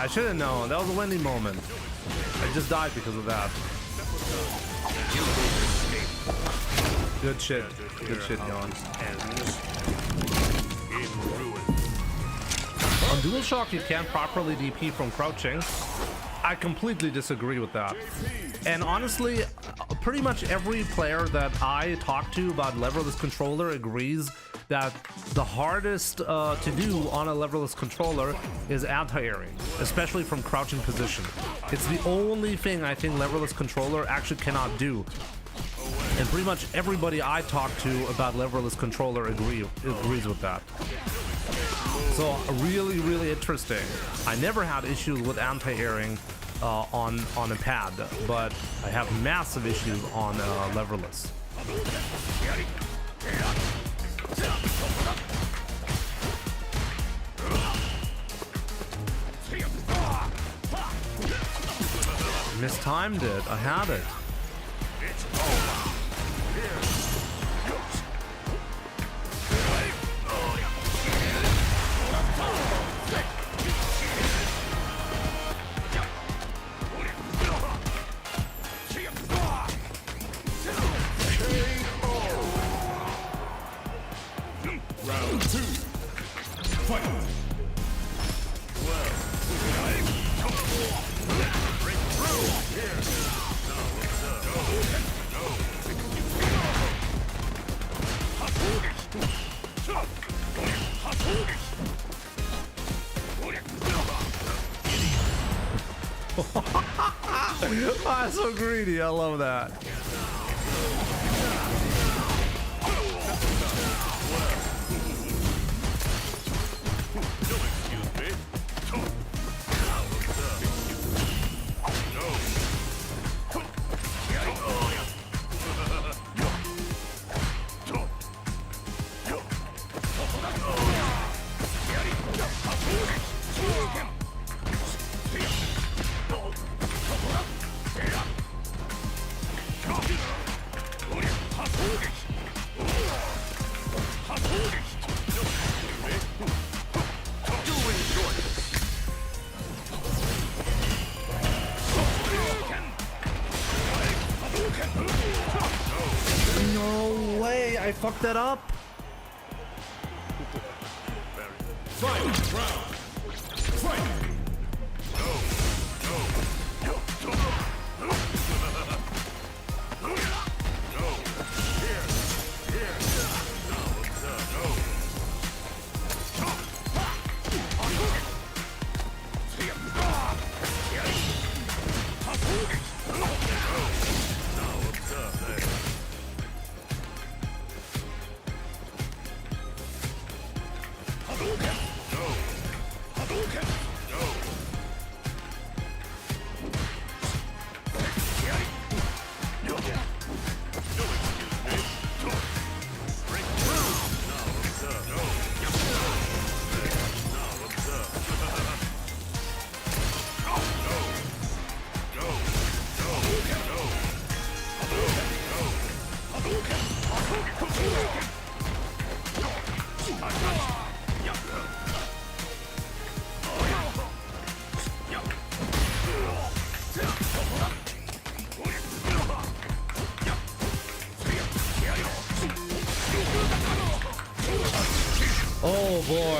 I should have known. That was a winning moment. I just died because of that. Good shit. Good shit, Yon. On DualShock, you can't properly DP from crouching. I completely disagree with that. And honestly, pretty much every player that I talk to about leverless controller agrees that the hardest to do on a leverless controller is anti-airing, especially from crouching position. It's the only thing I think leverless controller actually cannot do. And pretty much everybody I talk to about leverless controller agrees with that. So really, really interesting. I never had issues with anti-airing on a pad, but I have massive issues on leverless. Mistimed it. I had it. Round 2. Fight. Ah, so greedy. I love that. No way, I fucked that up. Final round. Fight.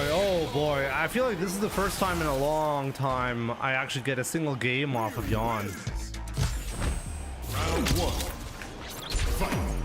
Oh boy, I feel like this is the first time in a long time I actually get a single game off of Yawn. Round 1. Fight.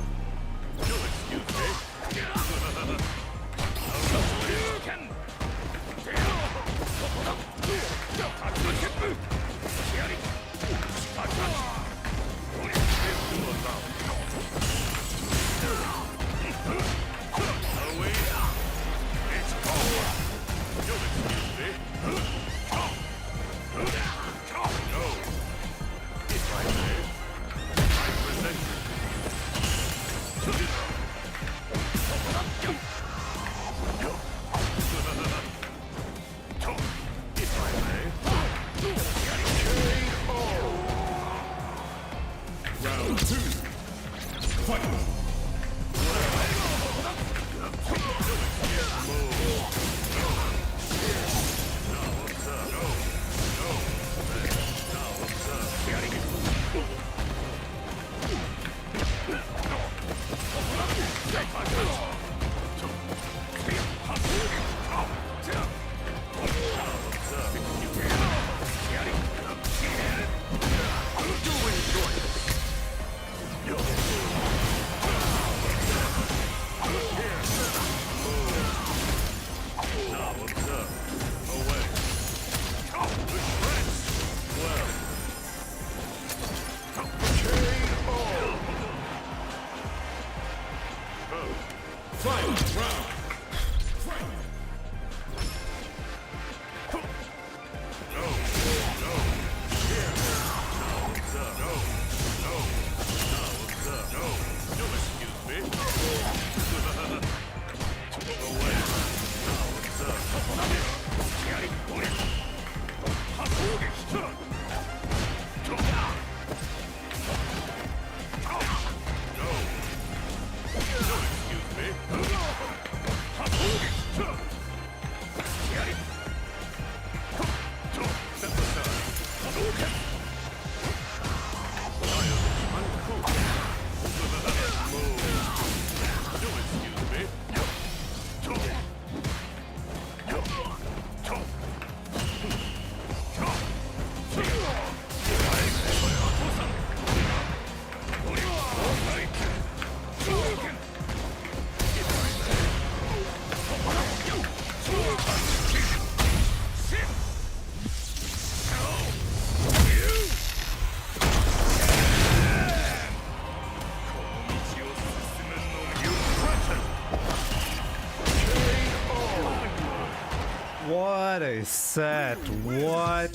What a set. What?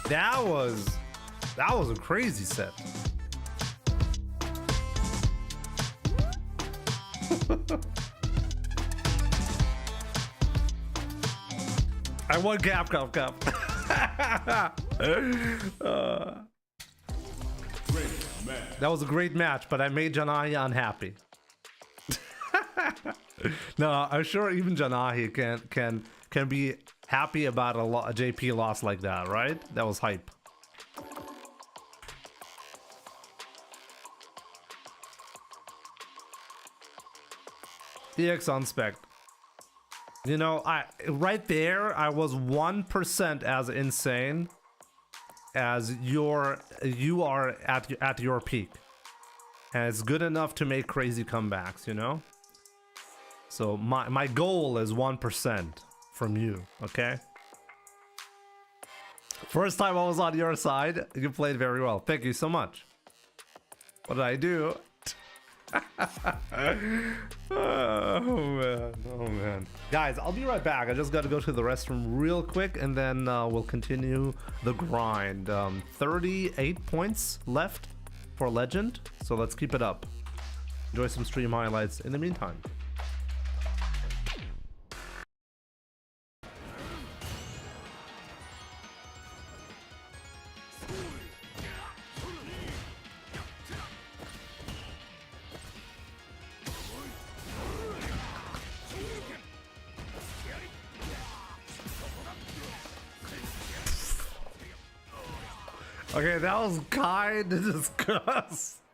That was a crazy set. I won Capcom Cup. That was a great match, but I made Janahi unhappy. No, I'm sure even Janahi can be happy about a JP loss like that, right? That was hype. EX on spec. You know, right there I was 1% as insane as you are at your peak, and it's good enough to make crazy comebacks, you know. So my goal is 1% from you, okay? First time I was on your side, you played very well. Thank you so much. What did I do? Oh man. Guys, I'll be right back. I just gotta go to the restroom real quick, and then we'll continue the grind. 38 points left for Legend, so let's keep it up. Enjoy some stream highlights in the meantime. Okay, that was kind of disgusting.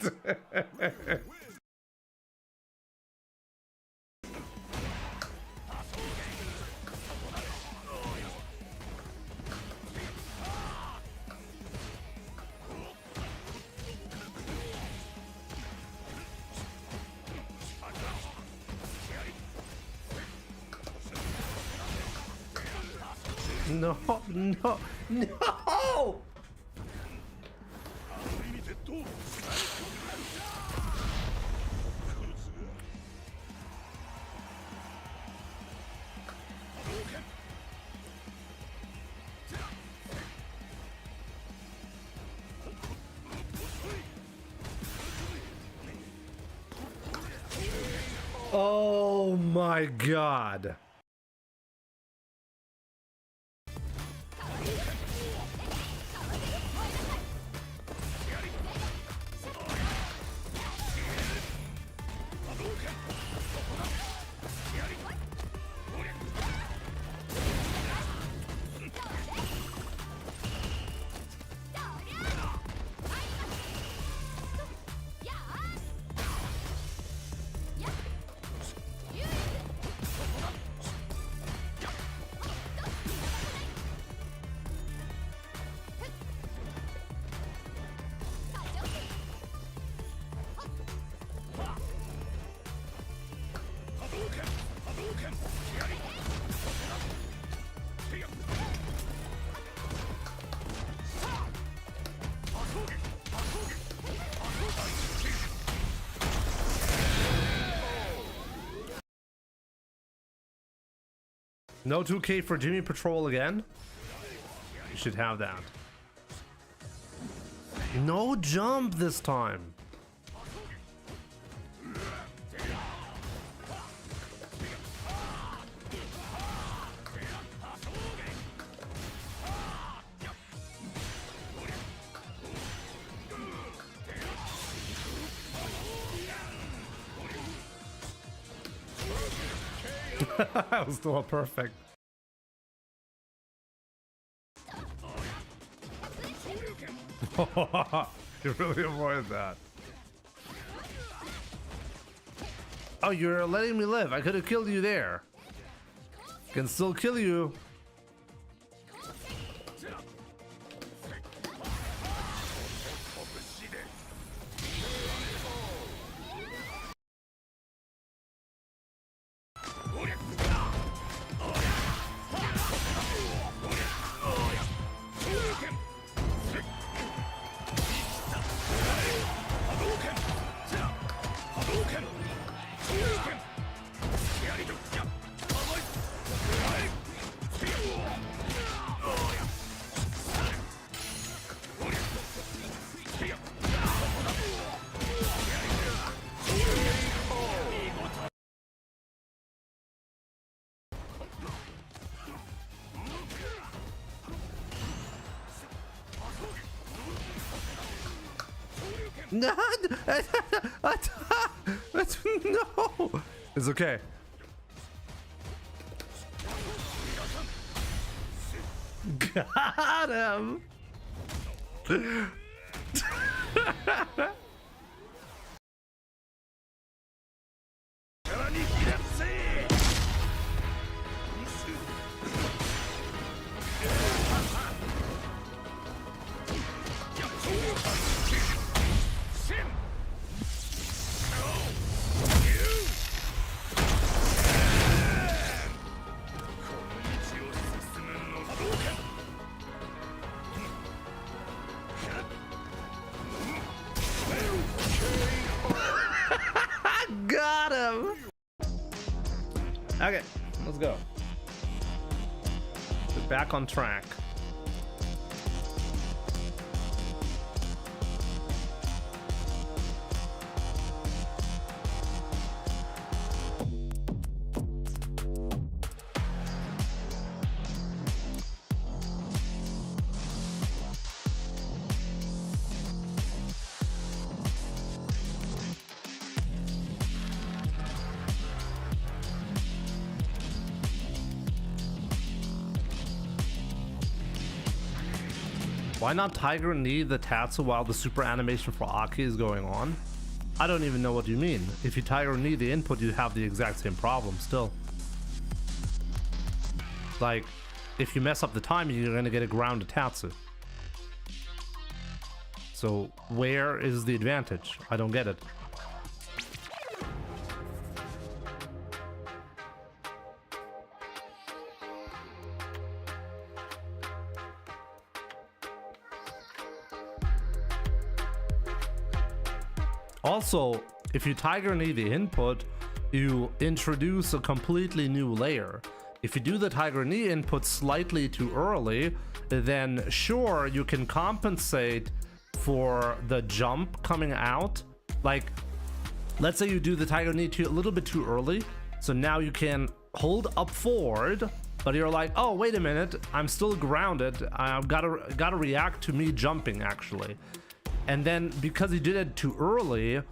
No, no, no! Oh my god. No 2K for Jimmy Patrol again? You should have that. No jump this time. That was still perfect. You really avoided that. Oh, you're letting me live. I could have killed you there. Can still kill you. No. No. It's okay. Got him. Got him. Okay, let's go. We're back on track. Why not Tiger Knee the Tatsu while the super animation for Aki is going on? I don't even know what you mean. If you Tiger Knee the input, you have the exact same problem still. Like, if you mess up the timing, you're gonna get a grounded Tatsu. So where is the advantage? I don't get it. Also, if you Tiger Knee the input, you introduce a completely new layer. If you do the Tiger Knee input slightly too early, then sure, you can compensate for the jump coming out. Like, let's say you do the Tiger Knee a little bit too early, so now you can hold up forward, but you're like, oh, wait a minute, I'm still grounded. I've gotta react to me jumping, actually. And then because you did it too early,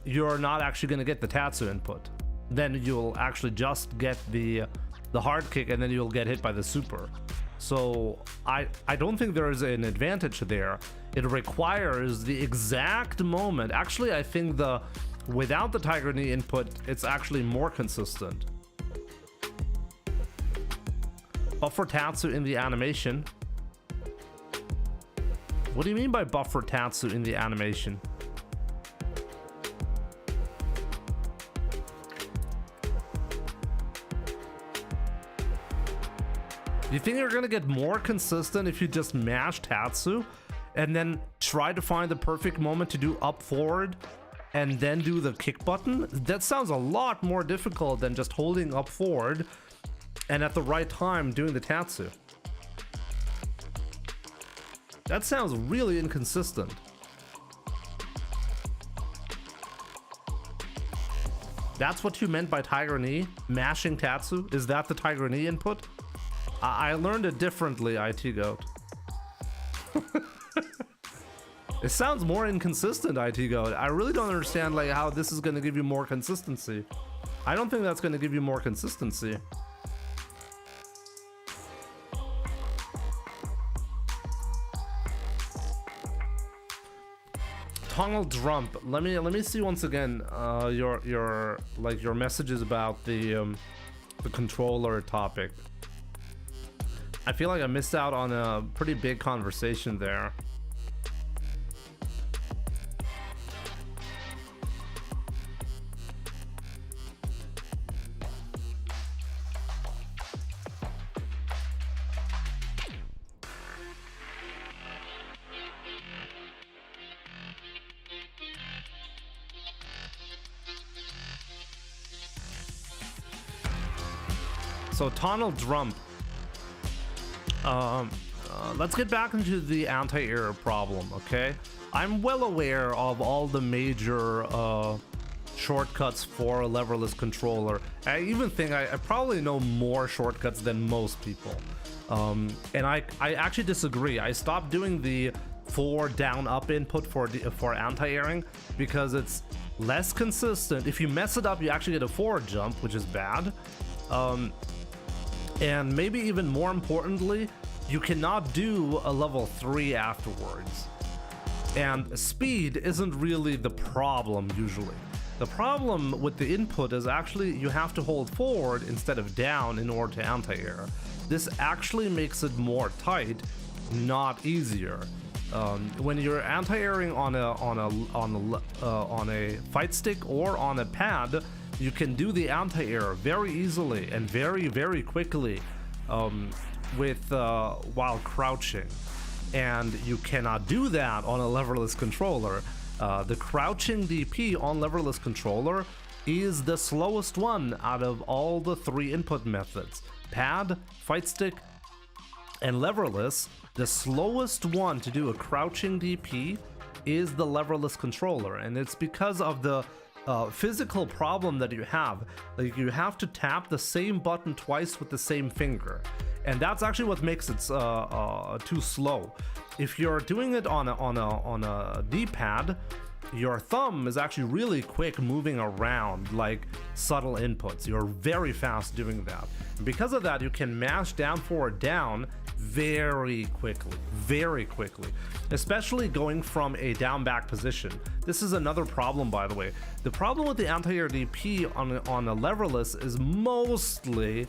you're not actually gonna get the Tatsu input. Then you'll actually just get the hard kick, and then you'll get hit by the super. So I don't think there is an advantage there. It requires the exact moment. Actually, I think without the Tiger Knee input, it's actually more consistent. Buffer Tatsu in the animation. What do you mean by buffer Tatsu in the animation? Do you think you're gonna get more consistent if you just mash Tatsu and then try to find the perfect moment to do up forward and then do the kick button? That sounds a lot more difficult than just holding up forward and at the right time doing the Tatsu. That sounds really inconsistent. That's what you meant by Tiger Knee? Mashing Tatsu? Is that the Tiger Knee input? I learned it differently, IT Goat. It sounds more inconsistent, IT Goat. I really don't understand like how this is gonna give you more consistency. I don't think that's gonna give you more consistency. Tunnel Drump. Let me see once again your messages about the controller topic. I feel like I missed out on a pretty big conversation there. So Tunnel Drump. Let's get back into the anti-air problem, okay? I'm well aware of all the major shortcuts for a leverless controller. I even think I probably know more shortcuts than most people. And I actually disagree. I stopped doing the 4 down up input for anti-airing, because it's less consistent. If you mess it up, you actually get a forward jump, which is bad. And maybe even more importantly, you cannot do a level 3 afterwards. And speed isn't really the problem usually. The problem with the input is actually you have to hold forward instead of down in order to anti-air. This actually makes it more tight, not easier. When you're anti-airing on a fight stick or on a pad, you can do the anti-air very easily and very quickly while crouching, and you cannot do that on a leverless controller. The crouching DP on leverless controller is the slowest one out of all the 3 input methods: pad, fight stick, and leverless. The slowest one to do a crouching DP is the leverless controller, and it's because of the physical problem that you have. Like, you have to tap the same button twice with the same finger, and that's actually what makes it too slow. If you're doing it on a D-pad, your thumb is actually really quick moving around like subtle inputs. You're very fast doing that. And because of that, you can mash down, forward, down very quickly, especially going from a down back position. This is another problem, by the way. The problem with the anti-air DP on a leverless is mostly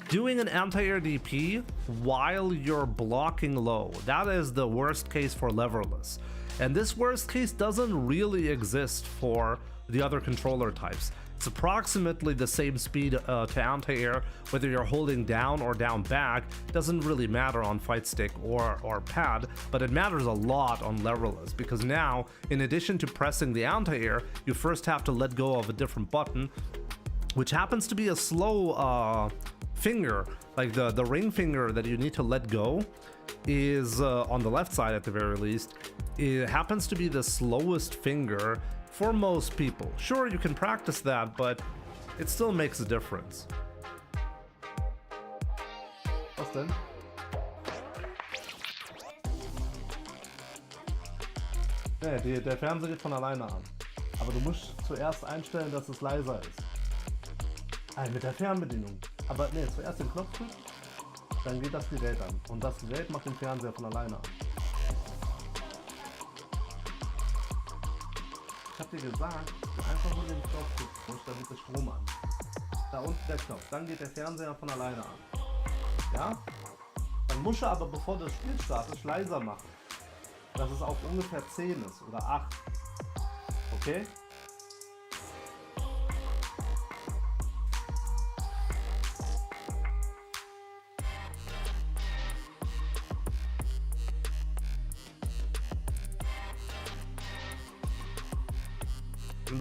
doing an anti-air DP while you're blocking low. That is the worst case for leverless. And this worst case doesn't really exist for the other controller types. It's approximately the same speed to anti-air, whether you're holding down or down back. Doesn't really matter on fight stick or pad, but it matters a lot on leverless, because now, in addition to pressing the anti-air, you first have to let go of a different button, which happens to be a slow finger. Like the ring finger that you need to let go is on the left side at the very least. It happens to be the slowest finger for most people. Sure, you can practice that, but it still makes a difference. Was denn? Nee, der Fernseher geht von alleine an. Aber du musst zuerst einstellen, dass es leiser ist. Mit der Fernbedienung. Aber nee, zuerst den Knopf drücken, dann geht das Gerät an. Und das Gerät macht den Fernseher von alleine an. Ich hab dir gesagt, einfach nur den Knopf drücken, dann geht der Strom an. Da unten der Knopf, dann geht der Fernseher von alleine an. Ja? Dann musst du aber, bevor du das Spiel startest, leiser machen. Dass es auf ungefähr 10 ist oder 8. Okay?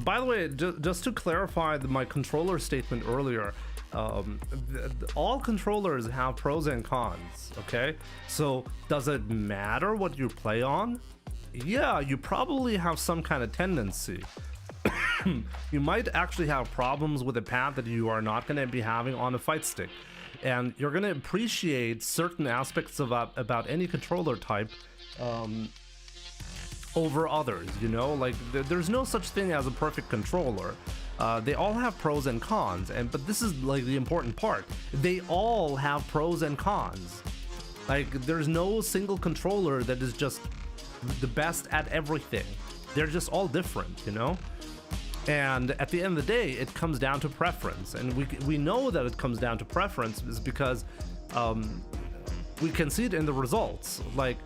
By the way, just to clarify my controller statement earlier, all controllers have pros and cons, okay? So does it matter what you play on? Yeah, you probably have some kind of tendency. You might actually have problems with a pad that you are not going to be having on a fight stick. And you're going to appreciate certain aspects about any controller type over others, you know? Like, there's no such thing as a perfect controller. They all have pros and cons, but this is like the important part. They all have pros and cons. Like, there's no single controller that is just the best at everything. They're just all different, you know? And at the end of the day, it comes down to preference. And we know that it comes down to preference is because we can see it in the results. Like,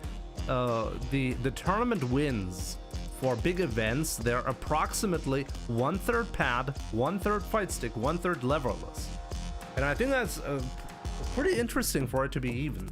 the tournament wins for big events, they're approximately 1/3 pad, 1/3 fight stick, 1/3 leverless. And I think that's pretty interesting for it to be even.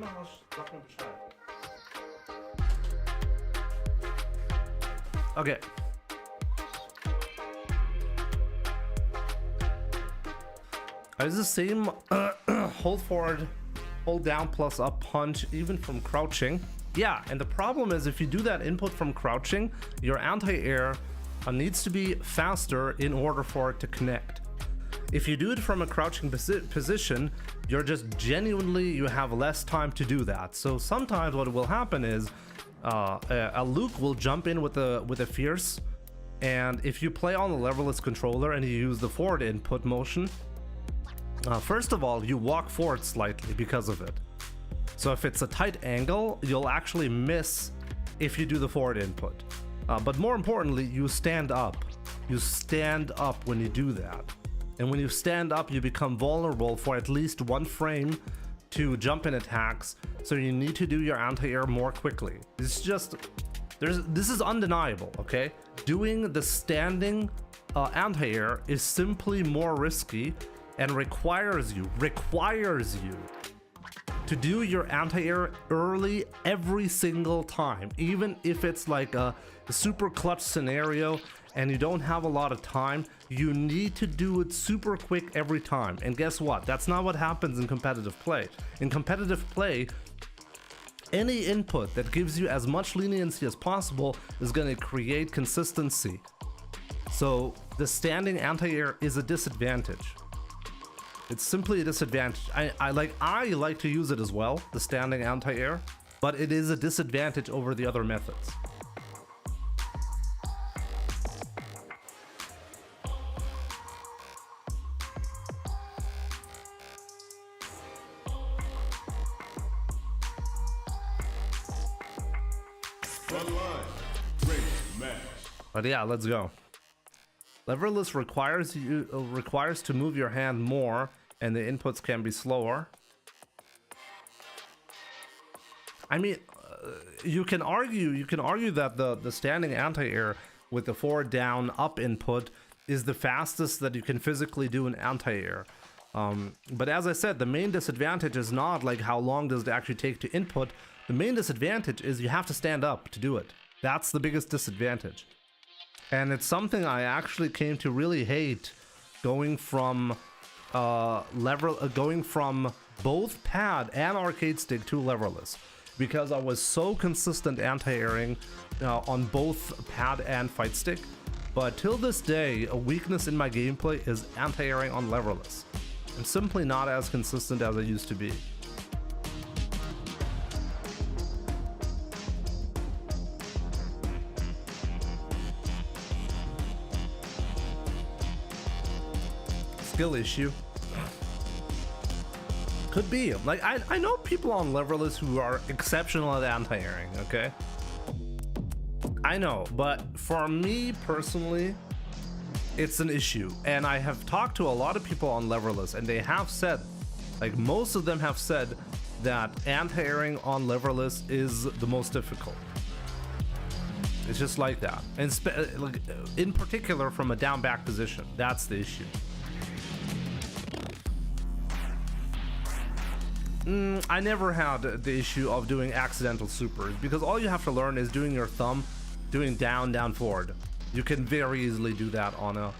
immer hast, sag mir Bescheid. Okay. Is the same hold forward, hold down plus up punch even from crouching? Yeah, and the problem is if you do that input from crouching, your anti-air needs to be faster in order for it to connect. If you do it from a crouching position, you're just genuinely, you have less time to do that. So sometimes what will happen is a Luke will jump in with a fierce, and if you play on the leverless controller and you use the forward input motion, first of all, you walk forward slightly because of it. So if it's a tight angle, you'll actually miss if you do the forward input. But more importantly, you stand up. You stand up when you do that. And when you stand up, you become vulnerable for at least one frame to jump in attacks. So you need to do your anti-air more quickly. It's just, this is undeniable, okay? Doing the standing anti-air is simply more risky and requires you to do your anti-air early every single time, even if it's like a super clutch scenario and you don't have a lot of time. You need to do it super quick every time. And guess what? That's not what happens in competitive play. In competitive play, any input that gives you as much leniency as possible is going to create consistency. So the standing anti-air is a disadvantage. It's simply a disadvantage. I like to use it as well, the standing anti-air, but it is a disadvantage over the other methods. But yeah, let's go. Leverless requires to move your hand more, and the inputs can be slower. I mean, you can argue that the standing anti-air with the forward down up input is the fastest that you can physically do an anti-air. But as I said, the main disadvantage is not like how long does it actually take to input. The main disadvantage is you have to stand up to do it. That's the biggest disadvantage. And it's something I actually came to really hate, going from going from both pad and arcade stick to leverless, because I was so consistent anti-airing on both pad and fight stick. But till this day, a weakness in my gameplay is anti-airing on leverless. I'm simply not as consistent as I used to be. Skill issue. Could be. Like, I know people on leverless who are exceptional at anti-airing, okay? I know, but for me personally, it's an issue. And I have talked to a lot of people on leverless, and they have said, like most of them have said, that anti-airing on leverless is the most difficult. It's just like that. And like, in particular from a down back position, that's the issue. I never had the issue of doing accidental supers, because all you have to learn is doing your thumb, doing down, down, forward. You can very easily do that on a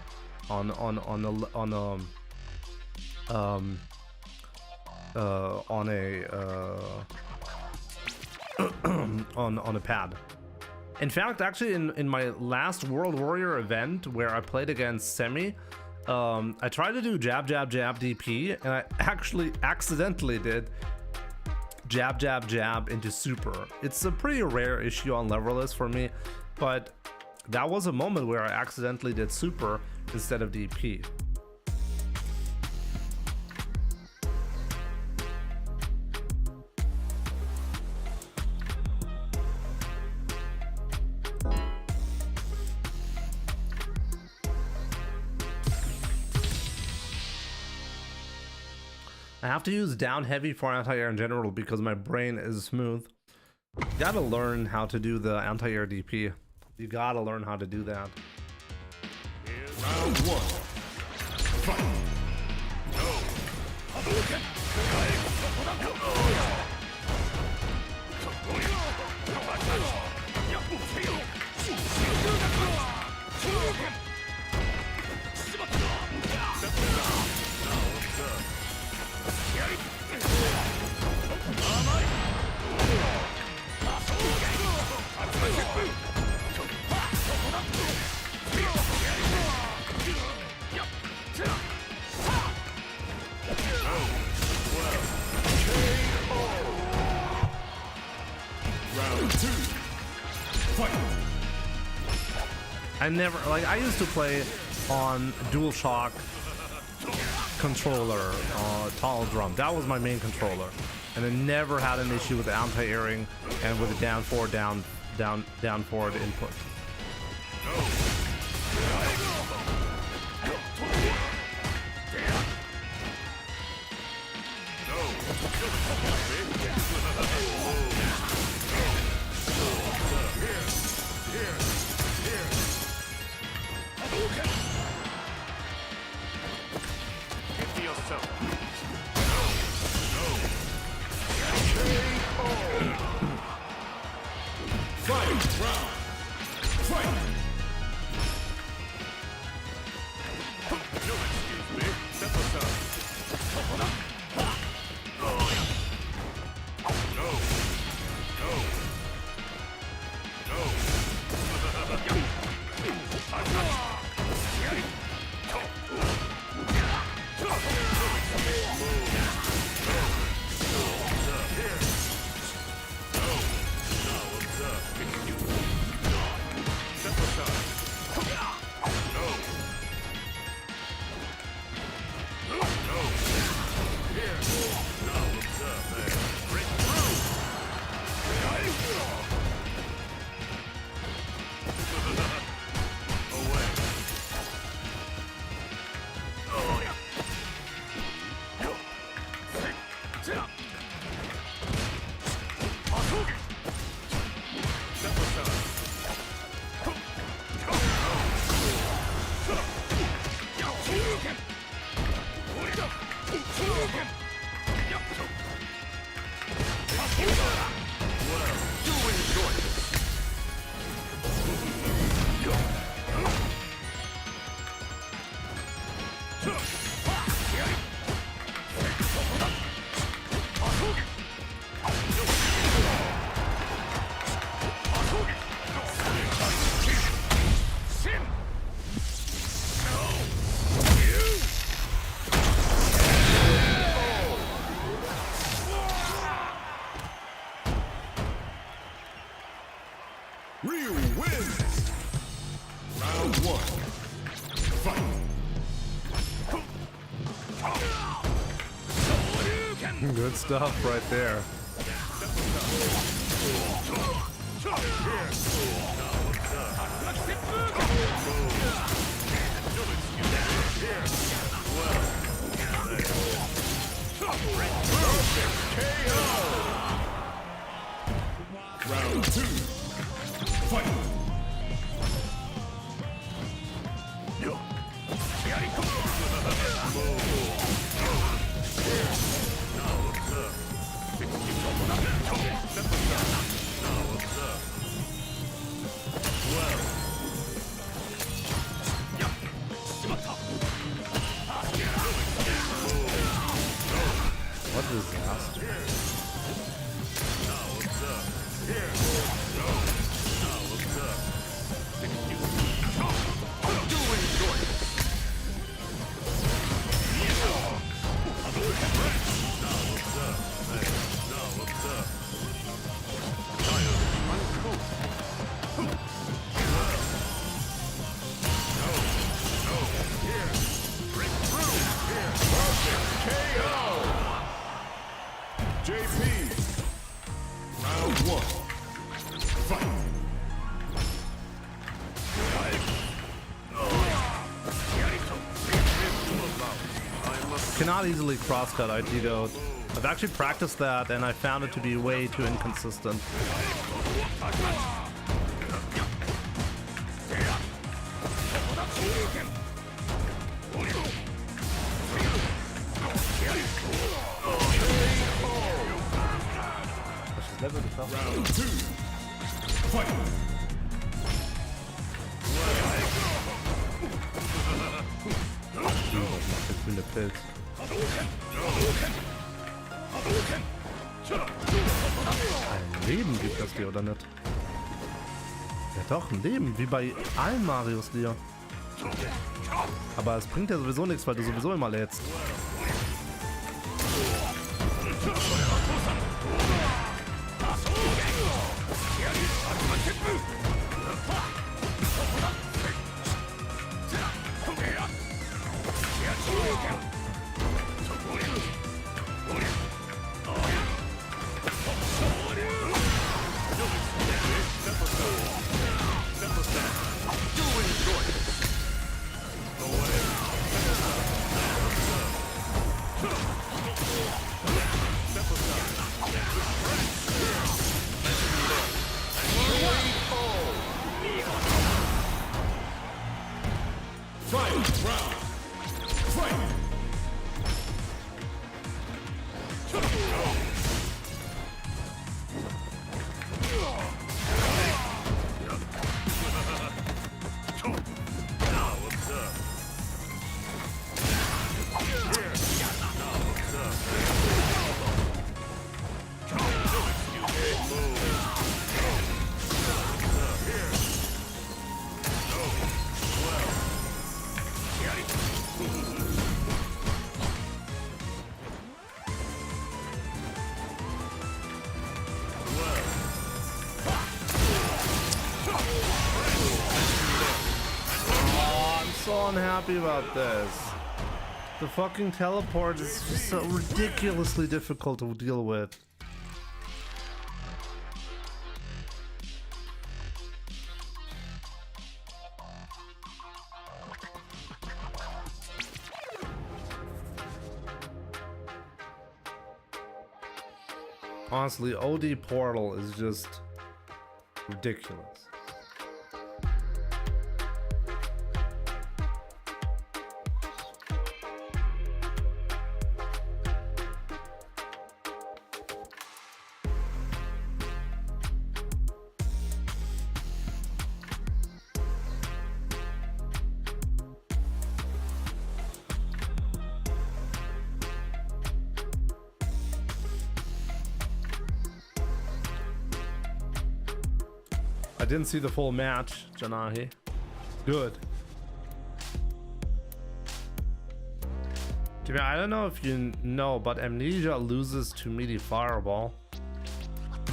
pad. In fact, actually, in my last World Warrior event where I played against Semi, I tried to do jab, jab, jab DP, and I actually accidentally did jab, jab, jab into super. It's a pretty rare issue on leverless for me, but that was a moment where I accidentally did super instead of DP. I have to use down heavy for anti-air in general because my brain is smooth. You gotta learn how to do the anti-air DP. You gotta learn how to do that. Round one. Fight. I never, like, I used to play on DualShock controller, tall drum. That was my main controller, and I never had an issue with the anti-airing and with the down forward input. Ryu wins! Round 1. Fight! Good stuff right there. Round 2. Fight! What disaster. JP! Round 1. Fight! Cannot easily crosscut Aikido. I've actually practiced that and I found it to be way too inconsistent. Round Fight! Ich bin der Pilz. Ein Leben gibt das dir, oder nicht? Ja doch, ein Leben, wie bei allen Marios dir. Aber es bringt ja sowieso nichts, weil du sowieso immer lädst. So unhappy about this. The fucking teleport is just so ridiculously difficult to deal with. Honestly, OD Portal is just ridiculous. I didn't see the full match, Janahi. Good. Jimmy, I don't know if you know, but Amnesia loses to Meaty Fireball.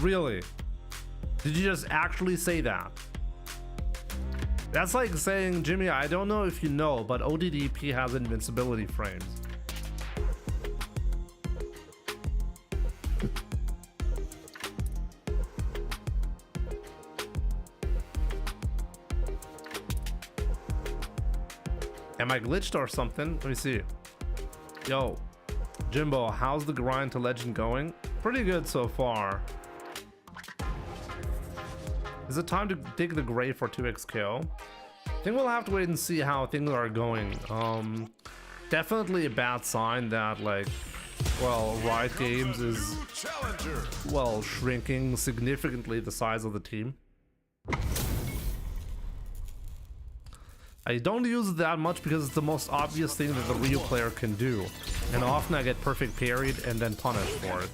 Really? Did you just actually say that? That's like saying, Jimmy, I don't know if you know, but ODDP has invincibility frames. Am I glitched or something? Let me see. Yo, Jimbo, how's the grind to legend going? Pretty good so far. Is it time to dig the grave for 2x KO? I think we'll have to wait and see how things are going. Definitely a bad sign that, like, well, Riot Games is, well, shrinking significantly the size of the team. I don't use it that much because it's the most obvious thing that the Ryu player can do, and often I get perfect parried and then punished for it.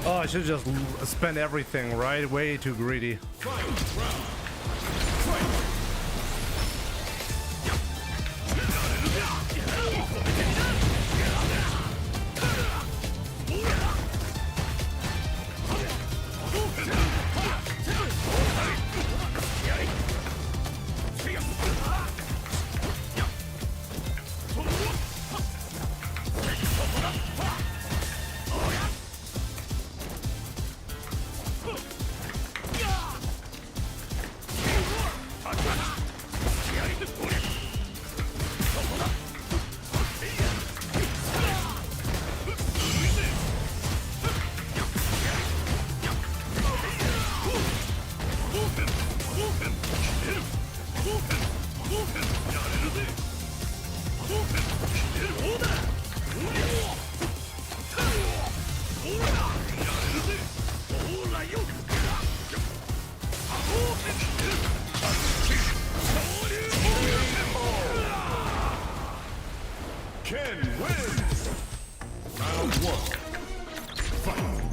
Oh, I should just spend everything, right? Way too greedy. Ken wins! Round 1. Fight!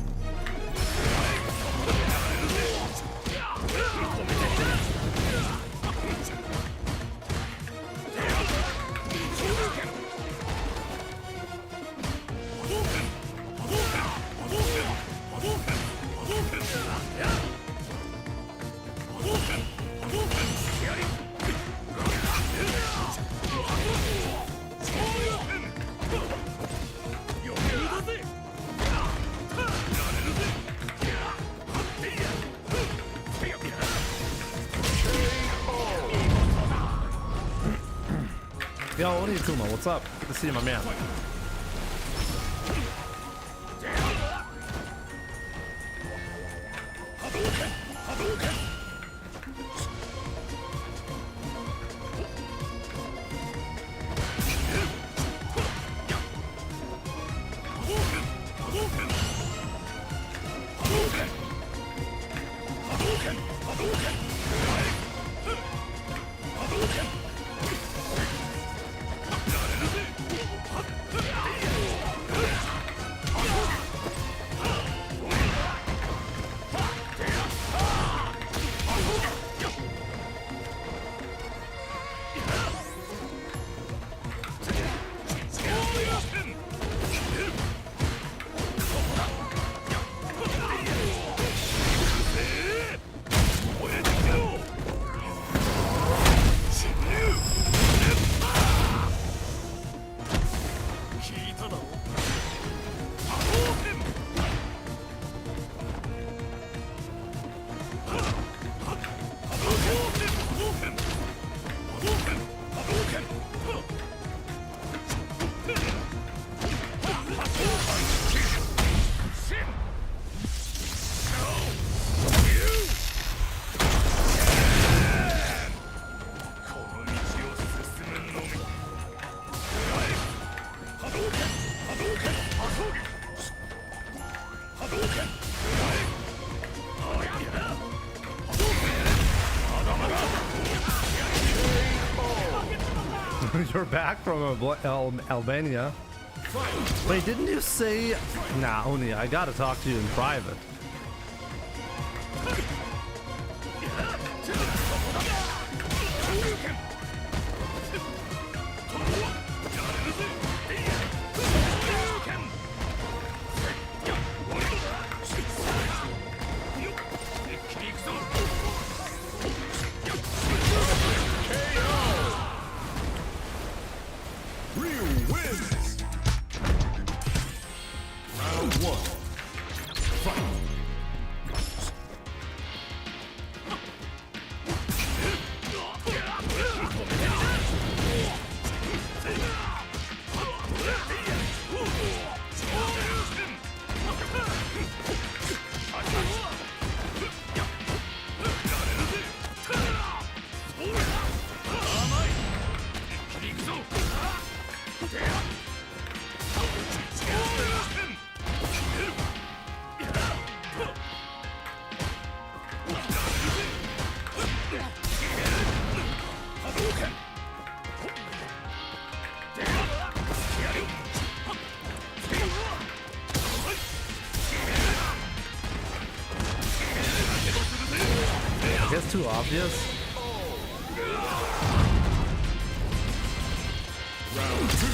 Yo, what are you, Kuma? What's up? Good to see you, my man. You're back from Albania. Wait, didn't you say... Nah, Oni, I gotta talk to you in private. that's too obvious. Round 2.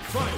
Fight!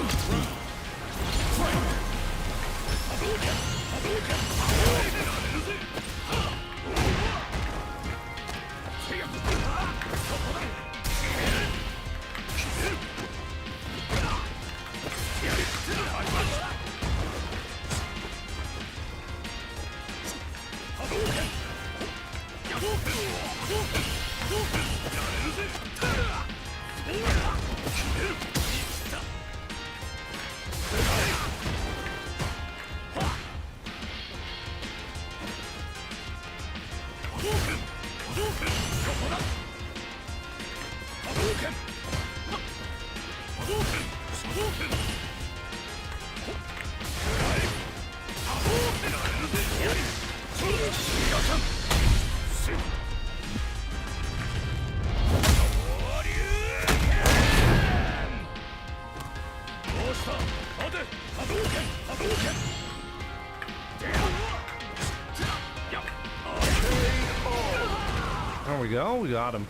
There we go, we got him.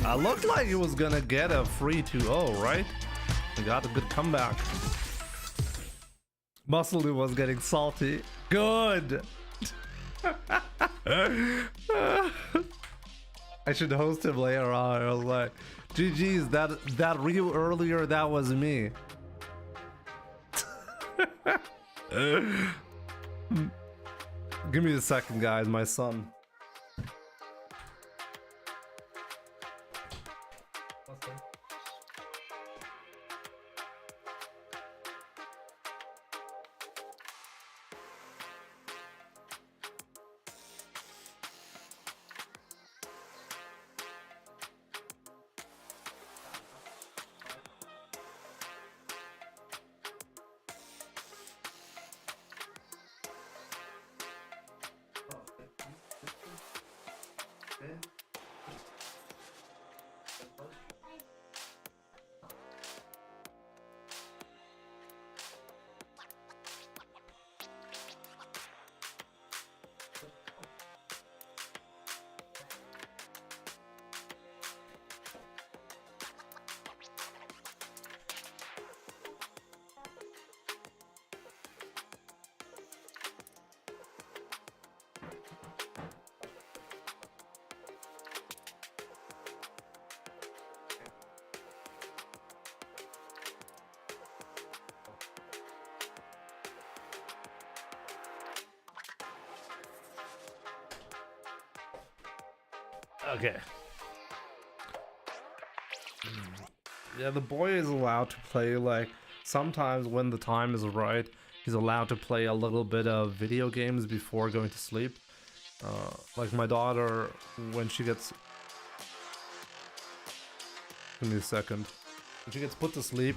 I looked like it was gonna get a free 2-0, right? We got a good comeback. Muscle was getting salty. Good! I should host him later on. I was like, GG's, that reel earlier, that was me. Give me a second, guys, my son. Okay. Yeah, the boy is allowed to play, like, sometimes when the time is right, he's allowed to play a little bit of video games before going to sleep. Like my daughter, when she gets... Give me a second. When she gets put to sleep,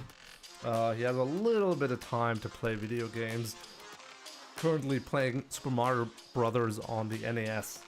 he has a little bit of time to play video games. Currently playing Super Mario Brothers on the NES.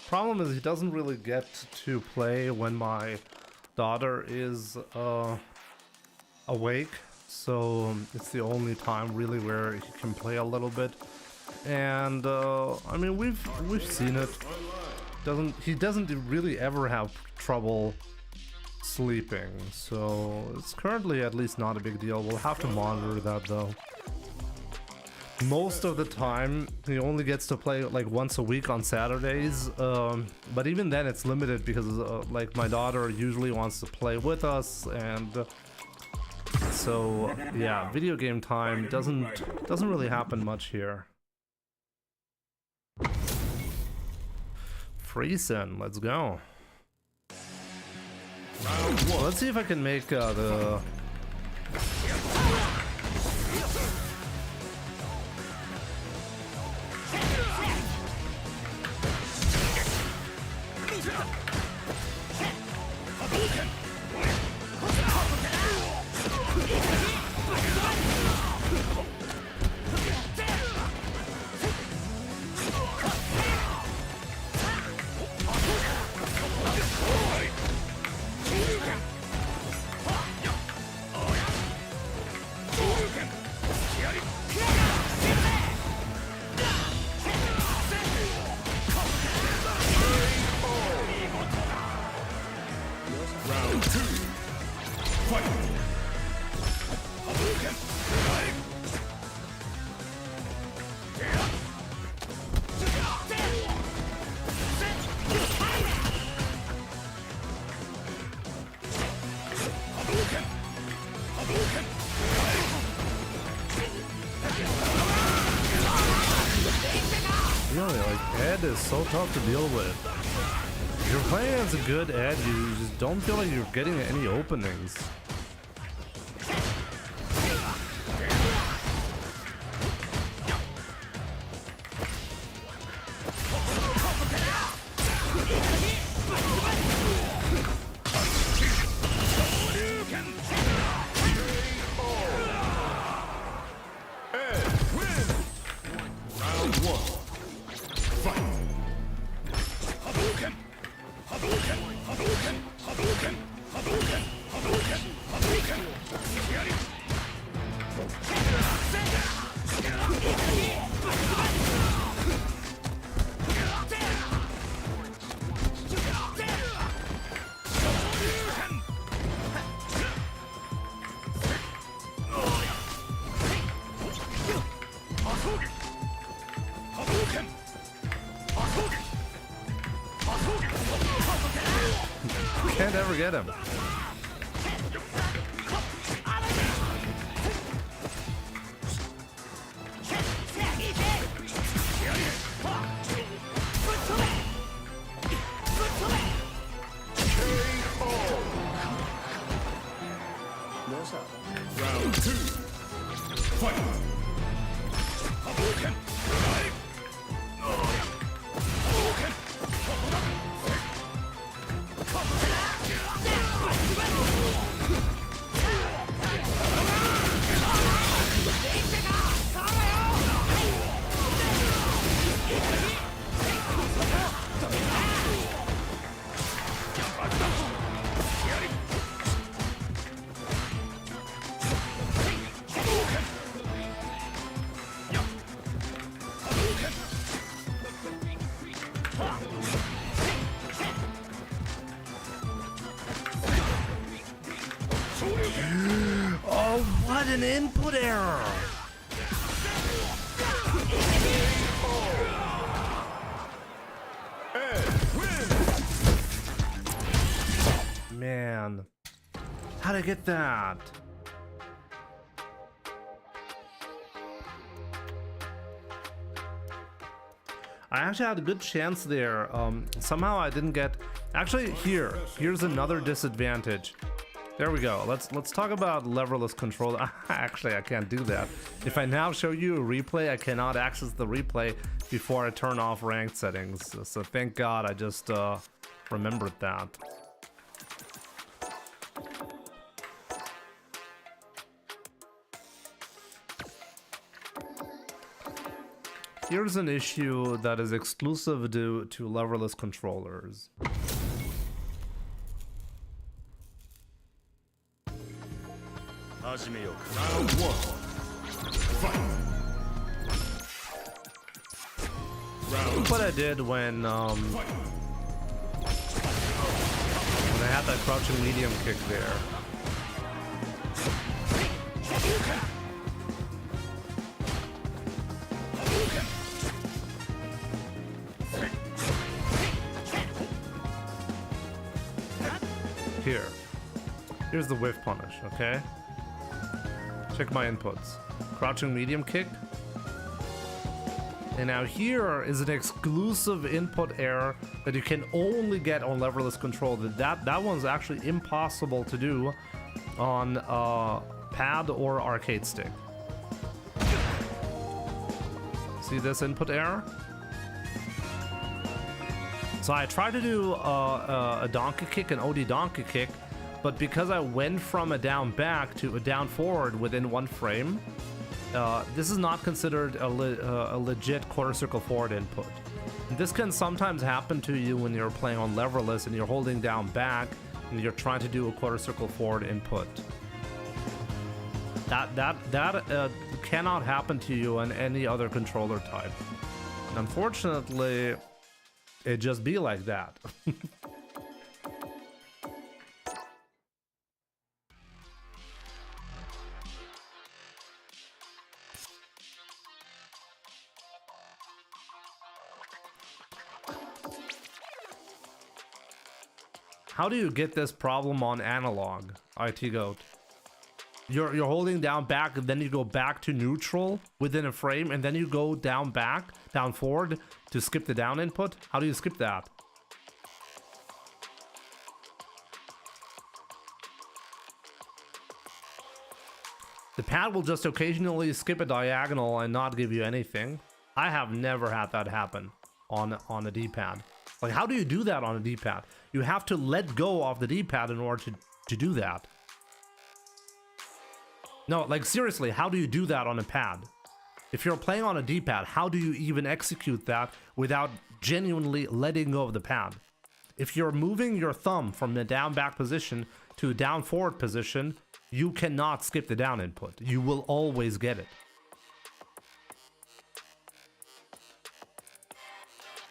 Problem is he doesn't really get to play when my daughter is awake, so it's the only time really where he can play a little bit. And I mean, we've seen it. He doesn't really ever have trouble sleeping, so it's currently at least not a big deal. We'll have to monitor that though. Most of the time he only gets to play like once a week on Saturdays, but even then it's limited because like my daughter usually wants to play with us, and so yeah, video game time doesn't really happen much here. Freezen, let's go. Let's see if I can make the is so tough to deal with. If you're playing as a good Ed, you just don't feel like you're getting any openings. Can't ever get him. Round 2. Fight. Oh, what an input error! Man, how'd I get that? I actually had a good chance there. Somehow I didn't get. Actually, here's another disadvantage. There we go. Let's talk about leverless control. Actually, I can't do that. If I now show you a replay, I cannot access the replay before I turn off ranked settings. So thank God I just remembered that. Here's an issue that is exclusive to leverless controllers. Round 1. Fight. What I did when had that crouching medium kick there. Here's the whiff punish, okay? Check my inputs. Crouching medium kick. And now here is an exclusive input error that you can only get on leverless control. That one's actually impossible to do on pad or arcade stick. See this input error? So I tried to do a donkey kick, an OD donkey kick, but because I went from a down back to a down forward within one frame, this is not considered a legit quarter circle forward input. This can sometimes happen to you when you're playing on leverless and you're holding down back and you're trying to do a quarter circle forward input. That cannot happen to you on any other controller type. And unfortunately, it just be like that. How do you get this problem on analog, IT Goat? You're holding down back, and then you go back to neutral within a frame, and then you go down back, down forward to skip the down input? How do you skip that? The pad will just occasionally skip a diagonal and not give you anything. I have never had that happen on a D-pad. Like, how do you do that on a D-pad? You have to let go of the D-pad in order to do that. No, like seriously, how do you do that on a pad? If you're playing on a D-pad, how do you even execute that without genuinely letting go of the pad? If you're moving your thumb from the down back position to a down forward position, you cannot skip the down input. You will always get it.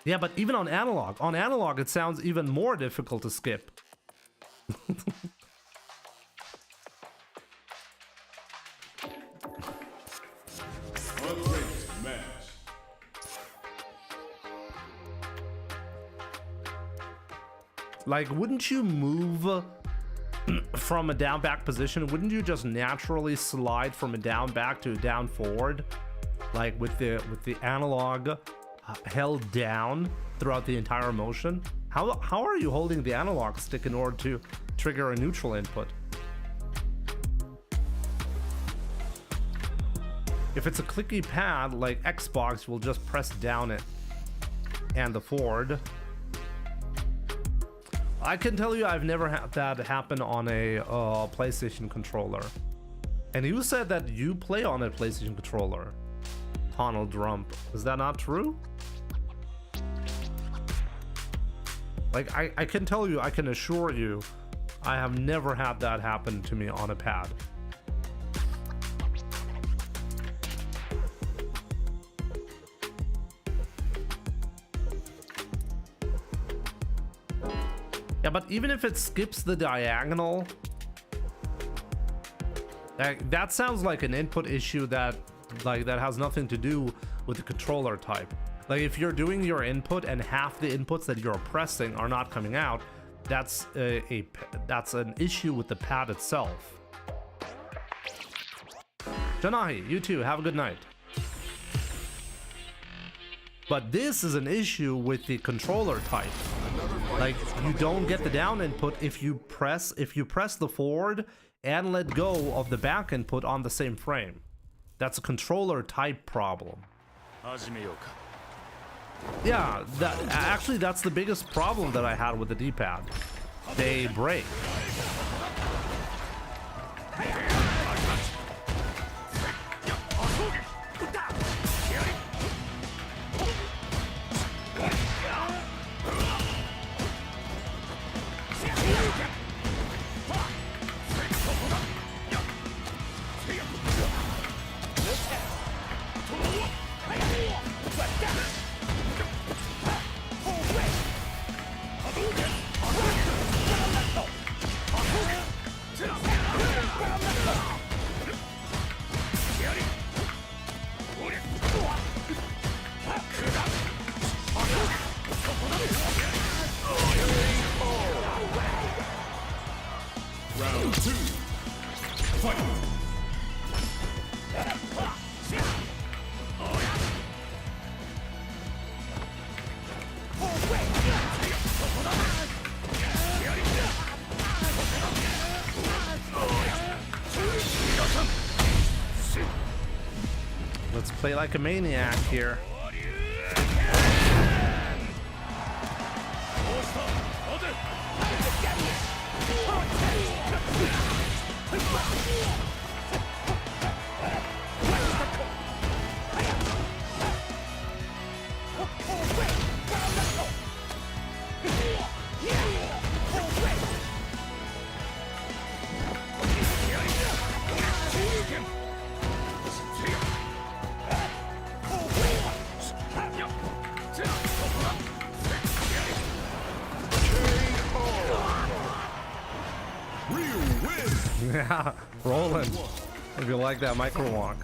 Yeah, but even on analog it sounds even more difficult to skip. Like, wouldn't you move from a down back position? Wouldn't you just naturally slide from a down back to a down forward, like with the analog held down throughout the entire motion? How are you holding the analog stick in order to trigger a neutral input? If it's a clicky pad like Xbox, you'll just press down it and the forward. I can tell you I've never had that happen on a PlayStation controller. And you said that you play on a PlayStation controller, Donald Trump. Is that not true? Like, I can tell you, I can assure you, I have never had that happen to me on a pad. Yeah, but even if it skips the diagonal, that sounds like an input issue that has nothing to do with the controller type. Like, if you're doing your input and half the inputs that you're pressing are not coming out, that's an issue with the pad itself. Janahi, you too, have a good night. But this is an issue with the controller type. Like, you don't get the down input if you press the forward and let go of the back input on the same frame. That's a controller type problem. Yeah, actually that's the biggest problem that I had with the D-pad. They break. Let's play like a maniac here. Yeah, rolling. If you like that micro walk.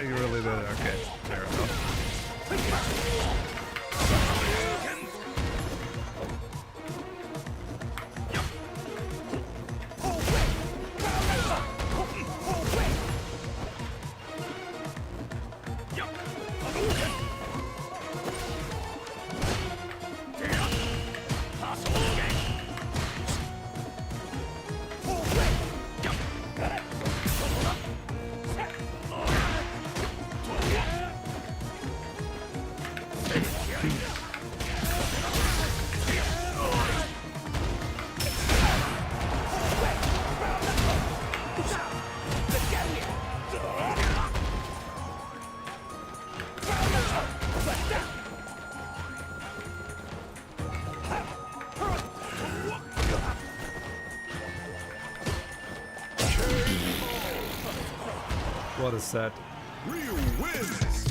You really did it. Okay, there we go. What a set. Ryu wins.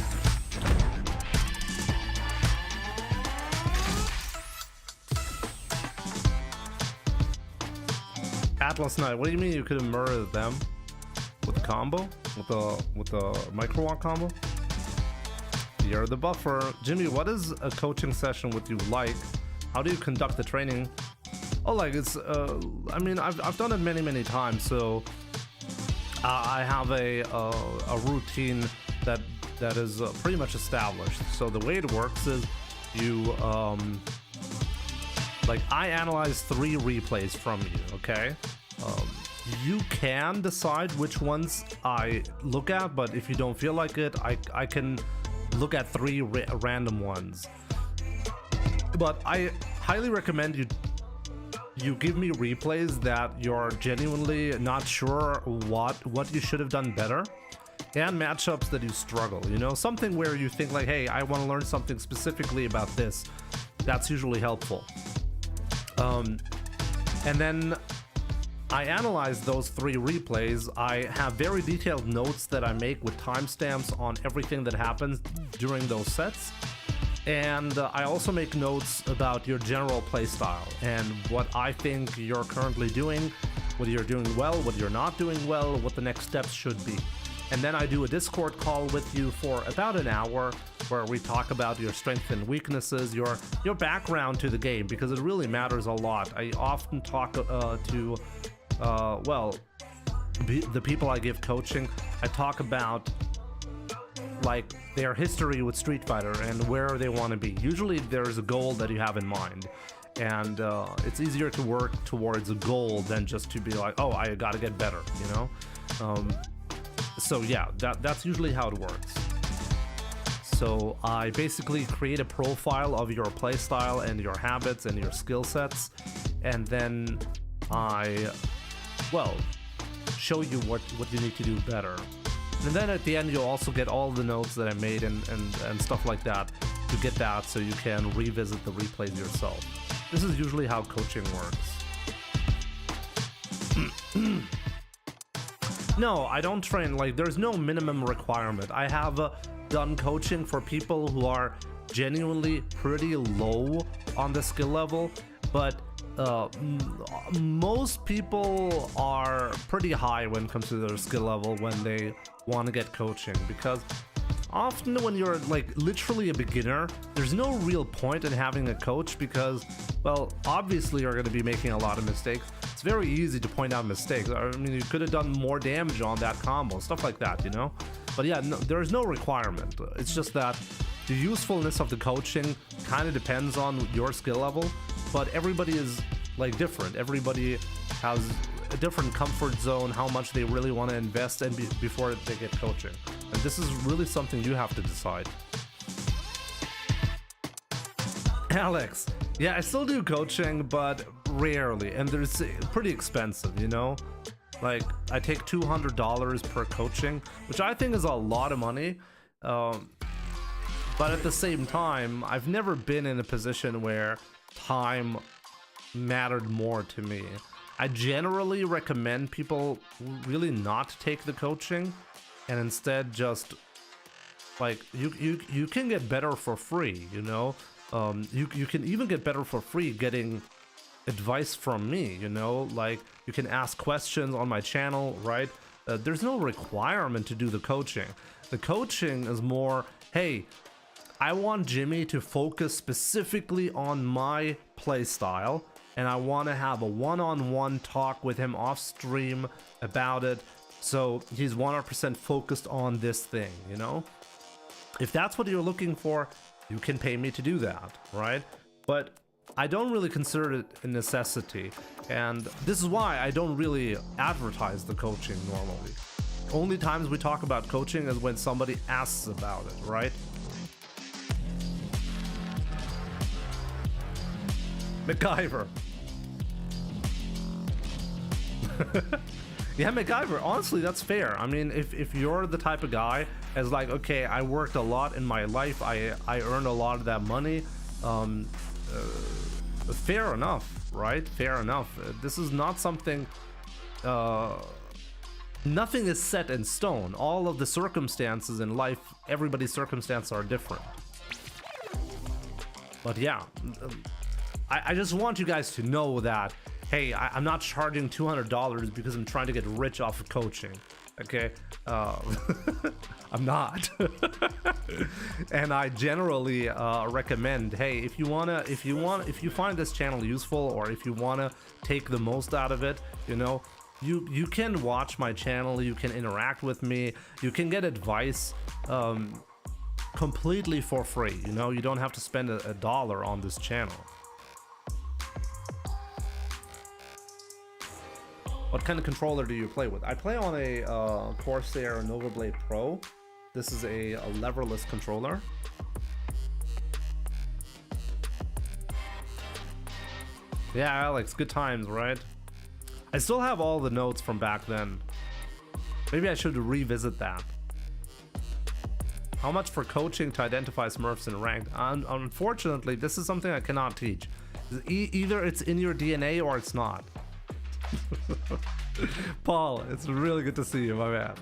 Atlas Knight, what do you mean you could have murdered them with the combo? With the micro walk combo? You're the buffer. Jimmy, what is a coaching session with you like? How do you conduct the training? Oh, like it's I mean I've done it many times, so I have a routine that is pretty much established. So the way it works is you like I analyze 3 replays from you, okay? You can decide which ones I look at, but if you don't feel like it, I can look at 3 random ones. But I highly recommend you give me replays that you're genuinely not sure what you should have done better, and matchups that you struggle, you know, something where you think like, hey, I want to learn something specifically about this. That's usually helpful. And then I analyze those 3 replays. I have very detailed notes that I make with timestamps on everything that happens during those sets. And I also make notes about your general playstyle and what I think you're currently doing, whether you're doing well, whether you're not doing well, what the next steps should be. And then I do a Discord call with you for about an hour where we talk about your strengths and weaknesses, your background to the game, because it really matters a lot. I often talk to the people I give coaching. I talk about like their history with Street Fighter and where they want to be. Usually there's a goal that you have in mind, and it's easier to work towards a goal than just to be like, oh, I gotta get better, you know? So yeah, that's usually how it works. So I basically create a profile of your playstyle and your habits and your skill sets, and then I, well, show you what you need to do better. And then at the end, you'll also get all the notes that I made and stuff like that to get that, so you can revisit the replays yourself. This is usually how coaching works. No, I don't train, like, there's no minimum requirement. I have done coaching for people who are genuinely pretty low on the skill level, but most people are pretty high when it comes to their skill level when they want to get coaching, because often when you're like literally a beginner, there's no real point in having a coach because, well, obviously you're going to be making a lot of mistakes. It's very easy to point out mistakes. I mean, you could have done more damage on that combo, stuff like that, you know? But yeah, no, there's no requirement. It's just that the usefulness of the coaching kind of depends on your skill level, but everybody is like different. Everybody has a different comfort zone, how much they really want to invest in before they get coaching. And this is really something you have to decide. Alex, yeah, I still do coaching, but rarely, and there's pretty expensive, you know? Like, I take $200 per coaching, which I think is a lot of money. But at the same time, I've never been in a position where time mattered more to me. I generally recommend people really not take the coaching and instead just, like, you can get better for free, you know? You can even get better for free getting advice from me, you know? Like, you can ask questions on my channel, right? There's no requirement to do the coaching. The coaching is more, hey, I want Jimmy to focus specifically on my playstyle, and I want to have a one-on-one talk with him off stream about it, so he's 100% focused on this thing, you know? If that's what you're looking for, you can pay me to do that, right? But I don't really consider it a necessity, and this is why I don't really advertise the coaching normally. Only times we talk about coaching is when somebody asks about it, right? MacGyver. Yeah, MacGyver, honestly, that's fair. I mean, if you're the type of guy as like, okay, I worked a lot in my life, I earned a lot of that money, fair enough, right? Fair enough. This is not something, nothing is set in stone. All of the circumstances in life, everybody's circumstances are different. But yeah, I just want you guys to know that, hey, I'm not charging $200 because I'm trying to get rich off of coaching, okay? I'm not. And I generally recommend, hey, if you find this channel useful, or if you wanna take the most out of it, you know, you can watch my channel, you can interact with me, you can get advice completely for free, you know? You don't have to spend a dollar on this channel. What kind of controller do you play with? I play on a Corsair Nova Blade Pro. This is a leverless controller. Yeah, Alex, good times, right? I still have all the notes from back then. Maybe I should revisit that. How much for coaching to identify Smurfs in ranked? Unfortunately, this is something I cannot teach. Either it's in your DNA or it's not. Paul, it's really good to see you, my man.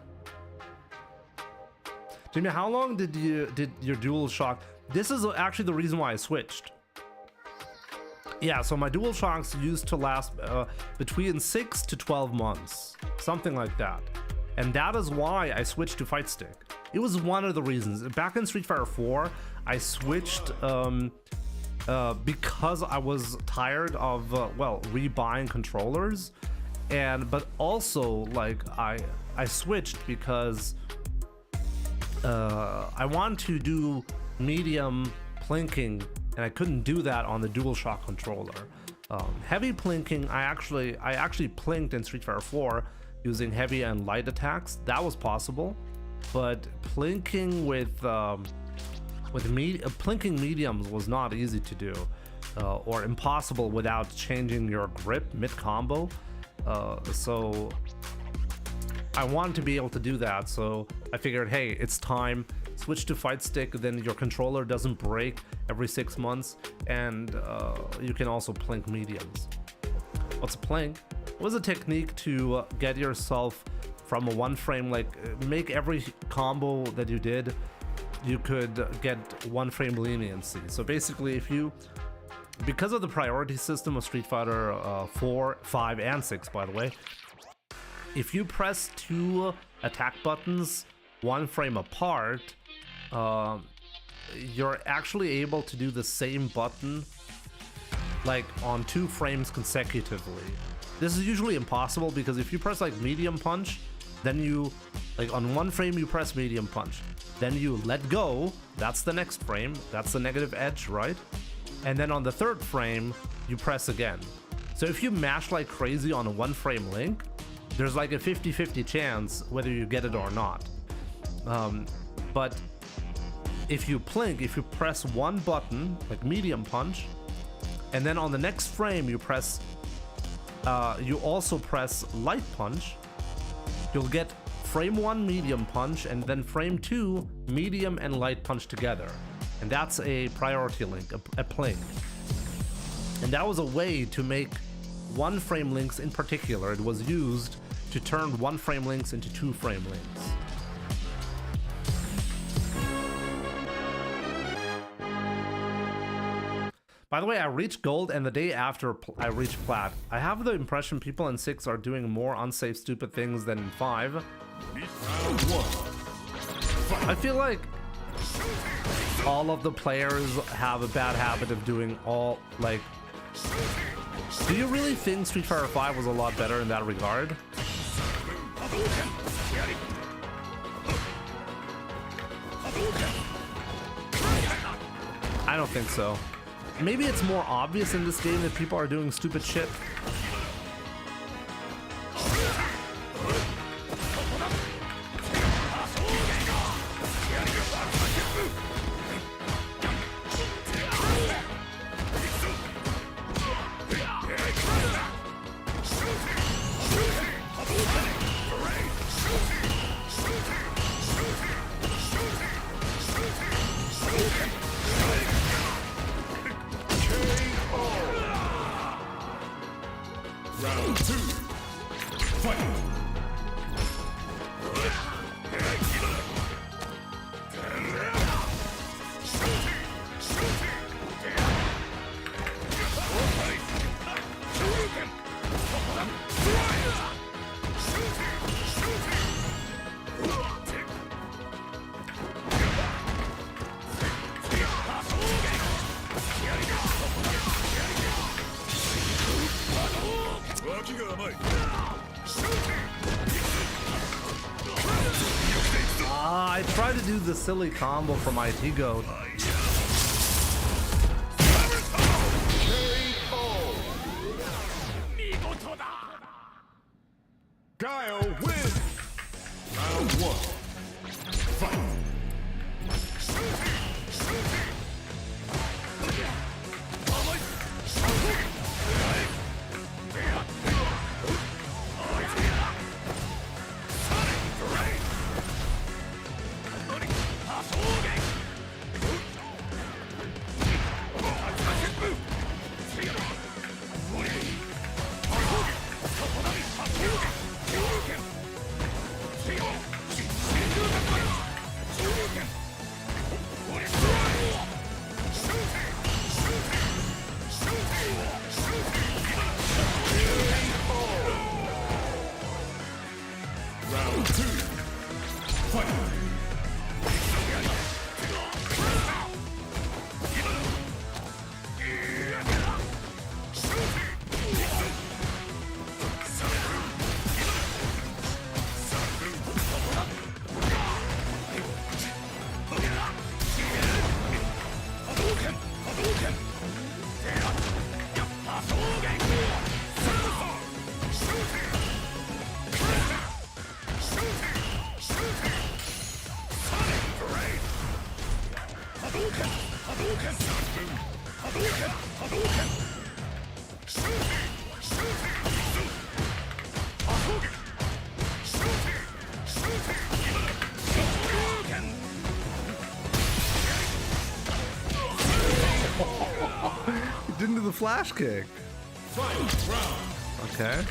Jimmy, how long did your DualShock? This is actually the reason why I switched. Yeah, so my DualShocks used to last between 6 to 12 months, something like that, and that is why I switched to Fight Stick. It was one of the reasons. Back in Street Fighter 4, I switched because I was tired of well, rebuying controllers, but also like I switched because I wanted to do medium plinking, and I couldn't do that on the DualShock controller. Heavy plinking, I actually plinked in Street Fighter 4, using heavy and light attacks. That was possible, but plinking with plinking mediums was not easy to do, or impossible without changing your grip mid-combo. So I wanted to be able to do that, so I figured, hey, it's time, switch to fight stick, then your controller doesn't break every 6 months, and you can also plink mediums. What's a plink? It was a technique to get yourself from a one frame, like make every combo that you did, you could get one frame leniency. So basically, if you, because of the priority system of Street Fighter 4, 5, and 6, by the way, if you press 2 attack buttons 1 frame apart, you're actually able to do the same button like on 2 frames consecutively. This is usually impossible because if you press like medium punch, then you, like on 1 frame you press medium punch, then you let go, that's the next frame, that's the negative edge, right? And then on the 3rd frame, you press again. So if you mash like crazy on a 1 frame link, there's like a 50-50 chance whether you get it or not. But if you plink, if you press 1 button, like medium punch, and then on the next frame you press, you also press light punch, you'll get frame 1 medium punch, and then frame 2 medium and light punch together. And that's a priority link, a plink. And that was a way to make 1 frame links in particular. It was used to turn 1 frame links into 2 frame links. By the way, I reached gold, and the day after I reached plat. I have the impression people in 6 are doing more unsafe, stupid things than in 5. I feel like all of the players have a bad habit of doing all, like... Do you really think Street Fighter 5 was a lot better in that regard? I don't think so. Maybe it's more obvious in this game that people are doing stupid shit. I tried to do the silly combo from IT Goat. Guile wins! Round 1. Fight! He didn't do the flash kick. Okay.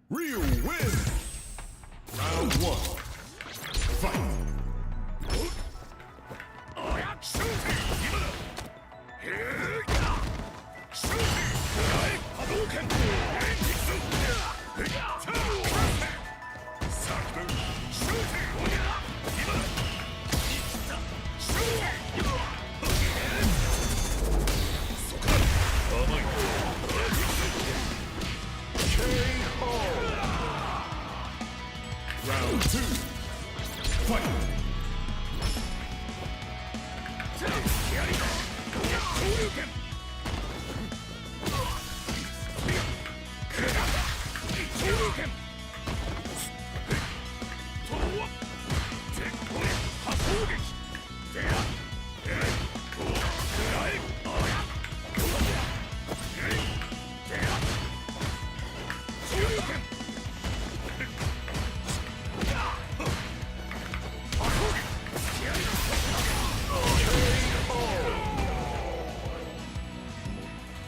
Ryu wins! Round 1. Fight! Round 2. Fight!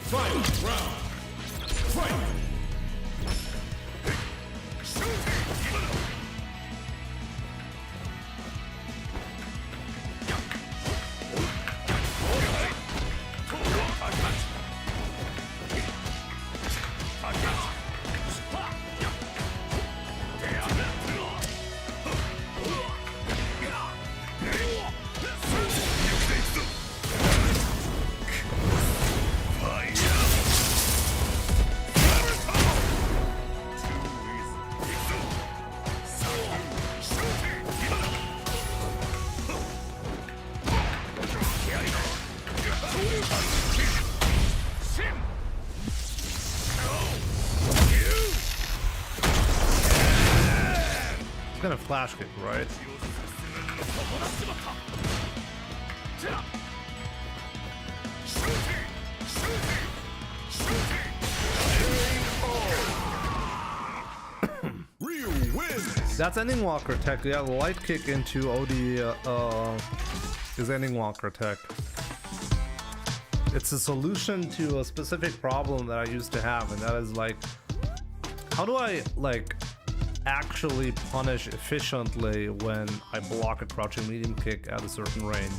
Fight! Round! Fight! It's gonna flash kick, right? Ryu wins! That's ending walker tech. Yeah, the light kick into OD is ending walker tech. It's a solution to a specific problem that I used to have, and that is like, how do I like actually punish efficiently when I block a crouching medium kick at a certain range?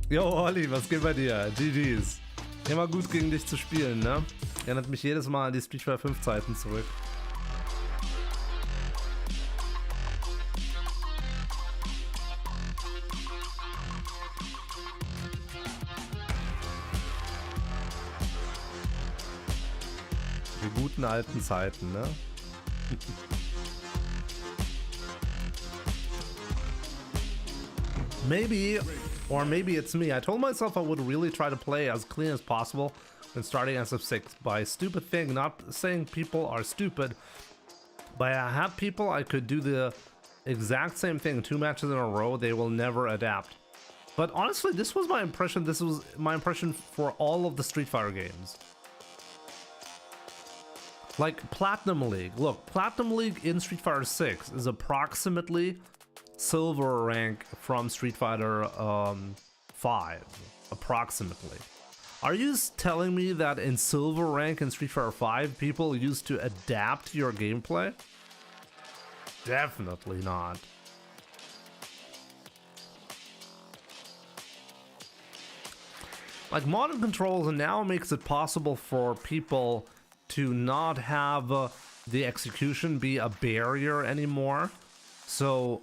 Yo, Olli, was geht bei dir? GG's. Immer gut gegen dich zu spielen, ne? Erinnert mich jedes Mal an die Street Fighter 5 Zeiten zurück. Die guten alten Zeiten, ne? Maybe, or maybe it's me. I told myself I would really try to play as clean as possible when starting SF6. By stupid thing, not saying people are stupid, but I have people I could do the exact same thing 2 matches in a row. They will never adapt. But honestly, this was my impression. This was my impression for all of the Street Fighter games. Like Platinum League. Look, Platinum League in Street Fighter 6 is approximately silver rank from Street Fighter 5. Approximately. Are you telling me that in silver rank in Street Fighter 5 people used to adapt your gameplay? Definitely not. Like modern controls now makes it possible for people to not have the execution be a barrier anymore. So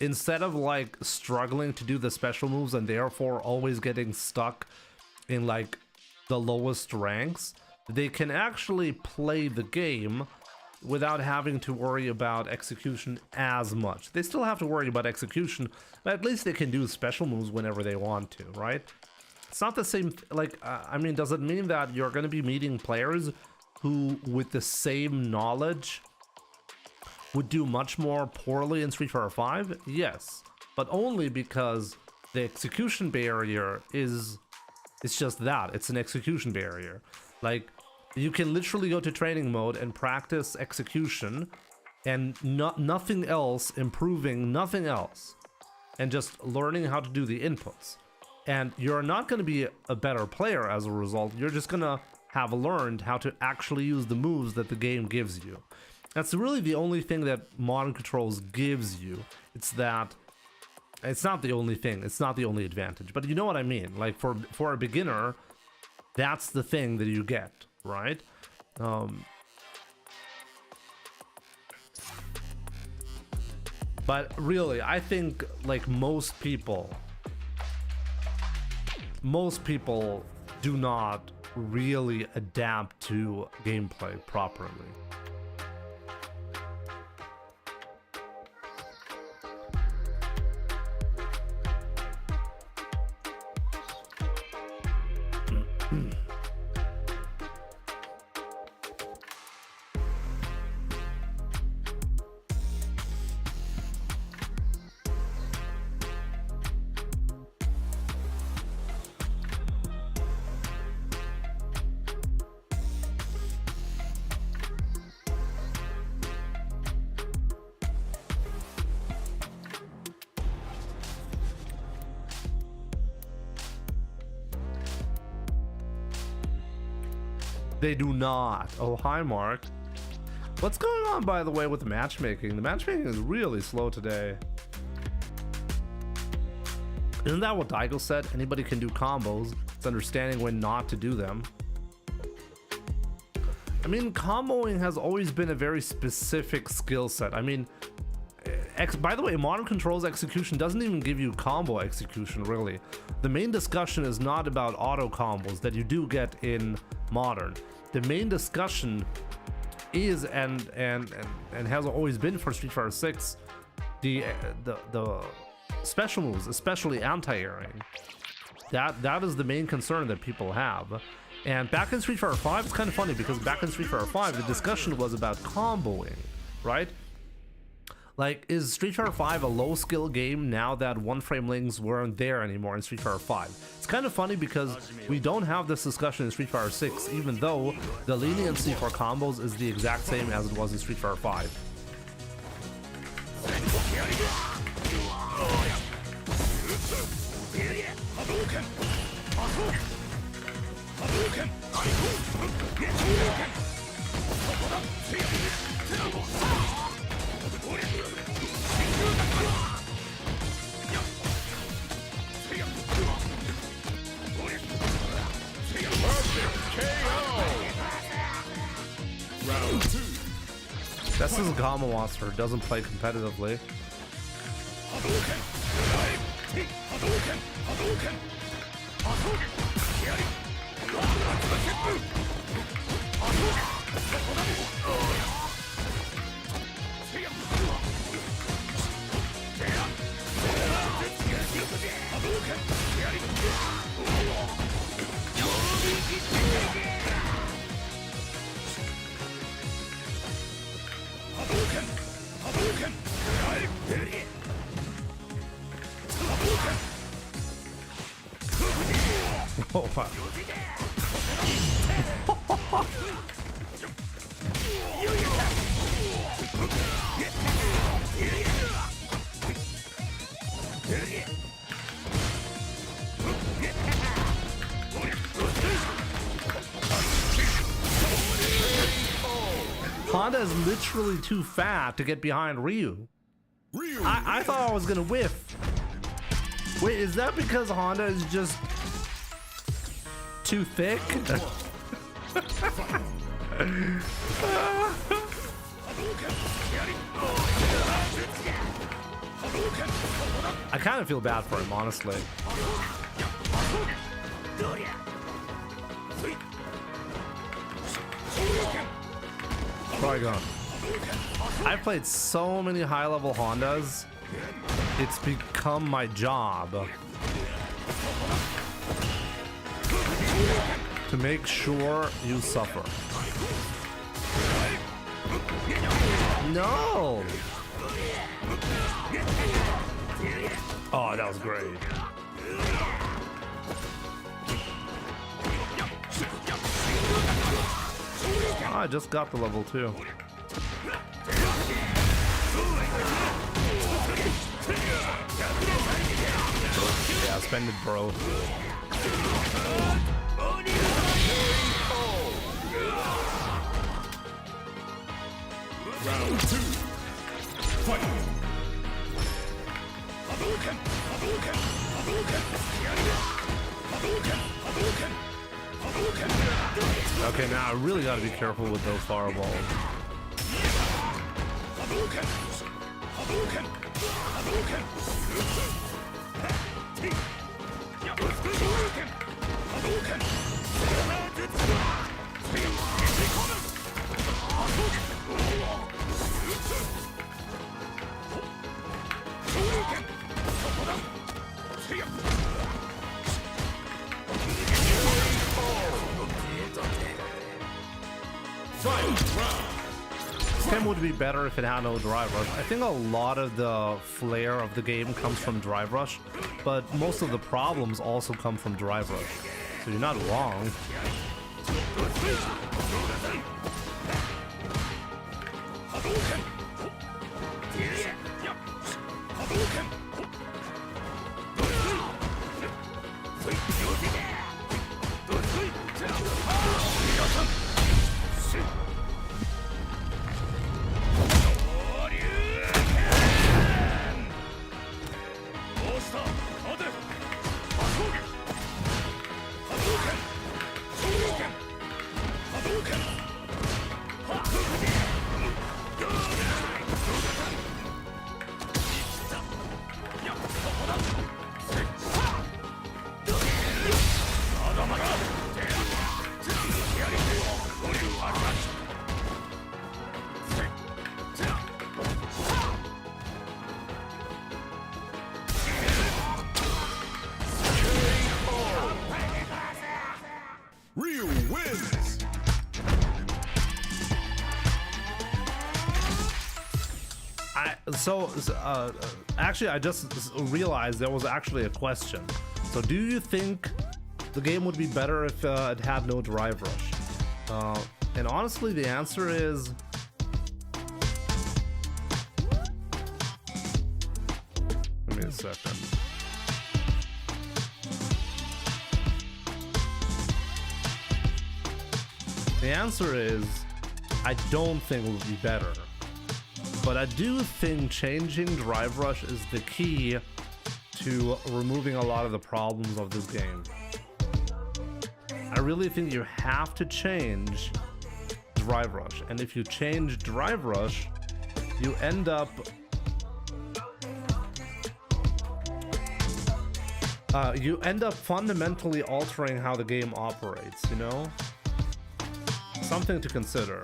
instead of like struggling to do the special moves and therefore always getting stuck in like the lowest ranks, they can actually play the game without having to worry about execution as much. They still have to worry about execution, but at least they can do special moves whenever they want to, right? It's not the same, like, I mean, does it mean that you're going to be meeting players who, with the same knowledge, would do much more poorly in Street Fighter 5? Yes, but only because the execution barrier is, it's just that, it's an execution barrier. Like, you can literally go to training mode and practice execution and nothing else, improving nothing else, and just learning how to do the inputs. And you're not going to be a better player as a result. You're just going to have learned how to actually use the moves that the game gives you. That's really the only thing that modern controls gives you. It's that, it's not the only thing, it's not the only advantage, but you know what I mean. Like for a beginner, that's the thing that you get, right? But really, I think like most people do not really adapt to gameplay properly. They do not. Oh, hi, Mark. What's going on, by the way, with the matchmaking? The matchmaking is really slow today. Isn't that what Daigo said? Anybody can do combos. It's understanding when not to do them. I mean, comboing has always been a very specific skill set. I mean, by the way, modern controls execution doesn't even give you combo execution, really. The main discussion is not about auto combos that you do get in modern. The main discussion is and has always been for Street Fighter 6 the special moves, especially anti-airing. That is the main concern that people have. And back in Street Fighter 5, it's kind of funny because back in Street Fighter 5 the discussion was about comboing, right? Like, is Street Fighter 5 a low skill game now that one frame links weren't there anymore in Street Fighter 5? It's kind of funny because we don't have this discussion in Street Fighter 6, even though the leniency for combos is the exact same as it was in Street Fighter 5. This is a Gamma monster who doesn't play competitively. Oh, wow. Honda is literally too fat to get behind Ryu. I thought I was gonna whiff. Wait, is that because Honda is just too thick? I kind of feel bad for him, honestly. Probably gone. I've played so many high-level Hondas. It's become my job to make sure you suffer. No! Oh, that was great. Oh, I just got the level 2. Yeah, spend it, bro. Round 2. Fight. Okay, now I really gotta be careful with those fireballs. This game would be better if it had no drive rush. I think a lot of the flair of the game comes from drive rush, but most of the problems also come from drive rush. So you're not wrong. Ryu wins. Actually, I just realized there was actually a question. So do you think the game would be better if it had no drive rush? And honestly, the answer is give me a second. The answer is I don't think it would be better. But I do think changing drive rush is the key to removing a lot of the problems of this game. I really think you have to change drive rush. And if you change drive rush, you end up fundamentally altering how the game operates, you know? Something to consider.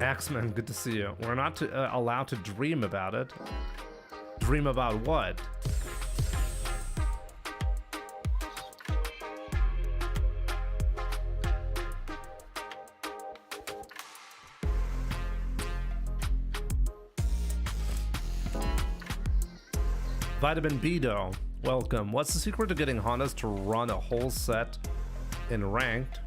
X-Men, good to see you. We're not allowed to dream about it. Dream about what? Vitamin B though, welcome. What's the secret to getting Hondas to run a whole set in ranked?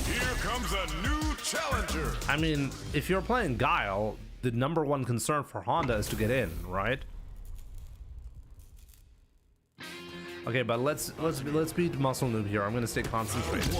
Here comes a new challenger. I mean, if you're playing Guile, the number one concern for Honda is to get in, right? Okay, but let's beat Muscle Noob here. I'm gonna stay concentrated.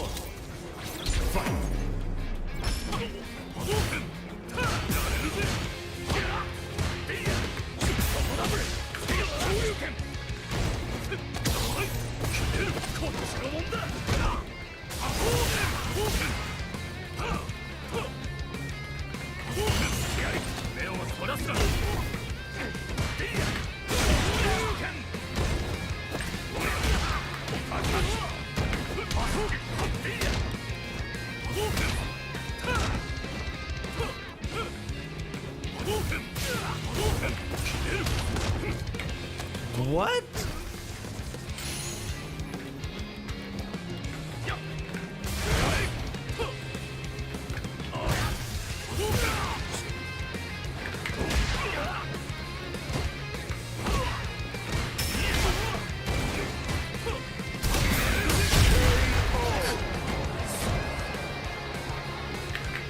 What?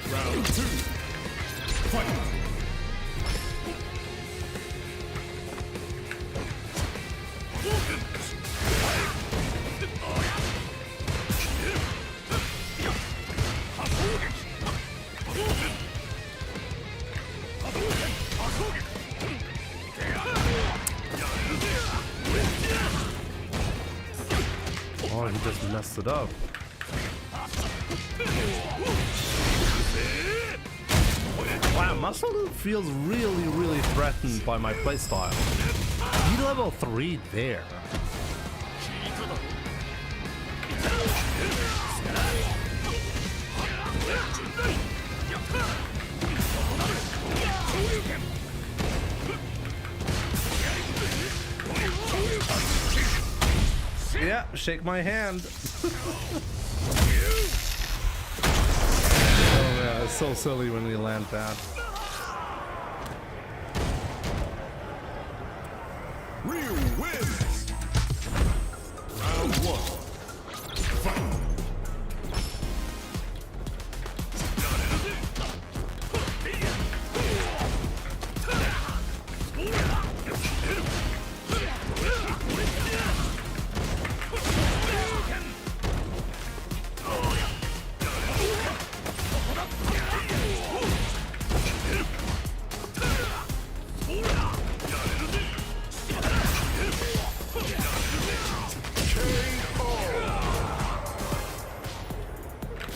Round 2. Fight. Oh, he just messed it up. Wow, Muscle Noob feels really threatened by my playstyle. He level 3 there. Yeah, shake my hand. Oh man, it's so silly when we land that. Ryu wins. Round 1. Fight.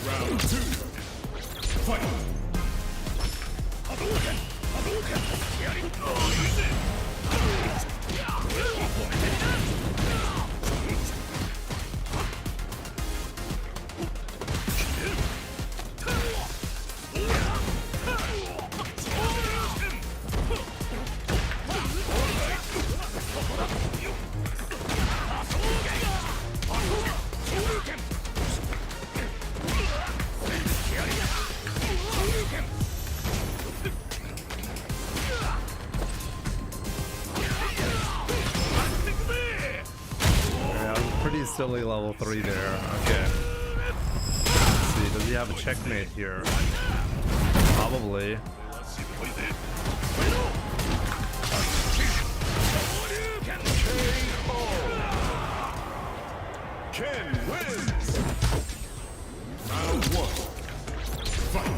Round 2. Fight. Pretty silly level 3 there. Okay. Let's see, does he have a checkmate here? Probably. Ken wins. Round 1. Fight.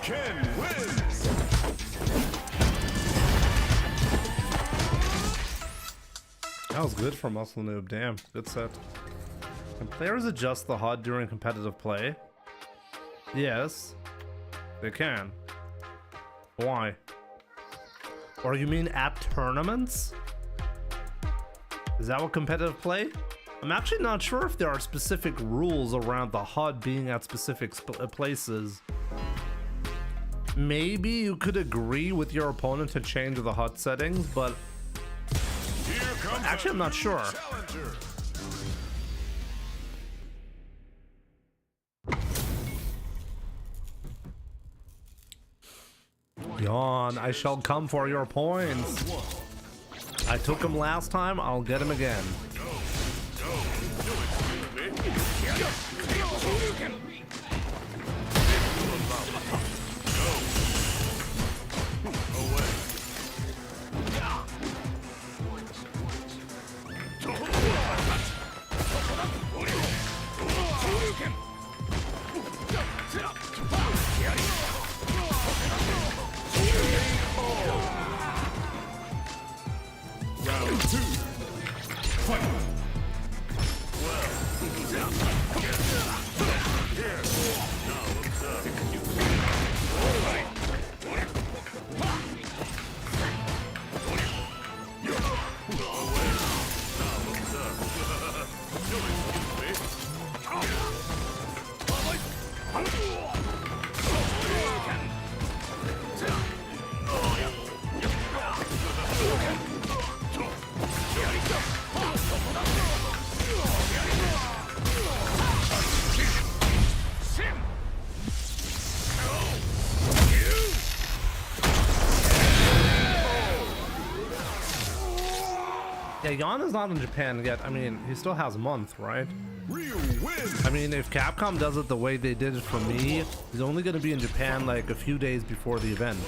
Ken wins. That was good for Muscle Noob. Damn, good set. Can players adjust the HUD during competitive play? Yes, they can. Why? Or you mean at tournaments? Is that what competitive play? I'm actually not sure if there are specific rules around the HUD being at specific places. Maybe you could agree with your opponent to change the HUD settings, but actually I'm not sure. Yawn, I shall come for your points. I took him last time, I'll get him again. Yeah, Yana's not in Japan yet. I mean, he still has a month, right? I mean, if Capcom does it the way they did it for me, he's only going to be in Japan like a few days before the event.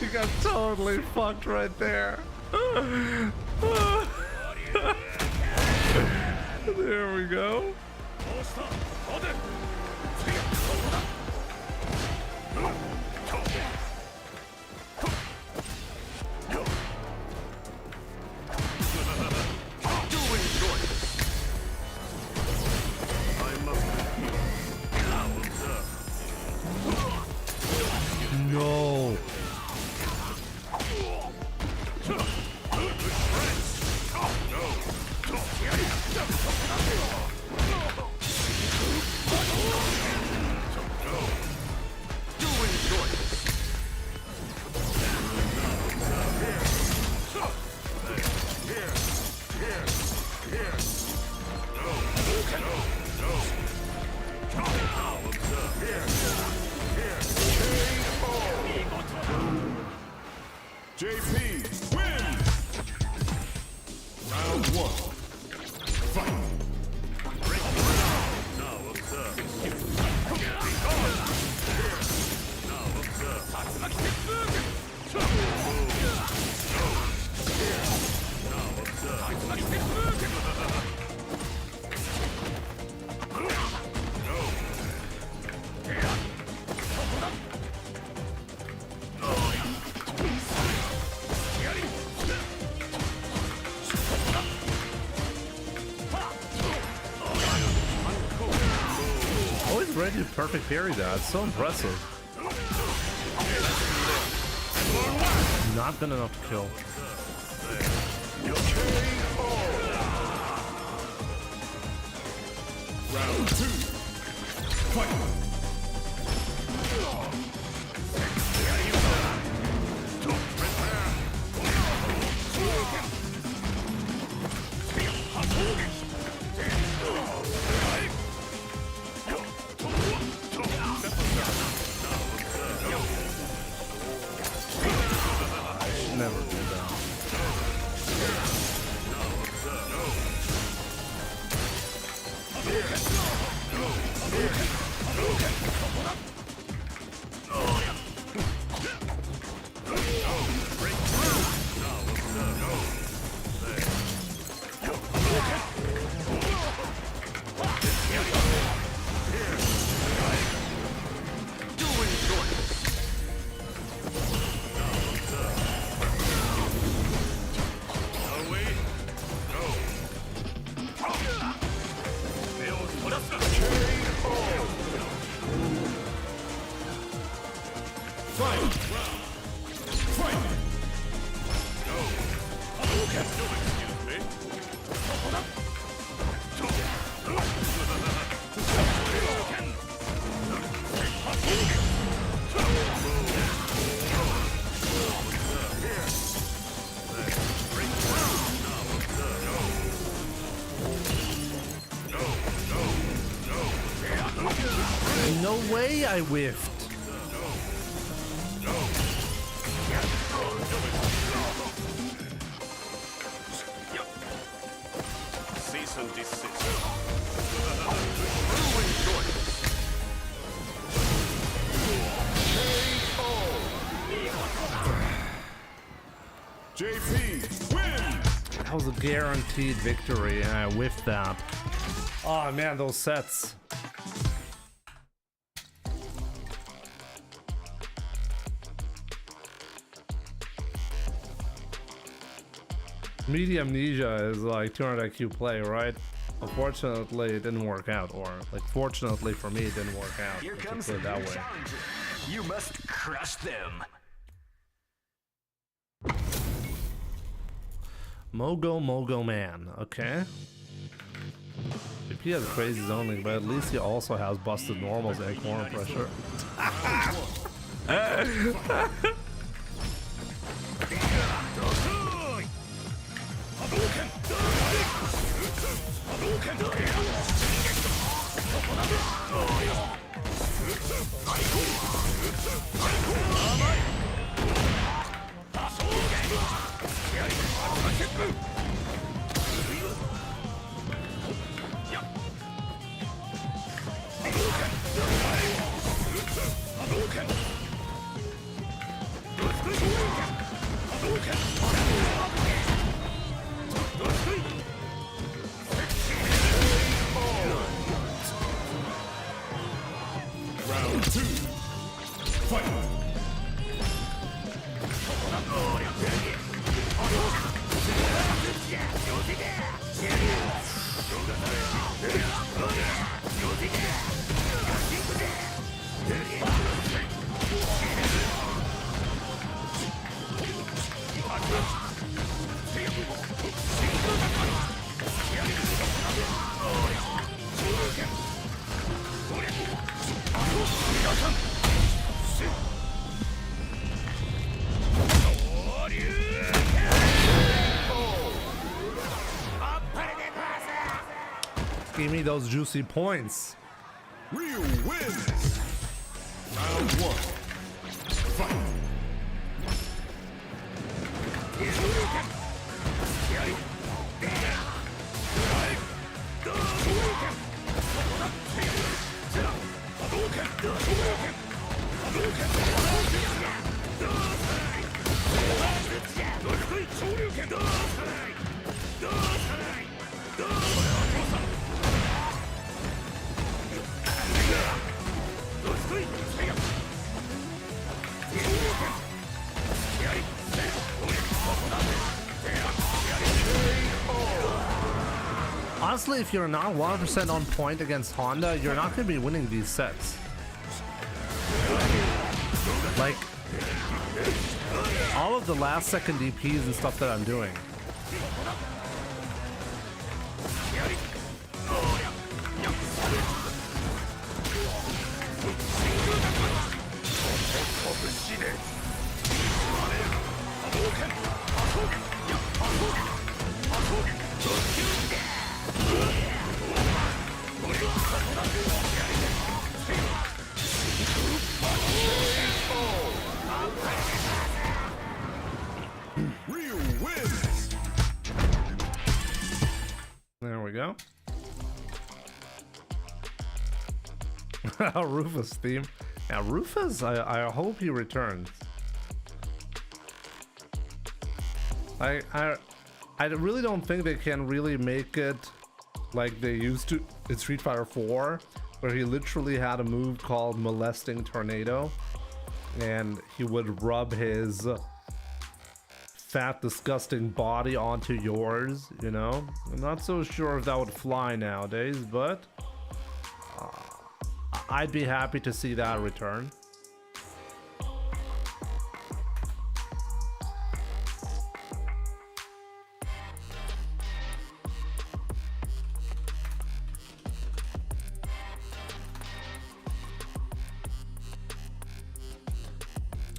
You got totally fucked right there. There we go. No. JP wins! Round 1. Fight! Now observe. Now observe. Now observe. Always ready to perfect parry that. It's so impressive. Not good enough to kill. Round 2. Fight! Never do that. No way I whiffed. Cease and desist. JP wins! That was a guaranteed victory and I whiffed that. Oh man, those sets. Media amnesia is like 200 IQ play, right? Unfortunately, it didn't work out, or like fortunately for me, it didn't work out. Here Let's comes put it the that new way. challenger. You must crush them. Mogo Man, okay. If he has crazy zoning, but at least he also has busted normals and corner pressure. Round 2. Fight! Give me those juicy points. Ryu wins! Round 1. Fight! Honestly, if you're not 100% on point against Honda, you're not going to be winning these sets. Like, all of the last second DPs and stuff that I'm doing. There we go. Rufus theme. Yeah, Rufus, I hope he returns. I really don't think they can really make it like they used to in Street Fighter 4, where he literally had a move called Molesting Tornado, and he would rub his fat, disgusting body onto yours, you know? I'm not so sure if that would fly nowadays, but I'd be happy to see that return.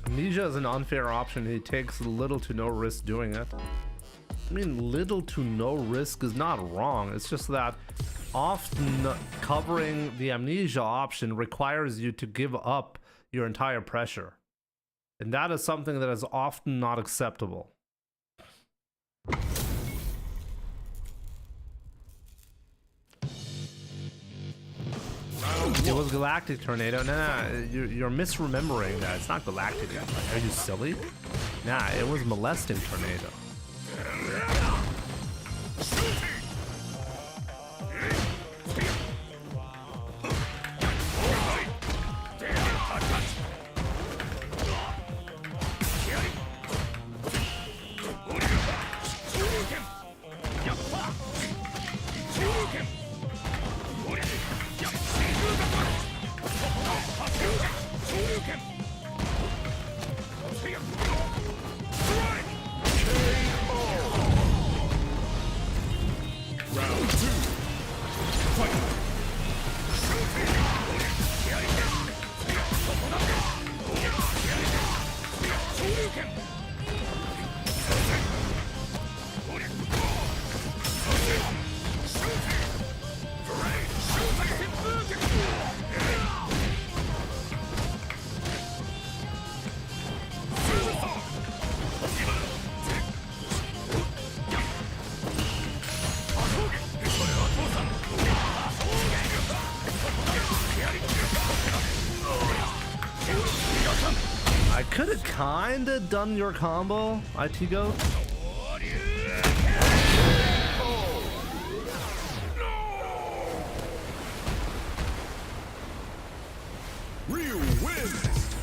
Amnesia is an unfair option. He takes little to no risk doing it. I mean, little to no risk is not wrong. It's just that often covering the amnesia option requires you to give up your entire pressure. And that is something that is often not acceptable. It was Galactic Tornado. Nah, you're misremembering that. It's not Galactic. Are you silly? Nah, it was Molesting Tornado. I could have kinda done your combo, IT Goat. Ryu wins.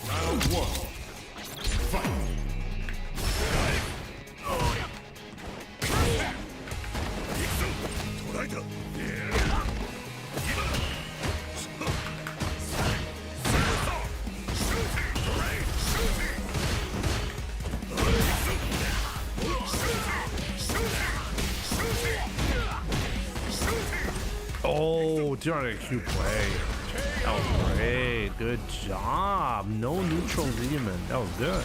Round one. Fight. Oh, during a cute play. That was great. Good job. No neutral demon. That was good.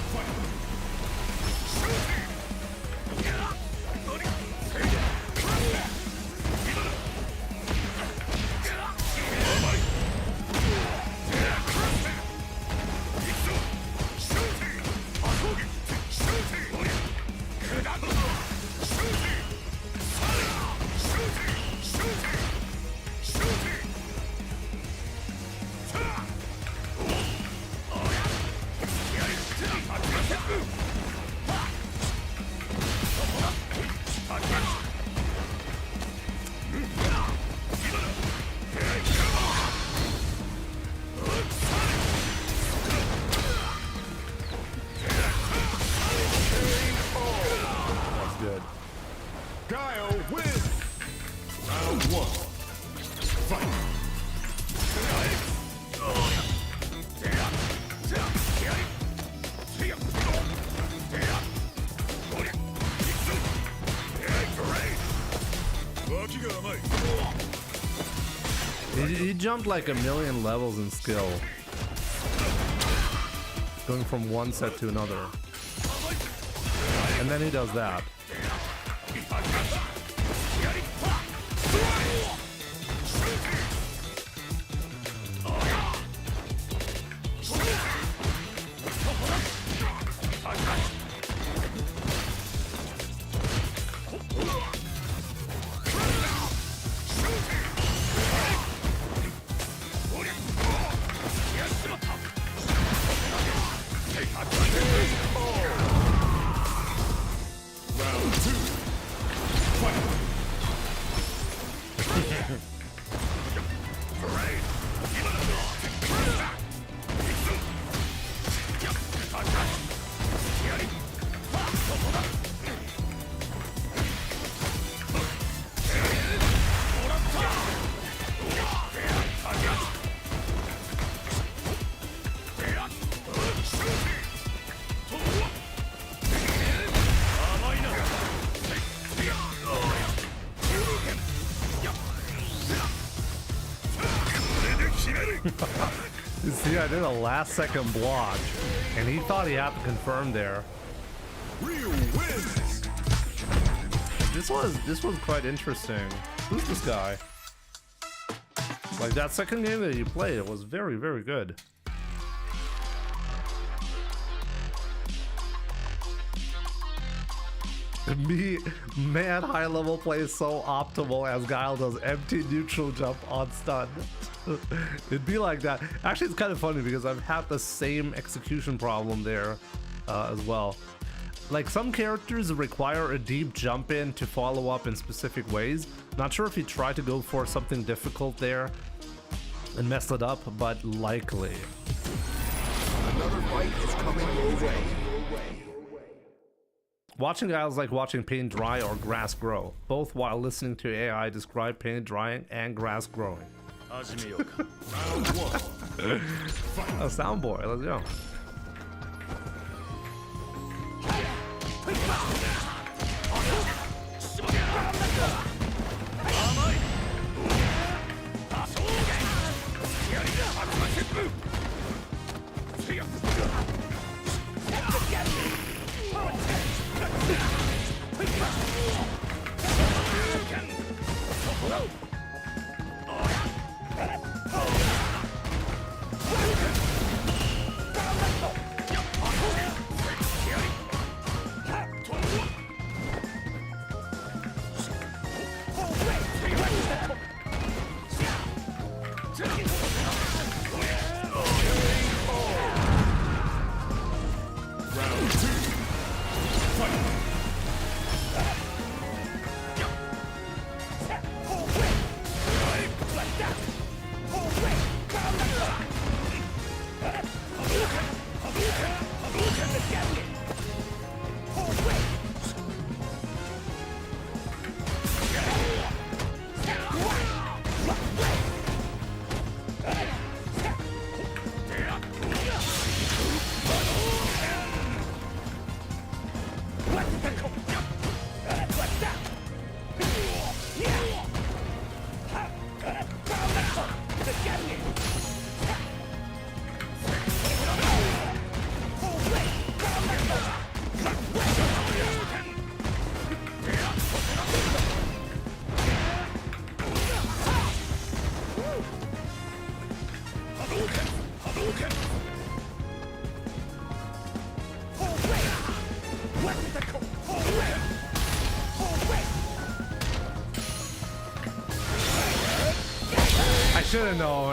He jumped like a million levels in skill. Going from one set to another. And then he does that. You see, I did a last second block, and he thought he had to confirm there. Real wins. This was quite interesting. Who's this guy? Like that second game that you played, it was very, very good. Me, mad high level play so optimal as Guile does empty neutral jump on stun. It'd be like that. Actually, it's kind of funny because I've had the same execution problem there as well. Like some characters require a deep jump in to follow up in specific ways. Not sure if he tried to go for something difficult there and messed it up, but likely. Another fight is coming your way. Watching guys like watching paint dry or grass grow, both while listening to AI describe paint drying and grass growing. A soundboy, let's go.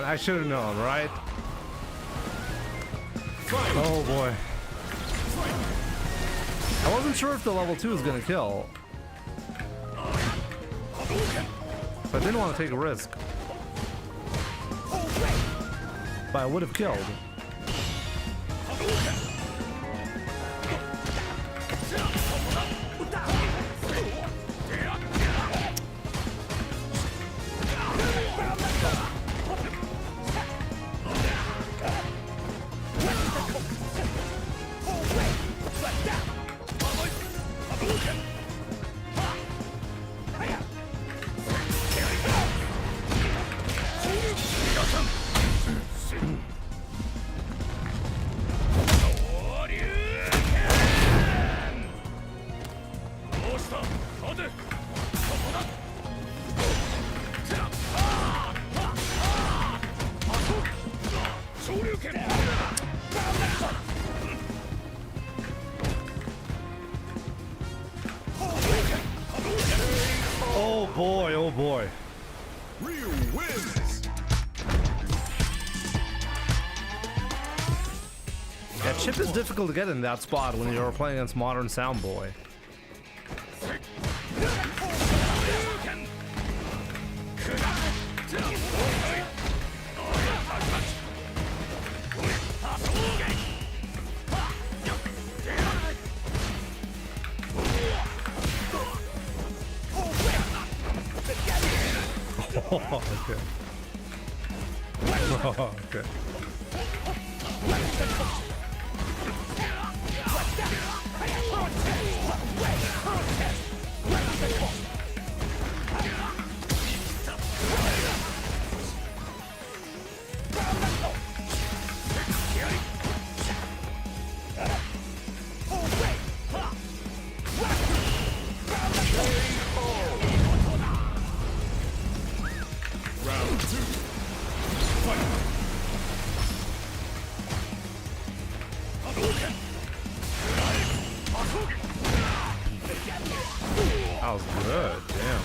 I should have known, right? Oh boy. I wasn't sure if the level 2 was gonna kill. But I didn't want to take a risk. But I would have killed. boy. Ryu wins. Yeah, Chip is difficult to get in that spot when you're playing against modern Sound Boy. Oh, okay. Oh, okay. That was good, damn.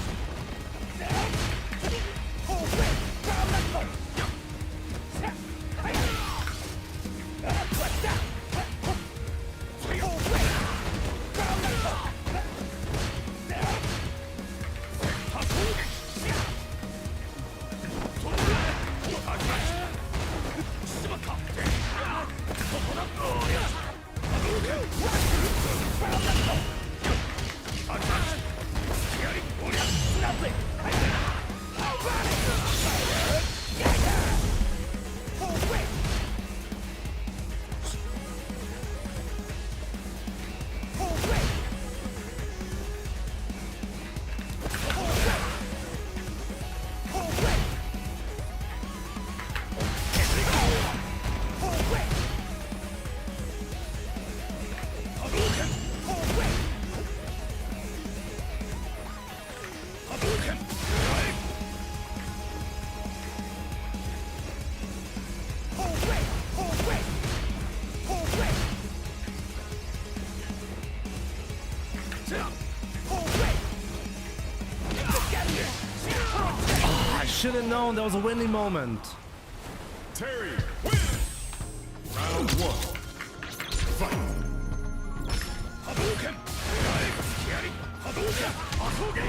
I should have known there was a winning moment. Terry wins. Round one. Fight. Hadouken! Hadouken! Hadouken!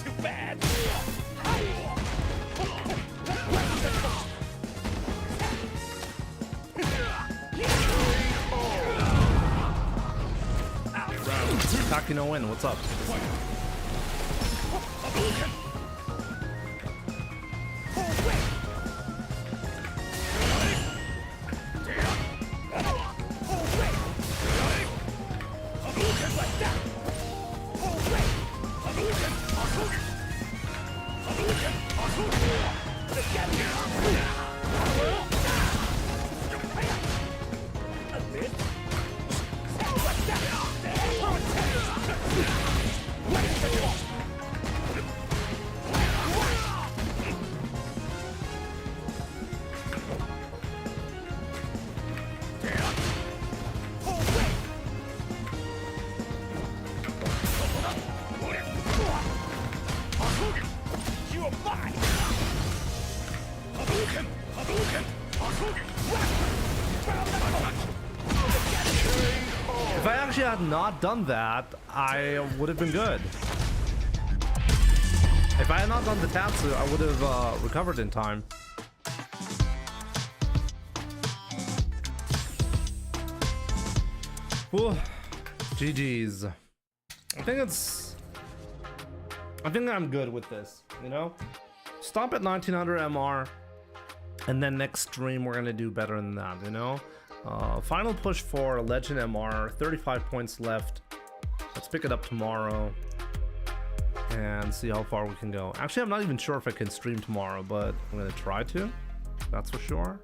Too bad. Taki no win, what's up? If I actually had not done that, I would have been good. If I had not done the Tatsu, I would have recovered in time. Whew. GG's. I think I'm good with this, you know? Stop at 1900 MR, and then next stream we're gonna do better than that, you know? Final push for Legend MR, 35 points left. Let's pick it up tomorrow and see how far we can go. Actually, I'm not even sure if I can stream tomorrow, but I'm gonna try to, that's for sure.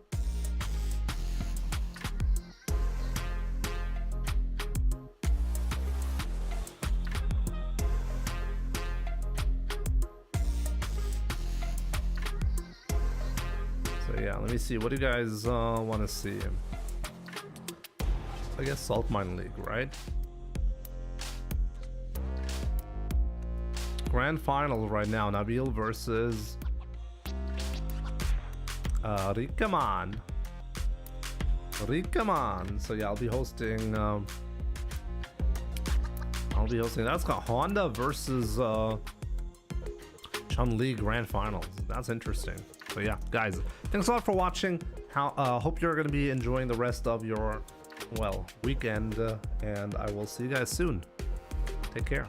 So yeah, let me see. What do you guys want to see? I guess Salt Mine League, right? Grand final right now. Nabil versus Rikaman. So yeah, I'll be hosting. That's got Honda versus Chun-Li Grand Finals. That's interesting. So yeah, guys, thanks a lot for watching. Hope you're gonna be enjoying the rest of your weekend, and I will see you guys soon. Take care.